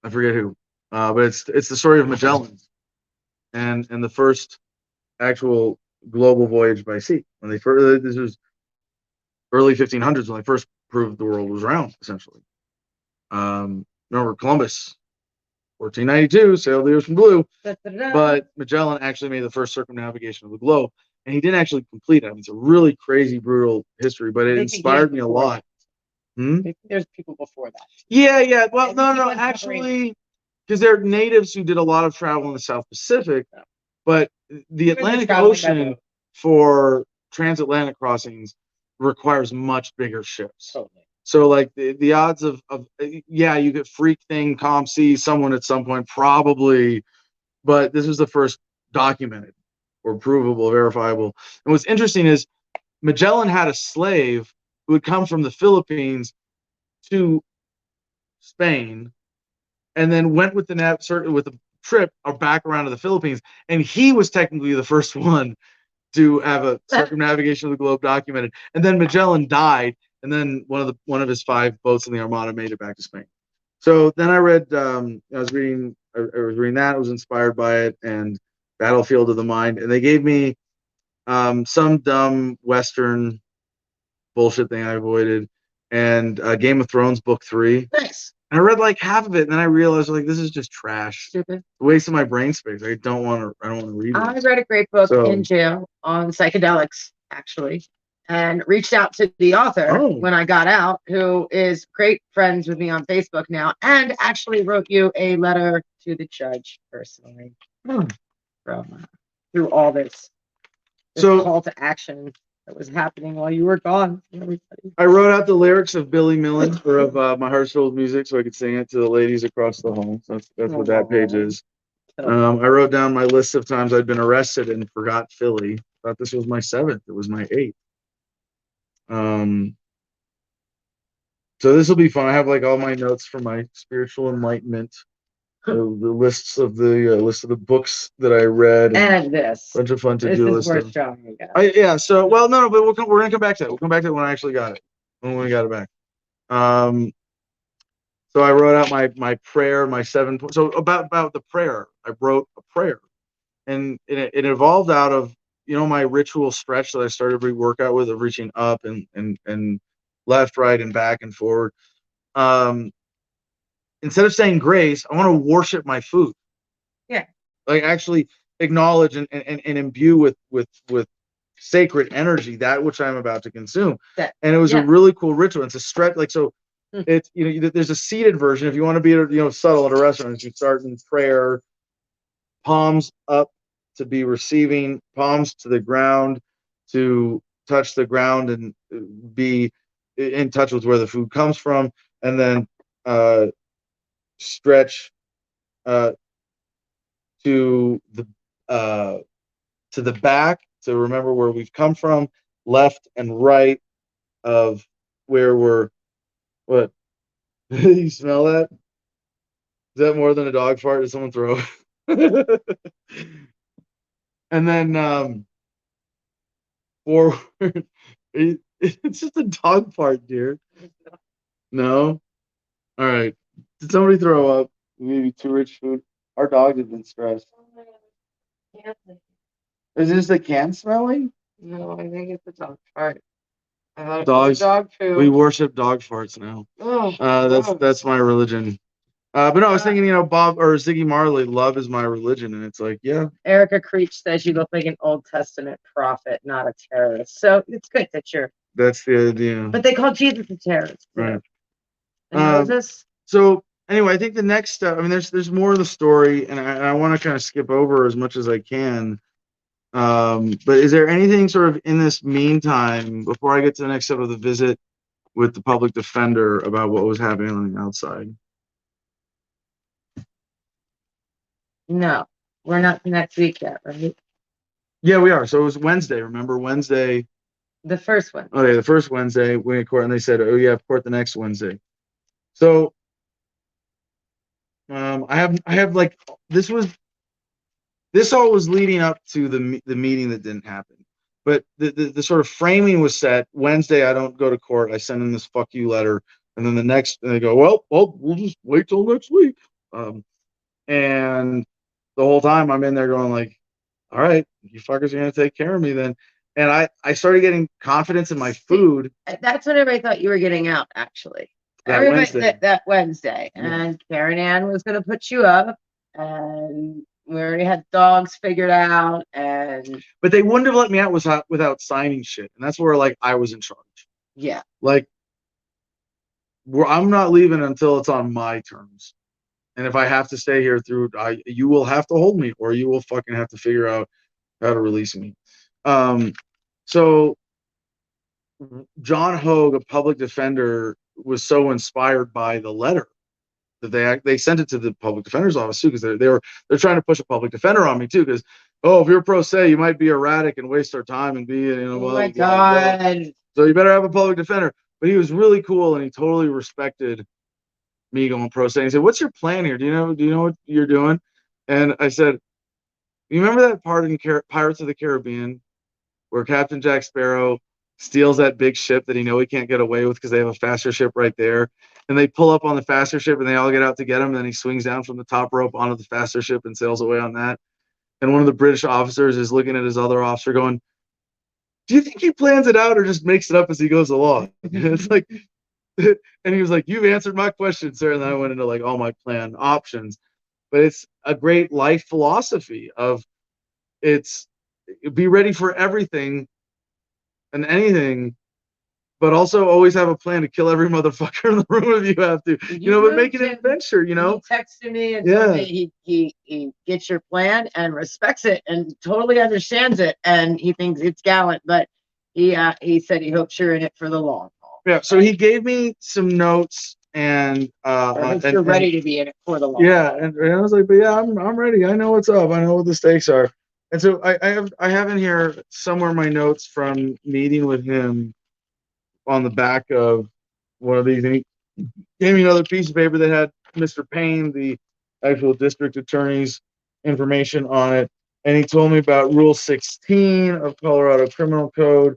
I forget who, but it's the story of Magellan and the first actual global voyage by sea. When this was early 1500s when they first proved the world was round, essentially. Remember Columbus, 1492, sailed the ocean blue, but Magellan actually made the first circumnavigation of the globe, and he didn't actually complete it. I mean, it's a really crazy, brutal history, but it inspired me a lot. There's people before that. Yeah. Well, no, actually, because they're natives who did a lot of travel in the South Pacific, but the Atlantic Ocean for transatlantic crossings requires much bigger ships. Totally. So like the odds of you get freak thing, calm sea, someone at some point probably, but this was the first documented or provable, verifiable. And what's interesting is Magellan had a slave who had come from the Philippines to Spain and then went with the trip back around to the Philippines, and he was technically the first one to have a circumnavigation of the globe documented. And then Magellan died, and then one of his 5 boats in the Armada made it back to Spain. So then I read, I was reading that. I was inspired by it, and Battlefield of the Mind, and they gave me some dumb Western bullshit thing I avoided, and Game of Thrones book 3. Nice. I read like half of it, and then I realized like this is just trash. Stupid. Wasting my brain space. I don't want to read it. I read a great book in jail on psychedelics, actually, and reached out to the author when I got out, who is great friends with me on Facebook now, and actually wrote you a letter to the judge personally from through all this call to action that was happening while you were gone. I wrote out the lyrics of Billy Millen of My Heart's Filled with Music so I could sing it to the ladies across the hall. So that's what that page is. I wrote down my list of times I'd been arrested and forgot Philly. Thought this was my 7th. It was my 8th. So this will be fun. I have like all my notes for my spiritual enlightenment. The list of the books that I read, and this bunch of fun to do list. Yeah. So but we're gonna come back to that. We'll come back to it when I actually got it. When we got it back. So I wrote out my prayer, my 7 points. So about the prayer, I wrote a prayer, and it evolved out of my ritual stretch that I started every workout with, of reaching up and left, right, and back and forward. Instead of saying grace, I want to worship my food. Yeah. Like actually acknowledge and imbue with sacred energy that which I'm about to consume. And it was a really cool ritual. It's a stretch, like so. It's there's a seated version. If you want to be subtle at a restaurant, you start in prayer, palms up to be receiving, palms to the ground to touch the ground and be in touch with where the food comes from, and then stretch to the back to remember where we've come from, left and right of where we're. What? You smell that? Is that more than a dog fart? Did someone throw? And then forward. It's just a dog fart, dear. No. All right. Did somebody throw up? Maybe too rich food. Our dog has been stressed. Is this the can smelling? No, I think it's a dog fart. I thought it was Dogs. dog food. We worship dog farts now. That's my religion. But no, I was thinking, Bob or Ziggy Marley, love is my religion, and it's like, yeah. Erica Creech says you look like an Old Testament prophet, not a terrorist. So it's good that you're. That's the idea. But they call Jesus a terrorist. Right. Moses. So anyway, I think the next step. I mean, there's more of the story, and I want to kind of skip over as much as I can. But is there anything sort of in this meantime before I get to the next step of the visit with the public defender about what was happening on the outside? No, we're not next week yet, right? Yeah, we are. So it was Wednesday. Remember Wednesday? The first one. Okay, the first Wednesday we had court, and they said, "Oh, you have court the next Wednesday." So, I have like this all was leading up to the meeting that didn't happen, but the sort of framing was set. Wednesday, I don't go to court. I send in this "fuck you" letter, and then and they go, "Well, we'll just wait till next week." And the whole time I'm in there going like, all right, you fuckers are going to take care of me then. And I started getting confidence in my food. That's what everybody thought you were getting out, actually. That Wednesday. That Wednesday. Yeah. And Karen Ann was going to put you up. And we already had dogs figured out. But they wouldn't have let me out without signing shit. And that's where like I was in charge. Yeah. Like, I'm not leaving until it's on my terms. And if I have to stay here you will have to hold me, or you will fucking have to figure out how to release me. So John Hogue, a public defender, was so inspired by the letter that they sent it to the public defender's office too, because they're trying to push a public defender on me too, because if you're pro se, you might be erratic and waste our time and be oh my God. So you better have a public defender. But he was really cool, and he totally respected me going pro se. He said, "What's your plan here? Do you know what you're doing?" And I said, "You remember that part in Pirates of the Caribbean where Captain Jack Sparrow steals that big ship that he can't get away with because they have a faster ship right there, and they pull up on the faster ship and they all get out to get him, and then he swings down from the top rope onto the faster ship and sails away on that, and one of the British officers is looking at his other officer going, do you think he plans it out or just makes it up as he goes along?" It's like, and he was like, "You've answered my question, sir." And then I went into like all my plan options. But it's a great life philosophy of be ready for everything and anything, but also always have a plan to kill every motherfucker in the room if you have to. But make it an adventure, He texted me and told me he gets your plan and respects it and totally understands it, and he thinks it's gallant, but he said he hopes you're in it for the long haul. Yeah, so he gave me some notes and you're ready to be in it for the long haul. Yeah, and I was like, but yeah, I'm ready. I know what's up. I know what the stakes are. And so I have in here somewhere my notes from meeting with him on the back of one of these, and he gave me another piece of paper that had Mr. Payne, the actual district attorney's information on it, and he told me about Rule 16 of Colorado Criminal Code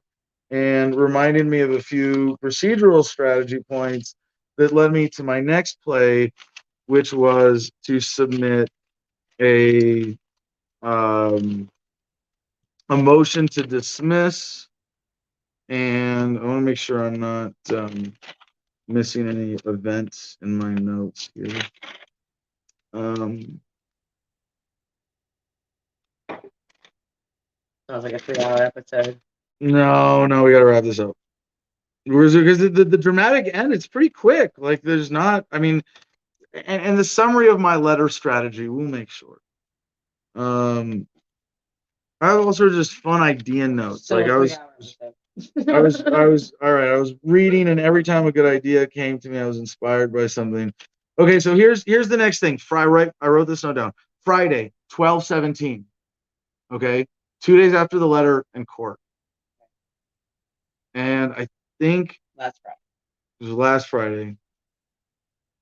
and reminded me of a few procedural strategy points that led me to my next play, which was to submit a motion to dismiss. And I want to make sure I'm not missing any events in my notes here. Sounds like a 3-hour episode. No, we got to wrap this up. Because the dramatic end, it's pretty quick. Like there's not, I mean, and the summary of my letter strategy, we'll make short. I have also just fun idea notes. So like I was all right. I was reading, and every time a good idea came to me, I was inspired by something. Okay, so here's the next thing. I wrote this note down. Friday, 12/17. Okay, 2 days after the letter in court, and I think Last Friday. it was last Friday.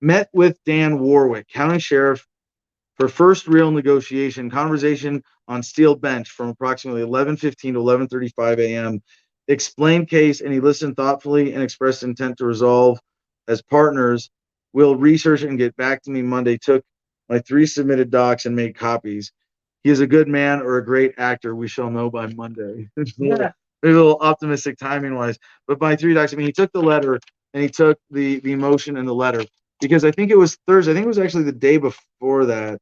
Met with Dan Warwick, county sheriff, for first real negotiation. Conversation on steel bench from approximately 11:15 to 11:35 a.m. Explained case, and he listened thoughtfully and expressed intent to resolve as partners. Will research and get back to me Monday. Took my 3 submitted docs and made copies. He is a good man or a great actor. We shall know by Monday. Yeah. Maybe a little optimistic timing wise, but my 3 docs. I mean, he took the letter and he took the motion and the letter, because I think it was Thursday. I think it was actually the day before that.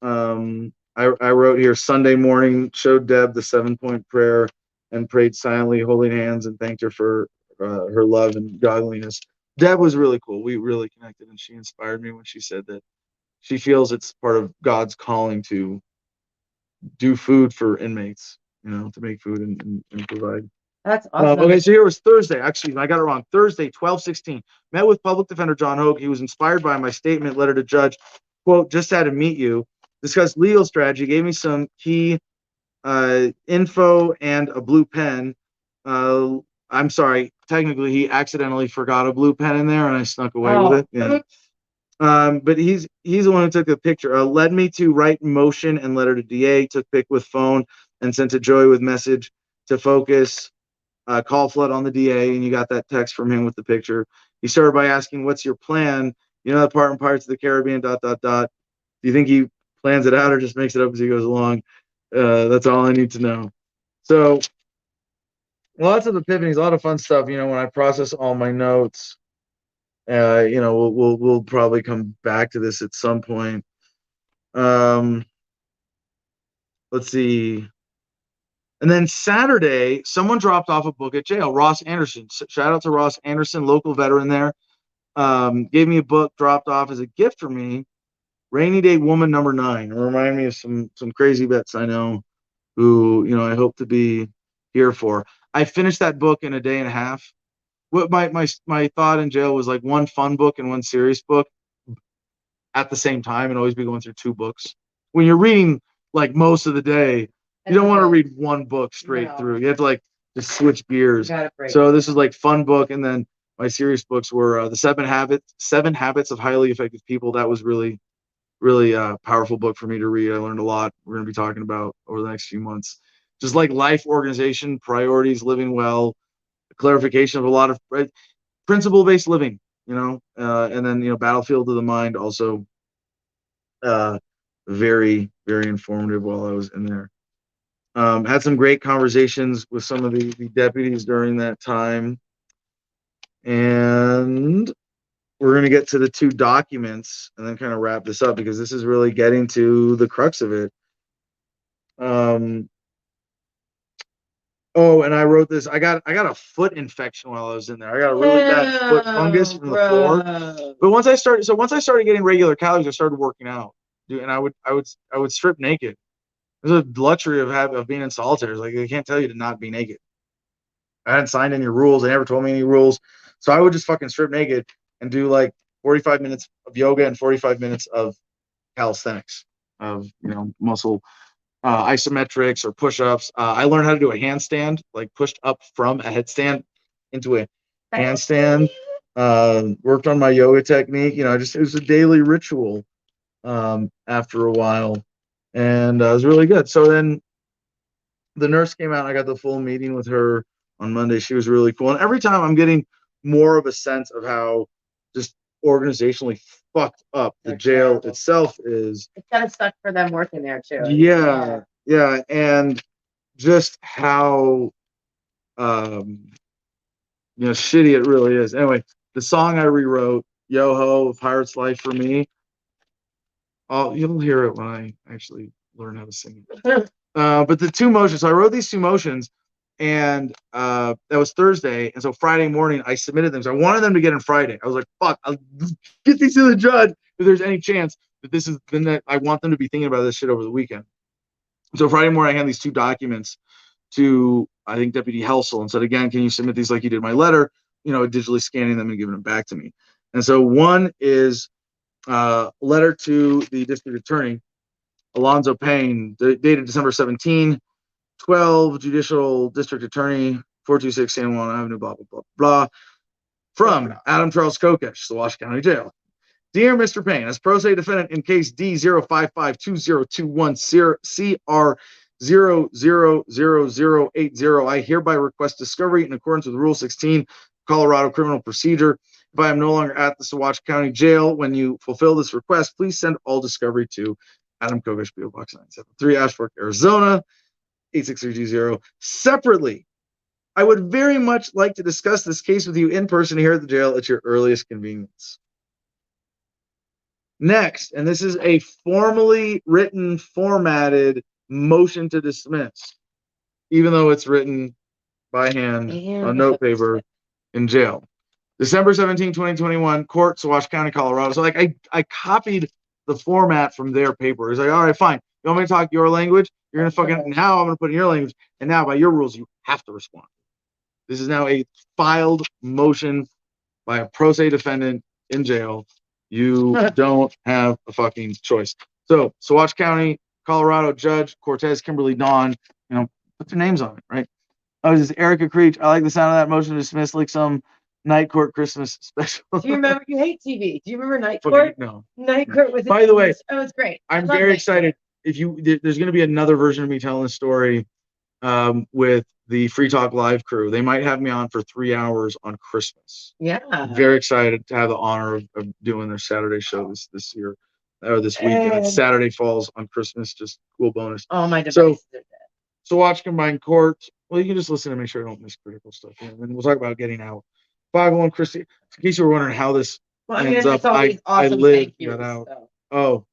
I wrote here, Sunday morning, showed Deb the 7-point prayer and prayed silently, holding hands, and thanked her for her love and godliness. Deb was really cool. We really connected, and she inspired me when she said that she feels it's part of God's calling to do food for inmates, to make food and provide. That's awesome. Okay, so here was Thursday. Actually, I got it wrong. Thursday, 12/16. Met with public defender John Hogue. He was inspired by my statement letter to judge. Quote, just had to meet you. Discussed legal strategy. Gave me some key info and a blue pen. I'm sorry. Technically, he accidentally forgot a blue pen in there, and I snuck away with it. Yeah. But he's the one who took the picture. Led me to write motion and letter to DA. Took pic with phone and sent to Joy with message to focus. Call flood on the DA, and you got that text from him with the picture. He started by asking, "What's your plan? You know that part in Pirates of the Caribbean, ... Do you think he plans it out or just makes it up as he goes along? That's all I need to know." So lots of epiphanies, a lot of fun stuff. When I process all my notes, we'll probably come back to this at some point. Let's see. And then Saturday, someone dropped off a book at jail. Ross Anderson. Shout out to Ross Anderson, local veteran there. Gave me a book, dropped off as a gift for me. Rainy Day Woman #9. It reminded me of some crazy vets I know who, I hope to be here for. I finished that book in a day and a half. What my thought in jail was like one fun book and one serious book at the same time, and always be going through 2 books. When you're reading like most of the day, you don't want to read one book straight through. You have to just switch gears. So this is like fun book, and then my serious books were the 7 Habits of Highly Effective People. That was really powerful book for me to read. I learned a lot. We're going to be talking about over the next few months, just like life organization, priorities, living well, clarification of a lot of principle-based living, and then Battlefield of the Mind, also very, very informative while I was in there. Had some great conversations with some of the deputies during that time. And we're going to get to the 2 documents and then kind of wrap this up, because this is really getting to the crux of it. And I wrote this. I got a foot infection while I was in there. I got a really bad foot fungus from the floor. But once I started getting regular calories, I started working out, dude, and I would strip naked. There's a luxury of being in solitary. Like, they can't tell you to not be naked. I hadn't signed any rules. They never told me any rules. So I would just fucking strip naked and do like 45 minutes of yoga and 45 minutes of calisthenics, of muscle isometrics or push-ups. I learned how to do a handstand, like pushed up from a headstand into a handstand. Worked on my yoga technique. It was a daily ritual after a while, and it was really good. So then the nurse came out. I got the full meeting with her on Monday. She was really cool, and every time I'm getting more of a sense of how just organizationally fucked up the jail itself is. It's kind of sucked for them working there too. Yeah, and just how shitty it really is. Anyway, the song I rewrote, Yo Ho, Pirate's Life for Me. You'll hear it when I actually learn how to sing it. But the 2 motions, so I wrote these 2 motions, and that was Thursday, and so Friday morning I submitted them. So I wanted them to get in Friday. I was like, fuck, I'll get these to the judge if there's any chance that this is, then that I want them to be thinking about this shit over the weekend. So Friday morning I had these 2 documents to, I think, Deputy Helsel, and said, again, can you submit these like you did my letter, digitally scanning them and giving them back to me. And so one is letter to the district attorney, Alonzo Payne, dated December 17, 12, Judicial District Attorney, 426 San Juan Avenue, blah, blah, blah, blah. From Adam Charles Kokesh, the Washington County Jail. Dear Mr. Payne, as pro se defendant in case D0552021CR0000080, I hereby request discovery in accordance with Rule 16, Colorado Criminal Procedure. If I am no longer at the Saguache County Jail when you fulfill this request, please send all discovery to Adam Kokesh, P.O. Box 973, Ashford, Arizona, 86320. Separately, I would very much like to discuss this case with you in person here at the jail at your earliest convenience. Next, and this is a formally written, formatted motion to dismiss, even though it's written by hand on note paper in jail. December 17, 2021, court, Saguache County, Colorado. So, like, I copied the format from their paper. It's like, all right, fine. You want me to talk your language? You're going to fucking, now I'm going to put in your language. And now, by your rules, you have to respond. This is now a filed motion by a pro se defendant in jail. You don't have a fucking choice. So, Saguache County, Colorado, Judge Cortez Kimberly Dawn, put their names on it, right? Oh, this is Erica Creech. I like the sound of that motion to dismiss, like some Night Court Christmas special. Do you remember? You hate TV. Do you remember Night Court? No. Night Court was. By the way, it's great. I'm very excited. There's going to be another version of me telling the story with the Free Talk Live crew. They might have me on for 3 hours on Christmas. Yeah. I'm very excited to have the honor of doing their Saturday show this year or this week. And Saturday falls on Christmas. Just cool bonus. Oh, my devices are dead. So watch Combined Court. Well, you can just listen to make sure I don't miss critical stuff. And then we'll talk about getting out. 501 Christie. In case you were wondering how this ends up, I lived that out. So. Oh.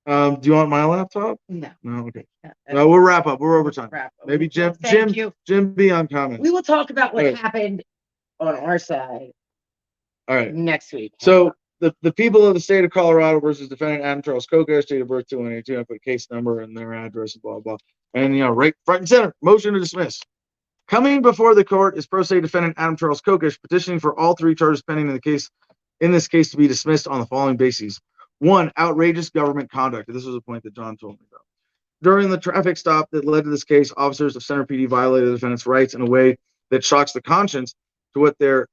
Do you want my laptop? No. No, okay. No, we'll wrap up. We're over time. Maybe Jim be on comments. We will talk about what happened on our side. All right. Next week. So the people of the state of Colorado versus defendant Adam Charles Kokesh, date of birth 2182. I put case number and their address and blah blah. And right front and center, motion to dismiss. Coming before the court is pro se defendant Adam Charles Kokesh, petitioning for all 3 charges pending in this case to be dismissed on the following bases. 1, outrageous government conduct. This was a point that John told me about. During the traffic stop that led to this case, officers of Center PD violated the defendant's rights in a way that shocks the conscience to wit their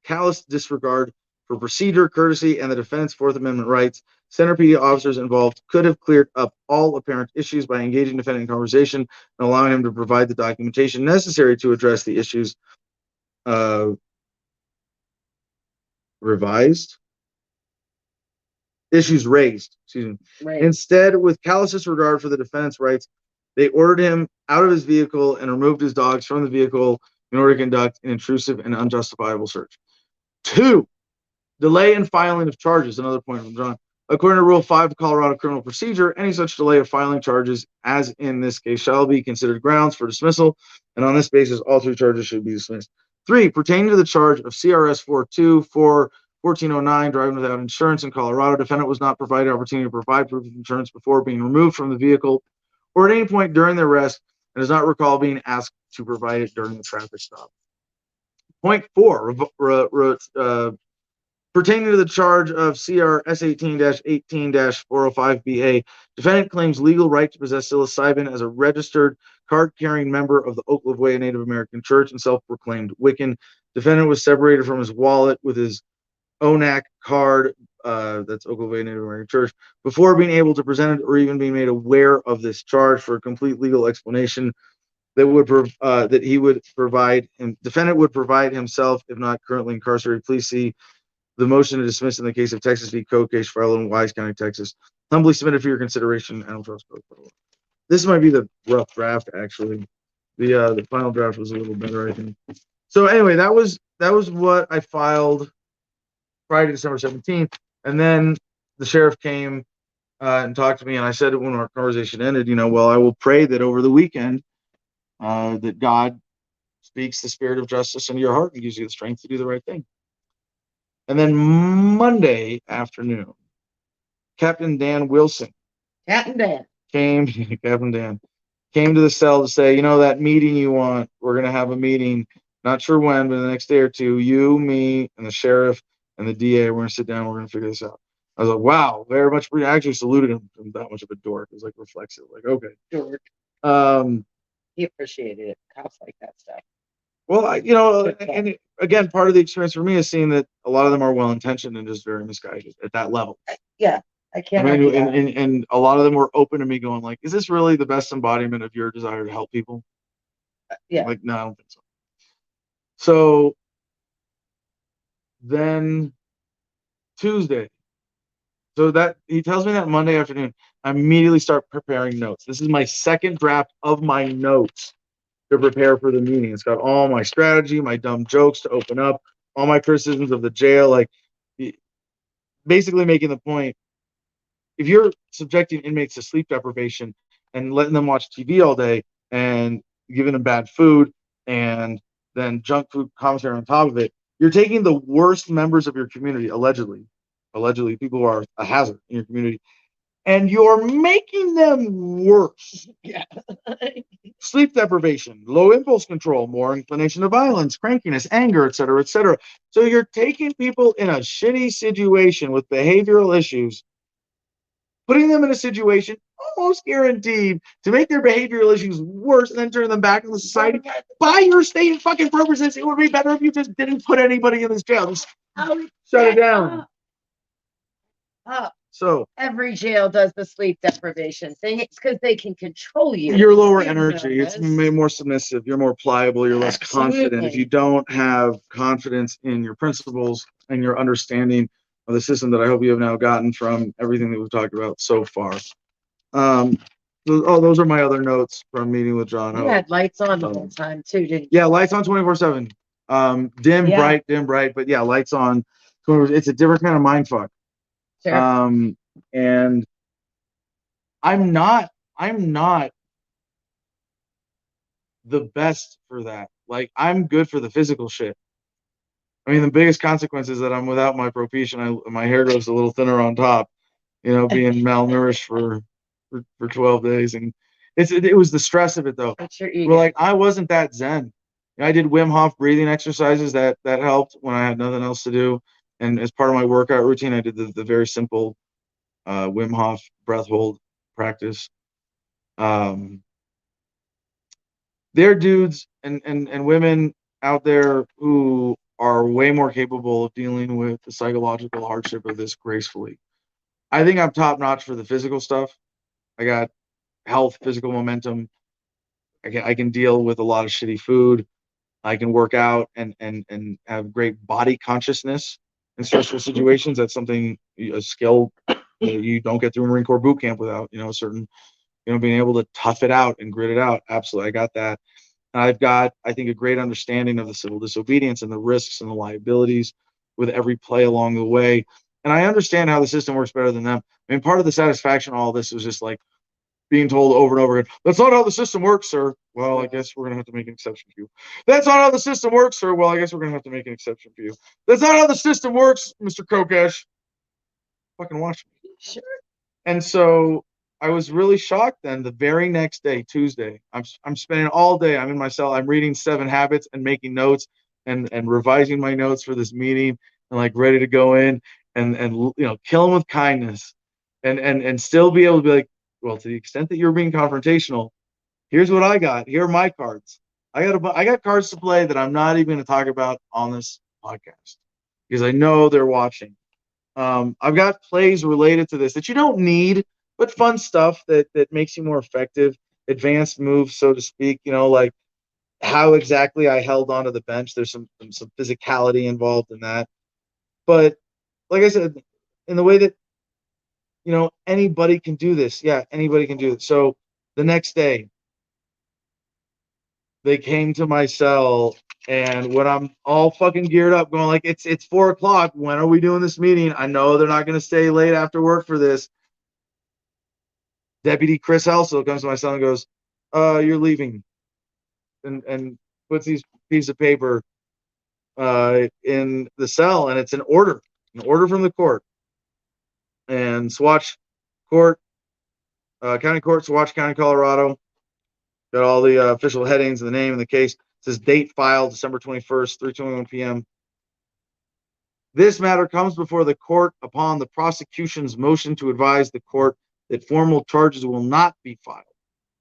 callous disregard for procedure, courtesy, and the defendant's Fourth Amendment rights. Center PD officers involved could have cleared up all apparent issues by engaging the defendant in conversation and allowing him to provide the documentation necessary to address the issues raised. Right. Instead, with callous disregard for the defendant's rights, they ordered him out of his vehicle and removed his dogs from the vehicle in order to conduct an intrusive and unjustifiable search. 2, delay in filing of charges. Another point from John. According to Rule 5 of Colorado Criminal Procedure, any such delay of filing charges, as in this case, shall be considered grounds for dismissal, and on this basis, all 3 charges should be dismissed. 3, pertaining to the charge of CRS 1409, driving without insurance in Colorado, defendant was not provided opportunity to provide proof of insurance before being removed from the vehicle or at any point during the arrest, and does not recall being asked to provide it during the traffic stop. Point 4, pertaining to the charge of CRS 18-18-405BA, defendant claims legal right to possess psilocybin as a registered card-carrying member of the Oak Cliff Way Native American Church and self-proclaimed Wiccan. Defendant was separated from his wallet with his ONAC card, that's Oak Cliff Way Native American Church, before being able to present it or even being made aware of this charge. For a complete legal explanation that he would provide, and defendant would provide himself if not currently incarcerated, please see the motion to dismiss in the case of Texas v. Kokesh filed in Wise County, Texas. Humbly submitted for your consideration. Adam Charles Kokesh. This might be the rough draft, actually. The final draft was a little better, I think. So anyway, that was what I filed Friday, December 17th, and then the sheriff came and talked to me, and I said when our conversation ended, well, I will pray that over the weekend that God speaks the spirit of justice into your heart and gives you the strength to do the right thing. And then Monday afternoon, Captain Dan Wilson came to the cell to say, that meeting you want, we're going to have a meeting, not sure when, but the next day or two, you, me, and the sheriff and the DA. We're going to sit down. We're going to figure this out. I was like, wow, very much. I actually saluted him. I'm that much of a dork. It was like reflexive. Like, okay. Dork. He appreciated it. Cops like that stuff. Well, and again, part of the experience for me is seeing that a lot of them are well-intentioned and just very misguided at that level. Yeah, I can't. I mean, and a lot of them were open to me going like, is this really the best embodiment of your desire to help people? Yeah. Like, no, I don't think so. So then Tuesday. So that he tells me that Monday afternoon, I immediately start preparing notes. This is my second draft of my notes to prepare for the meeting. It's got all my strategy, my dumb jokes to open up, all my criticisms of the jail, like basically making the point, if you're subjecting inmates to sleep deprivation and letting them watch TV all day and giving them bad food and then junk food commentary on top of it, you're taking the worst members of your community, allegedly people who are a hazard in your community, and you're making them worse. Yeah. Sleep deprivation, low impulse control, more inclination to violence, crankiness, anger, etc., etc. So you're taking people in a shitty situation with behavioral issues, putting them in a situation almost guaranteed to make their behavioral issues worse, and then turn them back into society. By your state fucking purposes, it would be better if you just didn't put anybody in this jail. Just shut it down. So every jail does the sleep deprivation thing. It's because they can control you. You're lower energy. It's more submissive. You're more pliable. You're less confident. If you don't have confidence in your principles and your understanding of the system that I hope you have now gotten from everything that we've talked about so far. Those are my other notes from meeting with John. You had lights on the whole time too, didn't you? Yeah, lights on 24/7. Dim, bright, but yeah, lights on. It's a different kind of mind fuck. Sure. And I'm not the best for that. Like, I'm good for the physical shit. I mean, the biggest consequence is that I'm without my propecia. My hair grows a little thinner on top, being malnourished for 12 days. And it was the stress of it, though. Well, like, I wasn't that zen. I did Wim Hof breathing exercises that helped when I had nothing else to do. And as part of my workout routine, I did the very simple Wim Hof breath hold practice. There are dudes and women out there who are way more capable of dealing with the psychological hardship of this gracefully. I think I'm top notch for the physical stuff. I got health, physical momentum. I can deal with a lot of shitty food. I can work out and have great body consciousness in stressful situations. That's a skill that you don't get through Marine Corps boot camp without, certain, being able to tough it out and grit it out. Absolutely. I got that. And I've got, I think, a great understanding of the civil disobedience and the risks and the liabilities with every play along the way. And I understand how the system works better than them. I mean, part of the satisfaction of all this was just like being told over and over again, that's not how the system works, sir. Well, I guess we're going to have to make an exception for you. That's not how the system works, sir. Well, I guess we're going to have to make an exception for you. That's not how the system works, Mr. Kokesh. Fucking watch me. Sure. And so I was really shocked then. The very next day, Tuesday, I'm spending all day. I'm in my cell. I'm reading 7 Habits and making notes and revising my notes for this meeting and like ready to go in and kill them with kindness and still be able to be like, well, to the extent that you're being confrontational, here's what I got. Here are my cards. I got cards to play that I'm not even going to talk about on this podcast because I know they're watching. I've got plays related to this that you don't need, but fun stuff that makes you more effective, advanced moves, so to speak, like how exactly I held onto the bench. There's some physicality involved in that. But like I said, in the way that, anybody can do this. Yeah, anybody can do it. So the next day, they came to my cell, and when I'm all fucking geared up, going like, it's 4:00. When are we doing this meeting? I know they're not going to stay late after work for this. Deputy Chris Elso comes to my cell and goes, you're leaving. And puts these pieces of paper in the cell, and it's an order from the court. And Swatch Court, County Court, Swatch County, Colorado. Got all the official headings and the name and the case. It says date filed December 21st, 3:21 p.m. This matter comes before the court upon the prosecution's motion to advise the court that formal charges will not be filed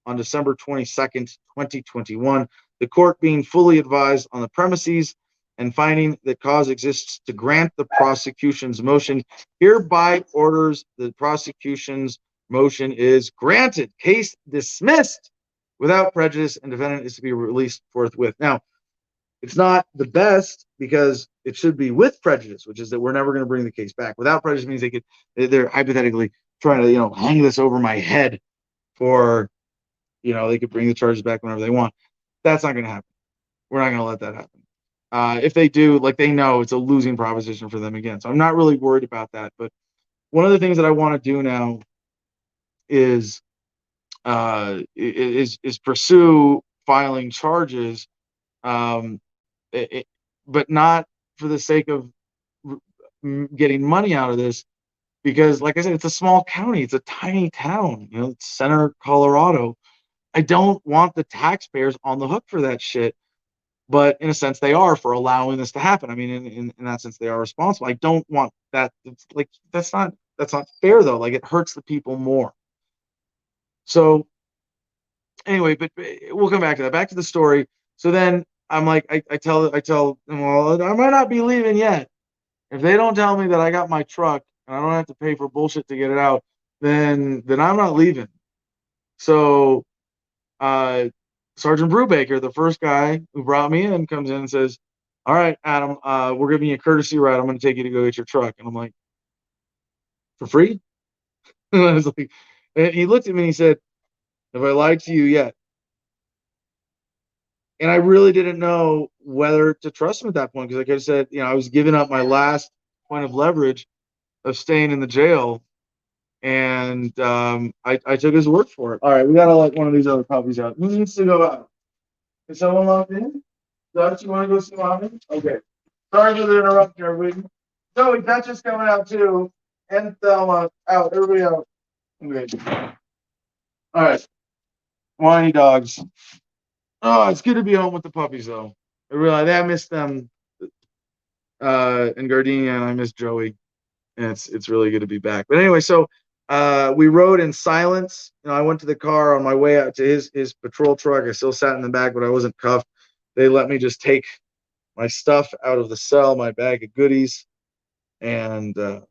on December 22nd, 2021. The court being fully advised on the premises and finding that cause exists to grant the prosecution's motion, hereby orders the prosecution's motion is granted. Case dismissed without prejudice, and defendant is to be released forthwith. Now, it's not the best because it should be with prejudice, which is that we're never going to bring the case back. Without prejudice means they're hypothetically trying to, hang this over my head for, they could bring the charges back whenever they want. That's not going to happen. We're not going to let that happen. If they do, they know it's a losing proposition for them again. So I'm not really worried about that. But one of the things that I want to do now is pursue filing charges, but not for the sake of getting money out of this, because, like I said, it's a small county. It's a tiny town. It's Center, Colorado. I don't want the taxpayers on the hook for that shit. But in a sense, they are for allowing this to happen. I mean, in that sense, they are responsible. I don't want that. It's that's not fair though. It hurts the people more. So anyway, but we'll come back to that. Back to the story. So then I'm like, I tell them, well, I might not be leaving yet. If they don't tell me that I got my truck and I don't have to pay for bullshit to get it out, then I'm not leaving. So Sergeant Brubaker, the first guy who brought me in, comes in and says, all right, Adam, we're giving you a courtesy ride. I'm going to take you to go get your truck. And I'm like, for free? And I was like, and he looked at me and he said, have I lied to you yet? And I really didn't know whether to trust him at that point, because like I said, I was giving up my last point of leverage of staying in the jail. And I took his word for it. All right, we got to let one of these other puppies out. Who needs to go out? Is someone locked in? Dutch, you want to go see mommy? Okay. Sorry for the interruption, everybody. Zoe, Dutch is coming out too. And Thelma out. Everybody out. Okay. All right. Whiny dogs. Oh, it's good to be home with the puppies, though. I realize I miss them. And Gardenia, and I miss Joey. And it's really good to be back. But anyway, so we rode in silence. I went to the car on my way out to his patrol truck. I still sat in the back, but I wasn't cuffed. They let me just take my stuff out of the cell, my bag of goodies, and sat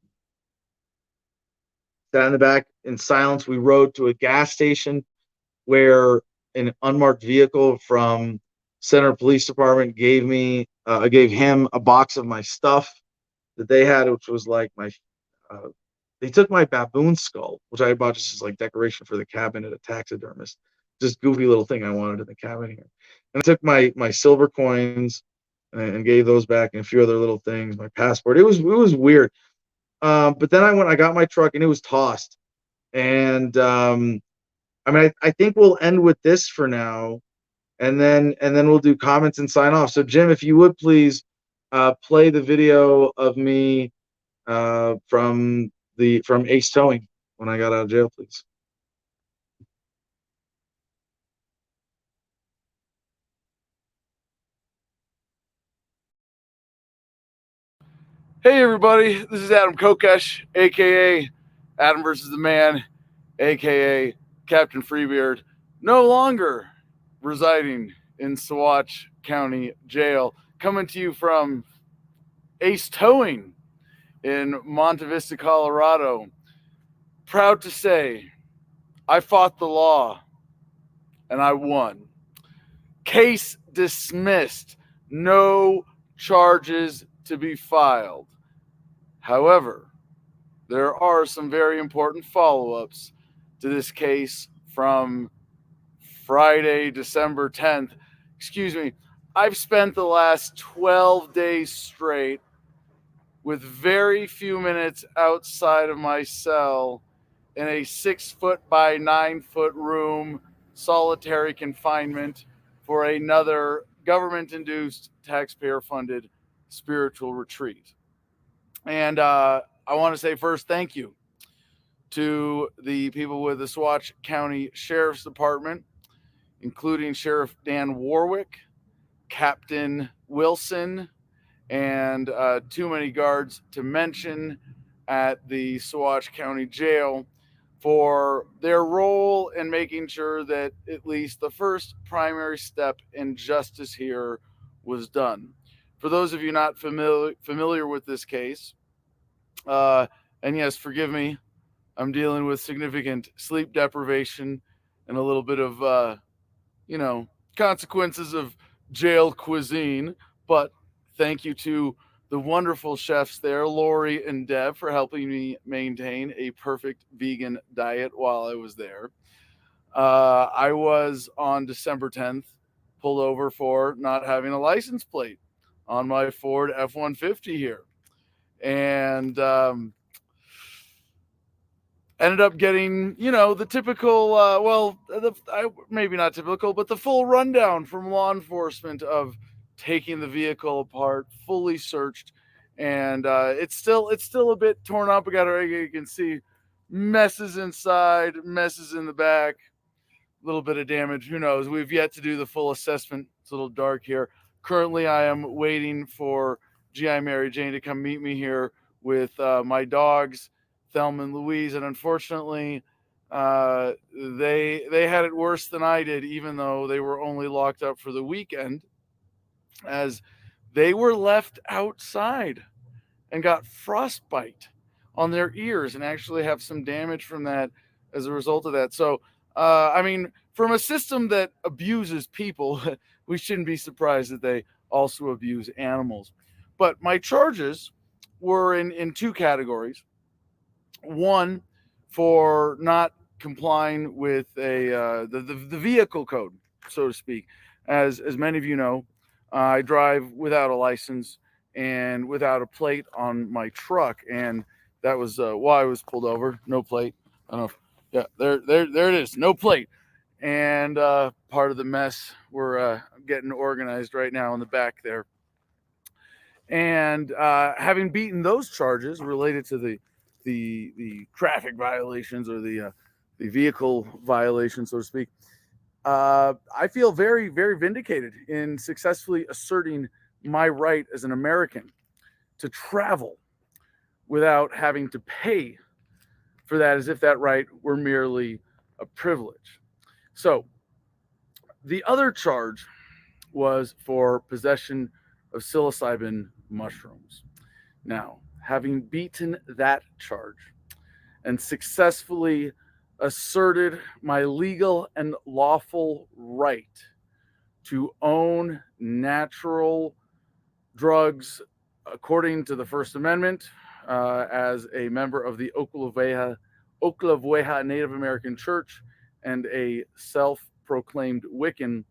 in the back in silence. We rode to a gas station where an unmarked vehicle from Center Police Department gave him a box of my stuff that they had, which was like they took my baboon skull, which I bought just as decoration for the cabin at a taxidermist. Just goofy little thing I wanted in the cabin here. And I took my silver coins and gave those back, and a few other little things, my passport. It was weird. But then I got my truck and it was tossed. And I think we'll end with this for now, and then we'll do comments and sign off. So Jim, if you would please play the video of me from Ace Towing when I got out of jail, please. Hey everybody, this is Adam Kokesh, aka Adam versus the Man, aka Captain Freebeard, no longer residing in Saguache County Jail, coming to you from Ace Towing in Monte Vista, Colorado. Proud to say, I fought the law and I won. Case dismissed. No charges to be filed. However, there are some very important follow-ups to this case from Friday, December 10th. Excuse me. I've spent the last 12 days straight with very few minutes outside of my cell in a 6-foot by 9-foot room, solitary confinement for another government-induced, taxpayer-funded spiritual retreat. And I want to say first, thank you to the people with the Saguache County Sheriff's Department, including Sheriff Dan Warwick, Captain Wilson, and too many guards to mention at the Saguache County Jail for their role in making sure that at least the first primary step in justice here was done. For those of you not familiar with this case, and yes, forgive me, I'm dealing with significant sleep deprivation and a little bit of, consequences of jail cuisine. But thank you to the wonderful chefs there, Lori and Deb, for helping me maintain a perfect vegan diet while I was there. I was on December 10th pulled over for not having a license plate on my Ford F-150 here. And ended up getting, the typical, maybe not typical, but the full rundown from law enforcement of taking the vehicle apart, fully searched, and it's still a bit torn up. You can see messes inside, messes in the back, a little bit of damage. Who knows? We've yet to do the full assessment. It's a little dark here. Currently, I am waiting for GI Mary Jane to come meet me here with my dogs, Thelma and Louise, and unfortunately, they had it worse than I did, even though they were only locked up for the weekend, as they were left outside and got frostbite on their ears and actually have some damage from that as a result of that. So, from a system that abuses people, we shouldn't be surprised that they also abuse animals. But my charges were in two categories. One, for not complying with the vehicle code, so to speak. As many of you know, I drive without a license and without a plate on my truck, and that was why I was pulled over. No plate. I don't know. Yeah, there it is. No plate. And part of the mess we're getting organized right now in the back there. And having beaten those charges related to the traffic violations or the vehicle violations, so to speak, I feel very, very vindicated in successfully asserting my right as an American to travel without having to pay for that, as if that right were merely a privilege. So the other charge was for possession of psilocybin mushrooms. Now, having beaten that charge and successfully asserted my legal and lawful right to own natural drugs according to the First Amendment, as a member of the Oklevueha Native American Church and a self-proclaimed Wiccan,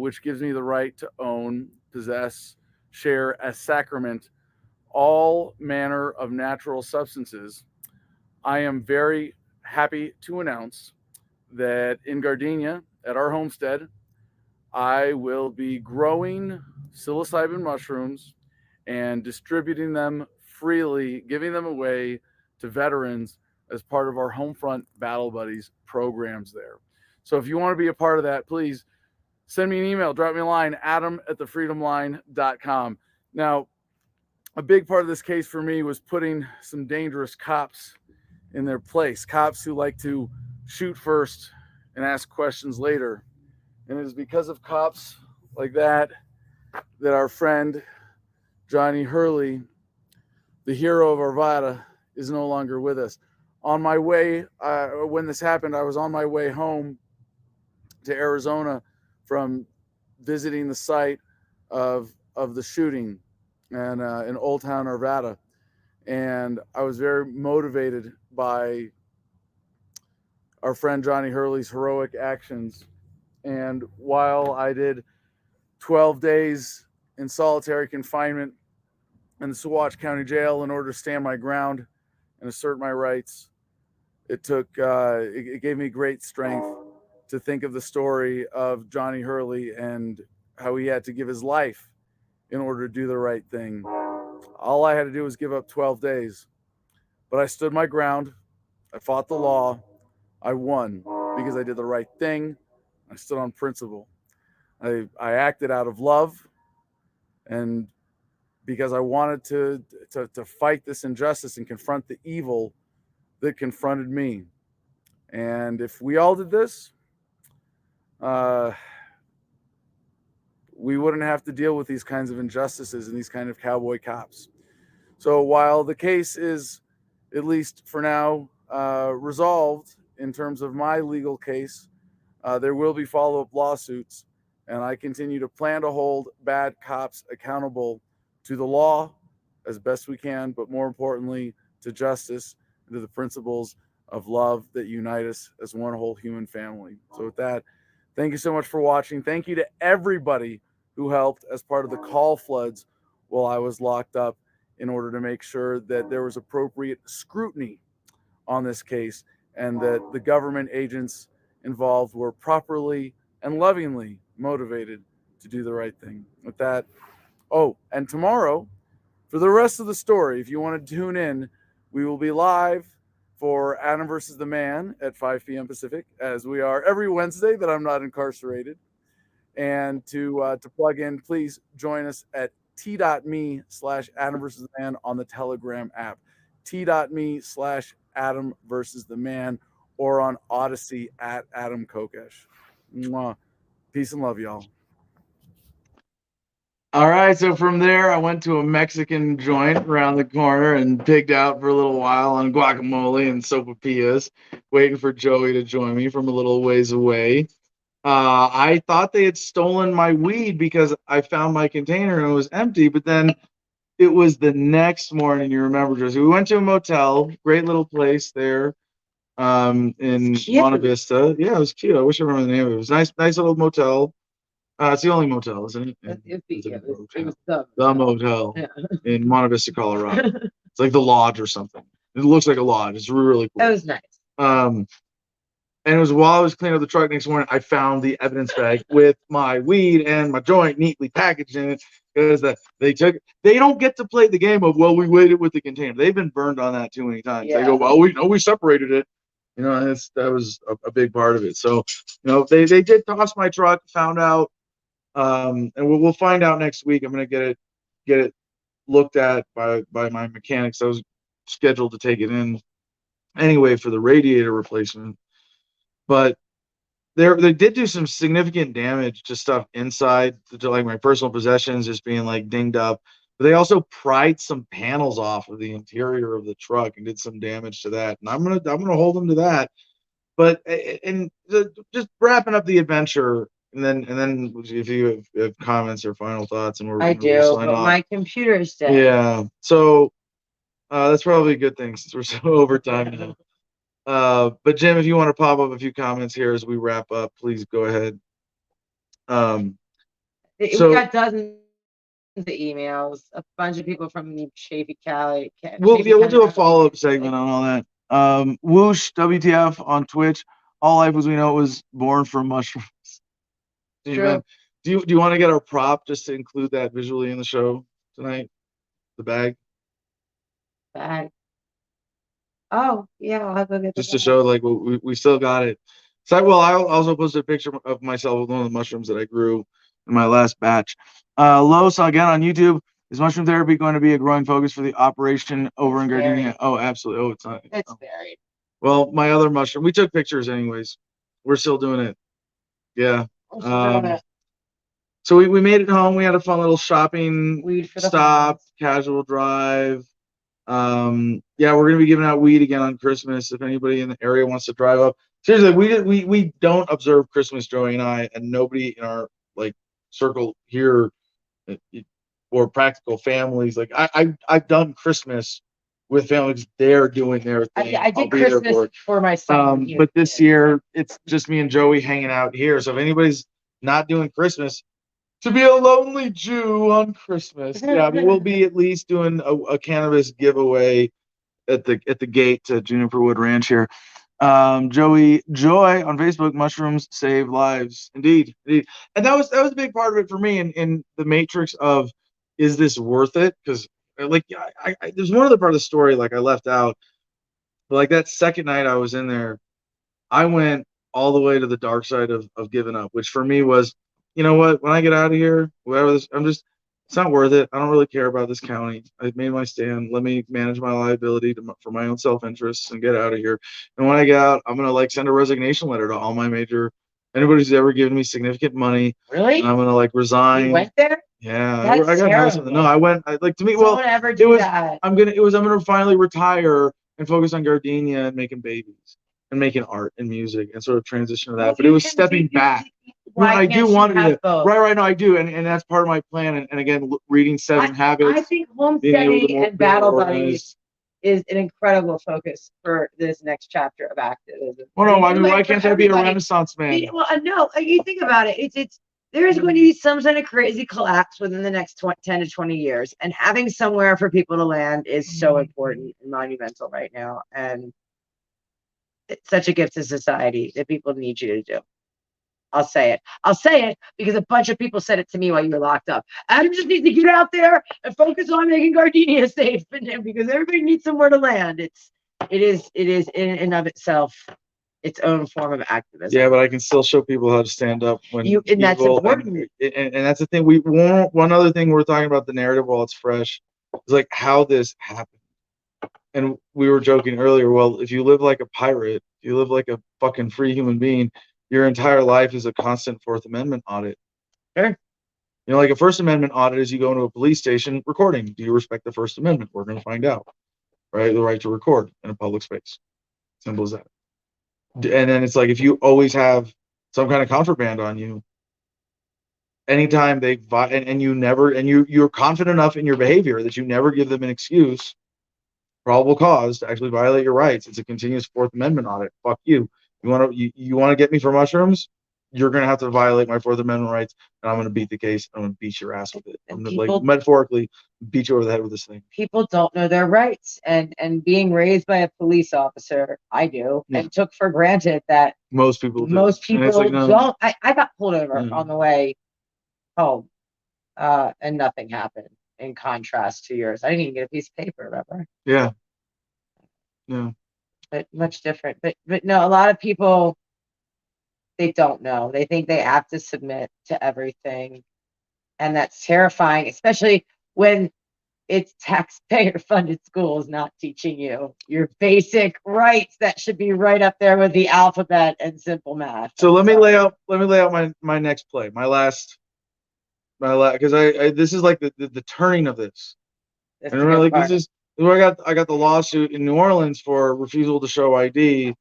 which gives me the right to own, possess, share as sacrament all manner of natural substances. I am very happy to announce that in Gardenia, at our homestead, I will be growing psilocybin mushrooms and distributing them freely, giving them away to veterans as part of our Homefront Battle Buddies programs there. So if you want to be a part of that, please send me an email, drop me a line, adam@thefreedomline.com. Now, a big part of this case for me was putting some dangerous cops in their place, cops who like to shoot first and ask questions later. And it is because of cops like that that our friend Johnny Hurley, the hero of Arvada, is no longer with us. On my way, when this happened, I was on my way home to Arizona from visiting the site of the shooting and in Old Town Arvada. And I was very motivated by our friend Johnny Hurley's heroic actions. And while I did 12 days in solitary confinement in the Saguache County Jail in order to stand my ground and assert my rights, it gave me great strength to think of the story of Johnny Hurley and how he had to give his life in order to do the right thing. All I had to do was give up 12 days. But I stood my ground. I fought the law. I won because I did the right thing. I stood on principle. I acted out of love and because I wanted to fight this injustice and confront the evil that confronted me. And if we all did this, we wouldn't have to deal with these kinds of injustices and these kind of cowboy cops. So while the case is, at least for now, resolved in terms of my legal case, there will be follow-up lawsuits, and I continue to plan to hold bad cops accountable to the law as best we can, but more importantly, to justice and to the principles of love that unite us as one whole human family. So with that, thank you so much for watching. Thank you to everybody who helped as part of the call floods while I was locked up in order to make sure that there was appropriate scrutiny on this case and that the government agents involved were properly and lovingly motivated to do the right thing. With that, oh, and tomorrow, for the rest of the story, if you want to tune in, we will be live for Adam versus the Man at 5 p.m. Pacific, as we are every Wednesday that I'm not incarcerated. And to plug in, please join us at t.me/Adam versus the Man on the Telegram app, t.me/Adam versus the Man, or on Odyssey at Adam Kokesh. Mwah. Peace and love, y'all. All right, so from there, I went to a Mexican joint around the corner and pigged out for a little while on guacamole and sopapillas, waiting for Joey to join me from a little ways away. I thought they had stolen my weed because I found my container and it was empty, but then it was the next morning. You remember, Josie? We went to a motel, great little place there in Monte Vista. Yeah, it was cute. I wish I remember the name of it. It was nice little motel. It's the only motel, isn't it? It was the motel Yeah. in Monte Vista, Colorado. It's like the lodge or something. It looks like a lodge. It's really cool. That was nice. And it was while I was cleaning up the truck next morning, I found the evidence bag with my weed and my joint neatly packaged in it, because they don't get to play the game of, well, we waited with the container. They've been burned on that too many times. Yeah. They go, well, we separated it. You know, and that was a big part of it. So, you know, they did toss my truck, found out, and we'll find out next week. I'm gonna get it looked at by my mechanics. I was scheduled to take it in anyway for the radiator replacement, but they did do some significant damage to stuff inside, to like my personal possessions just being like dinged up. But they also pried some panels off of the interior of the truck and did some damage to that. And I'm gonna hold them to that. But just wrapping up the adventure, and then if you have comments or final thoughts, and I do, but my computer's dead. Yeah, so that's probably a good thing since we're so over time now. But Jim, if you want to pop up a few comments here as we wrap up, please go ahead. We got dozens of emails, a bunch of people from Chaffey Cali. We'll do a follow-up segment on all that. Whoosh WTF on Twitch. All life as we know it was born from mushrooms. Do you want to get our prop just to include that visually in the show tonight? The bag. Oh yeah, I'll have to get just to show like we still got it. So I also posted a picture of myself with one of the mushrooms that I grew in my last batch. Los again on YouTube. Is mushroom therapy going to be a growing focus for the operation over in Gardenia? Oh, absolutely. Oh, it's not. It's buried. Well, my other mushroom. We took pictures anyways. We're still doing it. Yeah. So we made it home. We had a fun little shopping stop, casual drive. Yeah, we're gonna be giving out weed again on Christmas. If anybody in the area wants to drive up. Seriously, we don't observe Christmas, Joey and I, and nobody in our like circle here or practical families. Like I've done Christmas with families. They're doing their thing. I did Christmas for my son. But this year it's just me and Joey hanging out here. So if anybody's not doing Christmas, to be a lonely Jew on Christmas, yeah, but we'll be at least doing a cannabis giveaway at the gate to Juniper Wood Ranch here. Joey Joy on Facebook, mushrooms save lives. Indeed. And that was a big part of it for me in the matrix of, is this worth it? Because like there's one other part of the story like I left out, but like that second night I was in there, I went all the way to the dark side of giving up, which for me was, you know what, when I get out of here, whatever this, It's not worth it. I don't really care about this county. I made my stand. Let me manage my liability for my own self-interest and get out of here. And when I get out, I'm gonna like send a resignation letter to all my major anybody who's ever given me significant money. Really? And I'm gonna like resign. You went there? Yeah, That's I got nice with it. No, I went. I, like to me, Don't well, ever it do was. that. I'm gonna finally retire and focus on gardenia and making babies and making art and music and sort of transition to that. Well, but it was stepping back. Why I can't do you want to have do both? right. No, I do, and that's part of my plan. And again, reading Seven Habits. I think being able to homesteading more- and battle more buddies organized. is an incredible focus for this next chapter of activism. Well, no, I mean, Like, why for can't there be a everybody. Renaissance man? Well, no, you think about it. There's going to be some kind of crazy collapse within the next 10 to 20 years, and having somewhere for people to land is so important and monumental right now. And it's such a gift to society that people need you to do. I'll say it because a bunch of people said it to me while you were locked up. Adam just needs to get out there and focus on making gardenia safe, and because everybody needs somewhere to land. It is in and of itself its own form of activism. Yeah, but I can still show people how to stand up when and that's important. And that's the thing. One other thing we're talking about the narrative while it's fresh is like how this happened. And we were joking earlier. Well, if you live like a pirate, you live like a fucking free human being. Your entire life is a constant Fourth Amendment audit. Sure. You know, like a First Amendment audit is you go into a police station recording. Do you respect the First Amendment? We're going to find out, right? The right to record in a public space. Simple as that. And then it's like if you always have some kind of contraband on you, anytime and you're confident enough in your behavior that you never give them an excuse, probable cause to actually violate your rights. It's a continuous Fourth Amendment audit. Fuck you. You want to get me for mushrooms? You're gonna have to violate my Fourth Amendment rights, and I'm gonna beat the case. I'm gonna beat your ass with it. I'm gonna like metaphorically beat you over the head with this thing. People don't know their rights, and being raised by a police officer, I do, and took for granted that most people like, no. don't. I got pulled over on the way home, and nothing happened. In contrast to yours, I didn't even get a piece of paper. Remember? Yeah. Yeah. But much different. But no, a lot of people, they don't know. They think they have to submit to everything. And that's terrifying, especially when it's taxpayer funded schools not teaching you your basic rights that should be right up there with the alphabet and simple math. So let me lay out my next play, my last because I this is like the turning of this. And remember, like this is where I got the lawsuit in New Orleans for refusal to show ID,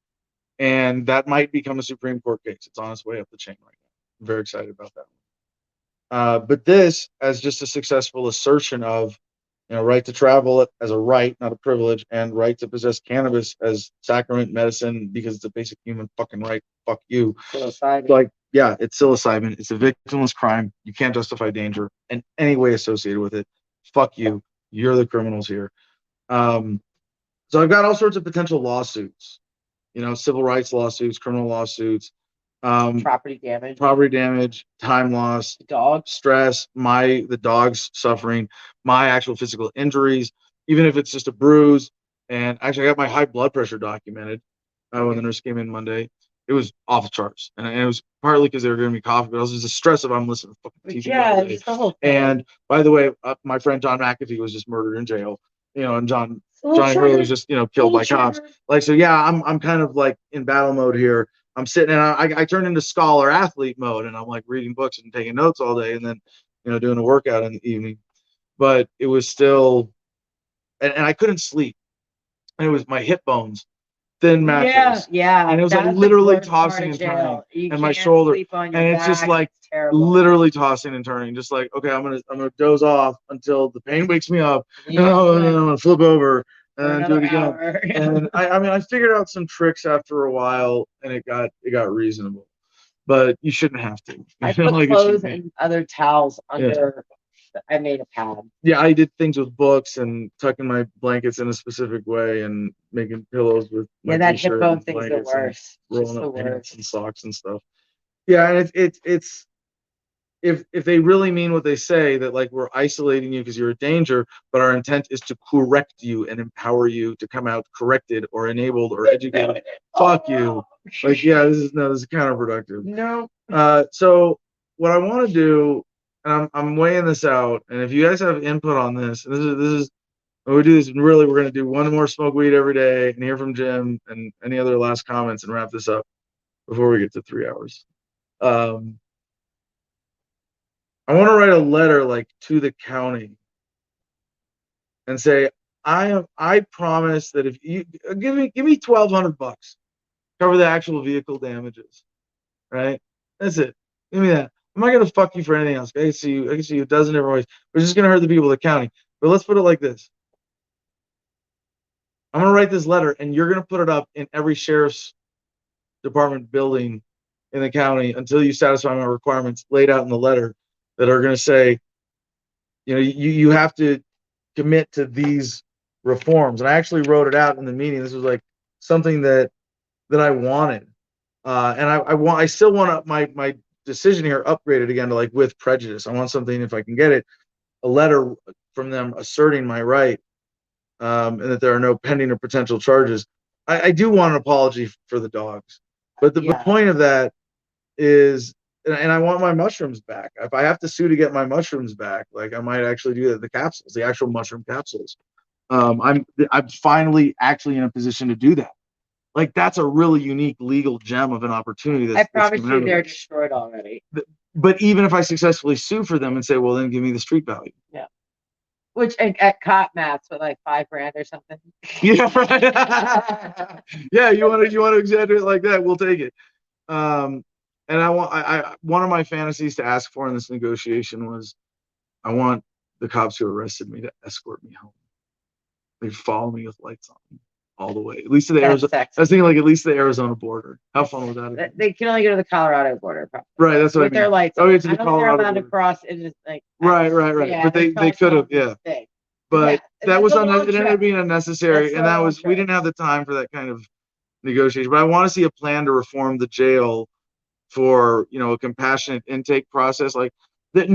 and that might become a Supreme Court case. It's on its way up the chain right now. I'm very excited about that. But this as just a successful assertion of, right to travel as a right, not a privilege, and right to possess cannabis as sacrament medicine because it's a basic human fucking right. Fuck you. Like, yeah, it's psilocybin. It's a victimless crime. You can't justify danger in any way associated with it. Fuck you. You're the criminals here. So I've got all sorts of potential lawsuits, civil rights lawsuits, criminal lawsuits, property damage, time loss, dog stress, the dog's suffering, my actual physical injuries, even if it's just a bruise. And actually I got my high blood pressure documented when the nurse came in Monday. It was off the charts, and it was partly because they were giving me coffee, but also just the stress of I'm listening to fucking TV all day. The whole thing. And by the way, my friend John McAfee was just murdered in jail, and Johnny Hurley was just killed by cops. Like, so yeah, I'm kind of like in battle mode here. I'm sitting and I turned into scholar athlete mode, and I'm like reading books and taking notes all day, and then doing a workout in the evening. But it was still, and I couldn't sleep, and it was my hip bones. Thin mattress. Yeah. And it was like literally tossing and turning, and my shoulder, and it's just like literally tossing and turning, just like, okay, I'm gonna doze off until the pain wakes me up, and then I'm gonna flip over and then do it again. And I figured out some tricks after a while, and it got reasonable, but you shouldn't have to. I put clothes and other towels under. I made a pad. Yeah, I did things with books and tucking my blankets in a specific way and making pillows with my that hip bone thing's the worst. Rolling up pants and socks and stuff. Yeah, and it's if they really mean what they say, that like we're isolating you because you're a danger, but our intent is to correct you and empower you to come out corrected or enabled or educated. Fuck you. Like, yeah, this is counterproductive. No. So what I want to do, and I'm weighing this out. And if you guys have input on this, and this is when we do this, really, we're gonna do one more smoke weed every day and hear from Jim and any other last comments and wrap this up before we get to 3 hours. I want to write a letter like to the county and say, I promise that if you give me $1,200, cover the actual vehicle damages, right? That's it. Give me that. I'm not gonna fuck you for anything else. I can see you a dozen different ways. We're just gonna hurt the people of the county. But let's put it like this. I'm gonna write this letter, and you're gonna put it up in every sheriff's department building in the county until you satisfy my requirements laid out in the letter that are gonna say, you have to commit to these reforms. And I actually wrote it out in the meeting. This was like something that I wanted, and I still want my decision here upgraded again to like with prejudice. I want something, if I can get it, a letter from them asserting my right, and that there are no pending or potential charges. I do want an apology for the dogs, but the point of that is, and I want my mushrooms back. If I have to sue to get my mushrooms back, like I might actually do that. The capsules, the actual mushroom capsules. I'm finally actually in a position to do that. Like that's a really unique legal gem of an opportunity. I promise you, they're destroyed already. But even if I successfully sue for them and say, well, then give me the street value. Yeah. Which at cop maps with like $5,000 or something. Yeah, right. Yeah, you want to exaggerate like that? We'll take it. And I one of my fantasies to ask for in this negotiation was, I want the cops who arrested me to escort me home. They follow me with lights on all the way, at least to the Arizona. I was thinking like at least the Arizona border. How fun was that? They can only go to the Colorado border, probably. Right, that's what with I mean. Their lights. Oh, it's I don't think they're allowed to cross. It's just like right. Yeah, but they could have, yeah. But that was it ended up being unnecessary, and that was we didn't have the time for that kind of negotiation. But I want to see a plan to reform the jail for a compassionate intake process, like that.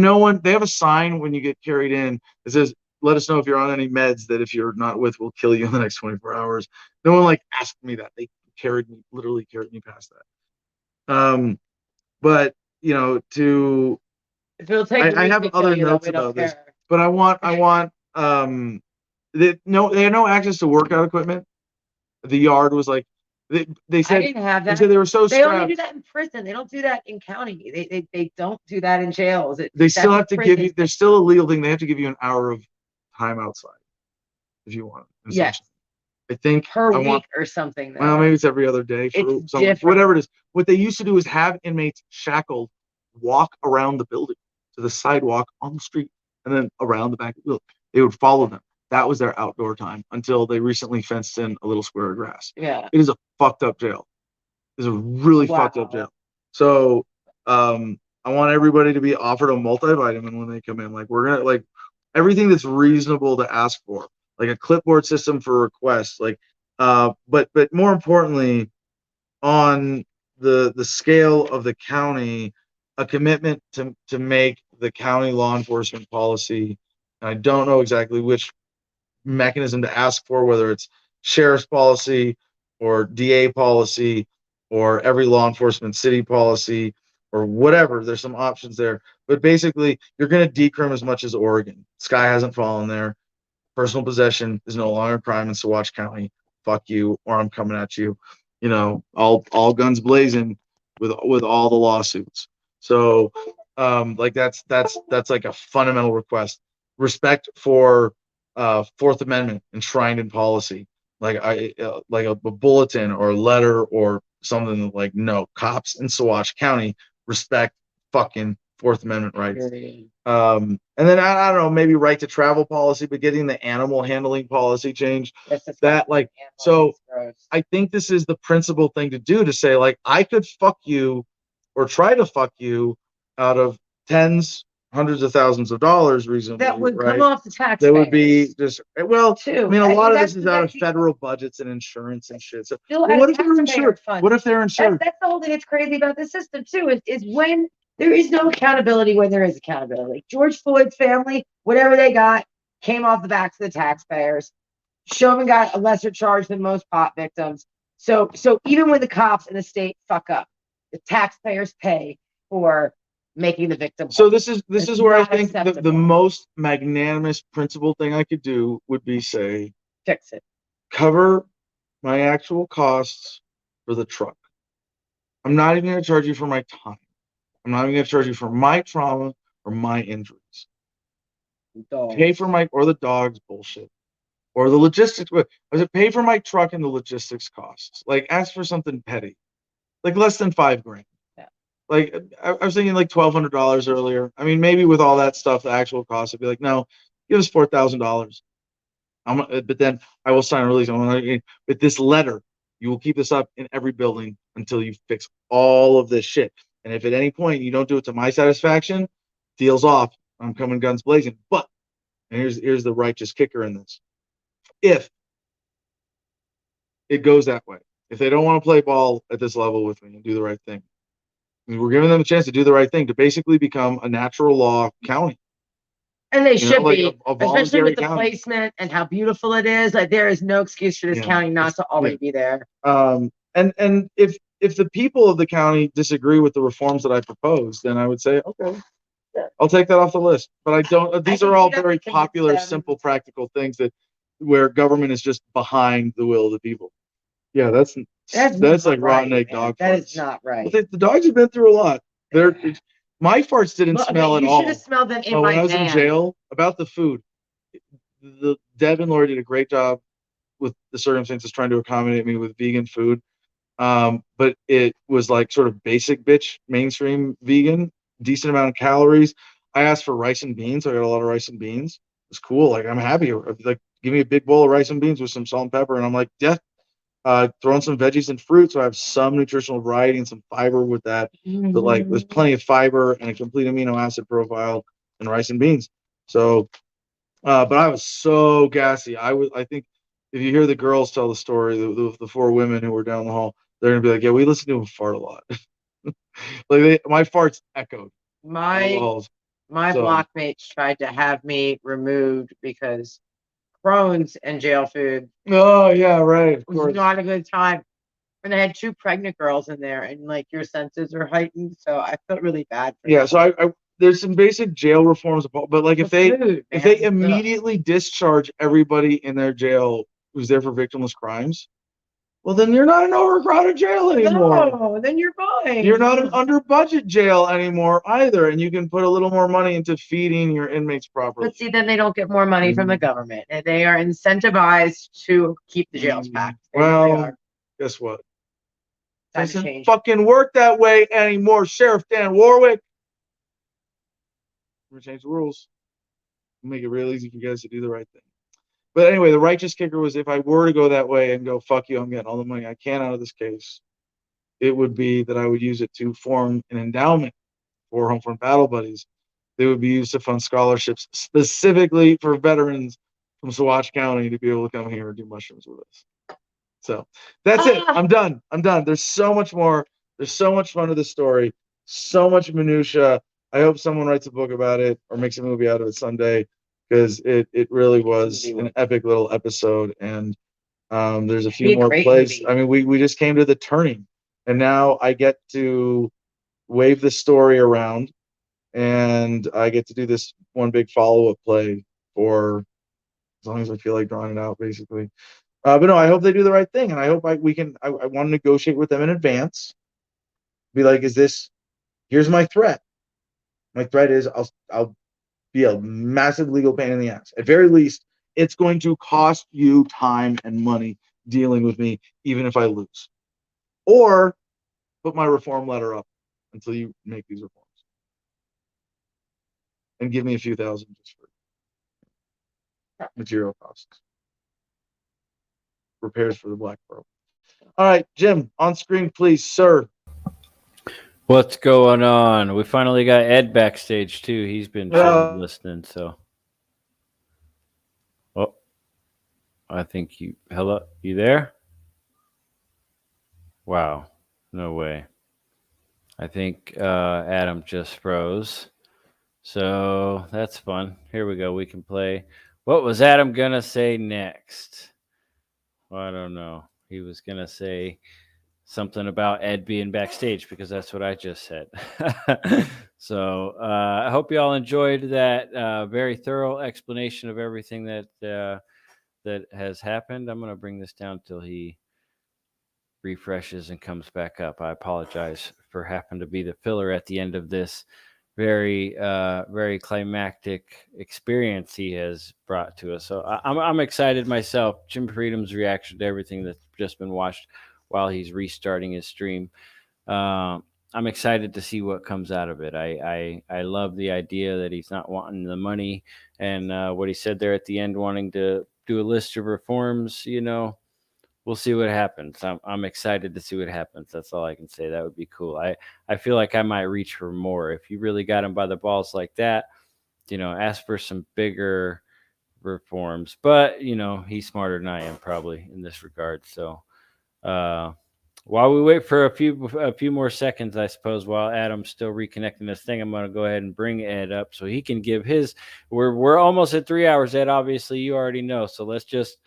They have a sign when you get carried in that says, let us know if you're on any meds that if you're not with, we'll kill you in the next 24 hours. No one like asked me that. They literally carried me past that. But I have other notes about this, but I want they had no access to workout equipment. The yard was like, they said, I didn't have that. They said they were so They strapped. only do that in prison. They don't do that in county. They don't do that in jails. They still have to give you. There's still a legal thing. They have to give you an hour of time outside if you want. Yes. I think per week or something. Well, maybe it's every other day. Whatever it is. What they used to do is have inmates shackled walk around the building to the sidewalk on the street and then around the back of the building. They would follow them. That was their outdoor time until they recently fenced in a little square of grass. Yeah. It is a fucked up jail. It's a really fucked up jail. So I want everybody to be offered a multivitamin when they come in. Like we're gonna like everything that's reasonable to ask for, like a clipboard system for requests, like but more importantly, on the scale of the county, a commitment to make the county law enforcement policy. And I don't know exactly which mechanism to ask for, whether it's sheriff's policy or DA policy or every law enforcement city policy or whatever. There's some options there, but basically you're going to decrim as much as Oregon. Sky hasn't fallen there. Personal possession is no longer a crime in Saguache County. Fuck you, or I'm coming at you. All guns blazing with all the lawsuits. So like that's like a fundamental request. Respect for Fourth Amendment enshrined in policy, like a bulletin or a letter or something like, no, cops in Saguache County respect fucking Fourth Amendment rights. And then I don't know, maybe right to travel policy, but getting the animal handling policy changed. So I think this is the principal thing to do, to say like, I could fuck you or try to fuck you out of hundreds of thousands of dollars reasonably. That would right? come off the tax. That would be just, well, too. I mean, a lot of this is out of federal budgets and insurance and shit. So what if they're insured? What if they're insured? That's the whole thing that's crazy about the system too, is when there is no accountability when there is accountability. Like George Floyd's family, whatever they got, came off the backs of the taxpayers. Chauvin got a lesser charge than most pot victims. So even when the cops and the state fuck up, the taxpayers pay for making the victim. So this is It's where I not think the acceptable. most magnanimous principle thing I could do would be say, Fix it. cover my actual costs for the truck. I'm not even going to charge you for my time. I'm not even going to charge you for my trauma or my injuries. Pay for my, or the dog's bullshit, or the logistics. I said, pay for my truck and the logistics costs. Like, ask for something petty, like less than $5,000. Yeah. Like, I was thinking like $1,200 earlier. I mean, maybe with all that stuff, the actual cost would be like, no, give us $4,000. But then I will sign a release. With this letter, you will keep this up in every building until you fix all of this shit. And if at any point you don't do it to my satisfaction, deal's off. I'm coming guns blazing. But and here's the righteous kicker in this. If it goes that way, if they don't want to play ball at this level with me and do the right thing, we're giving them a chance to do the right thing, to basically become a natural law county. And they should like be, a especially with the county. placement and how beautiful it is. Like, there is no excuse for this county not to already be there. And if the people of the county disagree with the reforms that I propose, then I would say, okay, I'll take that off the list. But I don't. These are all very popular, simple, practical things where government is just behind the will of the people. Yeah, that's like rotten egg dog farts. That is not right. Well, the dogs have been through a lot. My farts didn't smell at all. You should have smelled them in my when I was in jail. About the food, Deb and Laura did a great job with the circumstances trying to accommodate me with vegan food. But it was like sort of basic bitch mainstream vegan, decent amount of calories. I asked for rice and beans. So I got a lot of rice and beans. It's cool. Like, I'm happy. Like, give me a big bowl of rice and beans with some salt and pepper. And I'm like, yeah, throwing some veggies and fruit. So I have some nutritional variety and some fiber with that. But like, there's plenty of fiber and a complete amino acid profile in rice and beans. So, but I was so gassy. I think if you hear the girls tell the story, the four women who were down the hall, they're gonna be like, yeah, we listen to him fart a lot. Like, my farts echoed. My blockmates tried to have me removed because Crohn's and jail food. Oh yeah, right. Of course. Was not a good time. And I had 2 pregnant girls in there, and like, your senses are heightened, so I felt really bad for them. So I there's some basic jail reforms, but like, if they immediately discharge everybody in their jail who's there for victimless crimes, well, then you're not an overcrowded jail anymore. No, then you're fine. You're not an under budget jail anymore either, and you can put a little more money into feeding your inmates properly. But see, then they don't get more money from the government, and they are incentivized to keep the jails packed. Well, guess what? Doesn't fucking work that way anymore, Sheriff Dan Warwick. We're gonna change the rules. Make it real easy for you guys to do the right thing. But anyway, the righteous kicker was, if I were to go that way and go, fuck you, I'm getting all the money I can out of this case, it would be that I would use it to form an endowment for Homefront Battle Buddies. They would be used to fund scholarships specifically for veterans from Saguache County to be able to come here and do mushrooms with us. So that's it. I'm done. There's so much more. There's so much fun to the story. So much minutia. I hope someone writes a book about it or makes a movie out of it someday, because it really was an epic little episode. And there's a few more plays. I mean, we just came to the turning, and now I get to wave the story around, and I get to do this one big follow-up play for as long as I feel like drawing it out, basically. But no, I hope they do the right thing, and I hope I want to negotiate with them in advance. Be like, here's my threat. My threat is I'll be a massive legal pain in the ass. At very least, it's going to cost you time and money dealing with me, even if I lose. Or put my reform letter up until you make these reforms. And give me a few thousand just for material costs. Repairs for the Black Pearl. All right, Jim, on screen, please, sir. What's going on? We finally got Ed backstage too. He's been listening. So, oh, I think you. Hello, you there? Wow, no way. I think Adam just froze. So that's fun. Here we go. We can play. What was Adam gonna say next? Well, I don't know. He was gonna say something about Ed being backstage, because that's what I just said. So I hope you all enjoyed that very thorough explanation of everything that that has happened. I'm going to bring this down till he refreshes and comes back up. I apologize for having to be the filler at the end of this very very climactic experience he has brought to us. So I'm excited myself. Jim Freedom's reaction to everything that's just been watched while he's restarting his stream. I'm excited to see what comes out of it. I love the idea that he's not wanting the money, and what he said there at the end, wanting to do a list of reforms. You know, we'll see what happens. I'm excited to see what happens. That's all I can say. That would be cool. I feel like I might reach for more. If you really got him by the balls like that, you know, ask for some bigger reforms. But, you know, he's smarter than I am probably in this regard. So while we wait for a few more seconds, I suppose, while Adam's still reconnecting this thing, I'm going to go ahead and bring Ed up so he can give his. We're almost at 3 hours, Ed. Obviously, you already know. So let's just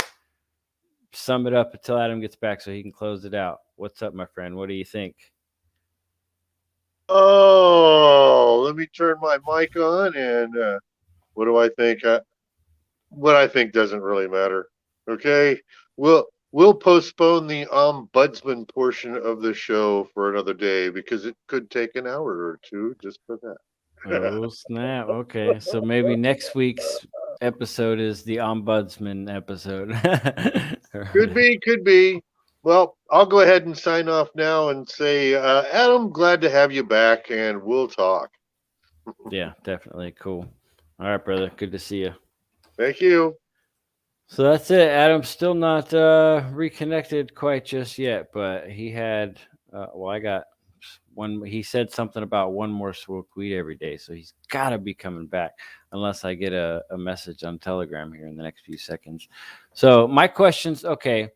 sum it up until Adam gets back so he can close it out. What's up, my friend? What do you think? Oh, let me turn my mic on, and what do I think? What I think doesn't really matter. Okay, we'll postpone the ombudsman portion of the show for another day because it could take an hour or two just for that. Oh snap! Okay, so maybe next week's episode is the ombudsman episode. Could be. Well, I'll go ahead and sign off now and say, Adam, glad to have you back, and we'll talk. Yeah, definitely. Cool. All right, brother. Good to see you. Thank you. So that's it. Adam's still not reconnected quite just yet, but he had, I got one. He said something about one more smoke weed every day. So he's got to be coming back unless I get a message on Telegram here in the next few seconds. So my questions, okay.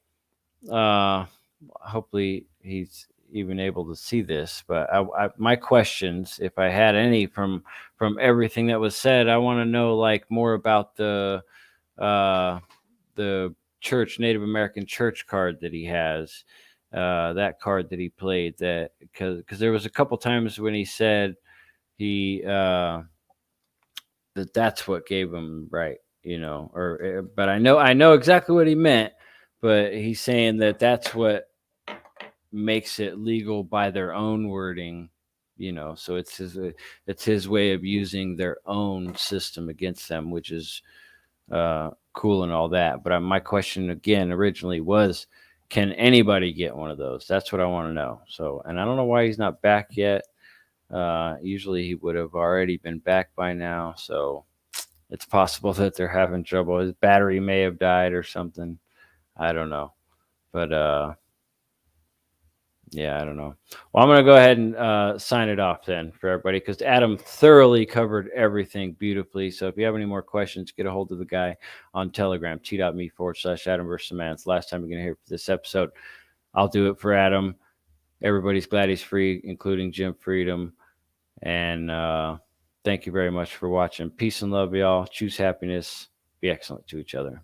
Hopefully he's even able to see this, but my questions, if I had any from everything that was said, I want to know like more about the church, Native American church card that he has, that card that he played, that because there was a couple times when he said he that's what gave him right, you know, but I know exactly what he meant. But he's saying that that's what makes it legal by their own wording, you know. So it's his way of using their own system against them, which is cool and all that. But my question again originally was, can anybody get one of those? That's what I want to know. So, and I don't know why he's not back yet. Usually he would have already been back by now. So it's possible that they're having trouble. His battery may have died or something. I don't know, but yeah, I don't know. Well, I'm going to go ahead and sign it off then for everybody, because Adam thoroughly covered everything beautifully. So if you have any more questions, get a hold of the guy on Telegram, t.me/Adam versus man. It's the last time you're going to hear this episode. I'll do it for Adam. Everybody's glad he's free, including Jim Freedom. And thank you very much for watching. Peace and love, y'all. Choose happiness. Be excellent to each other.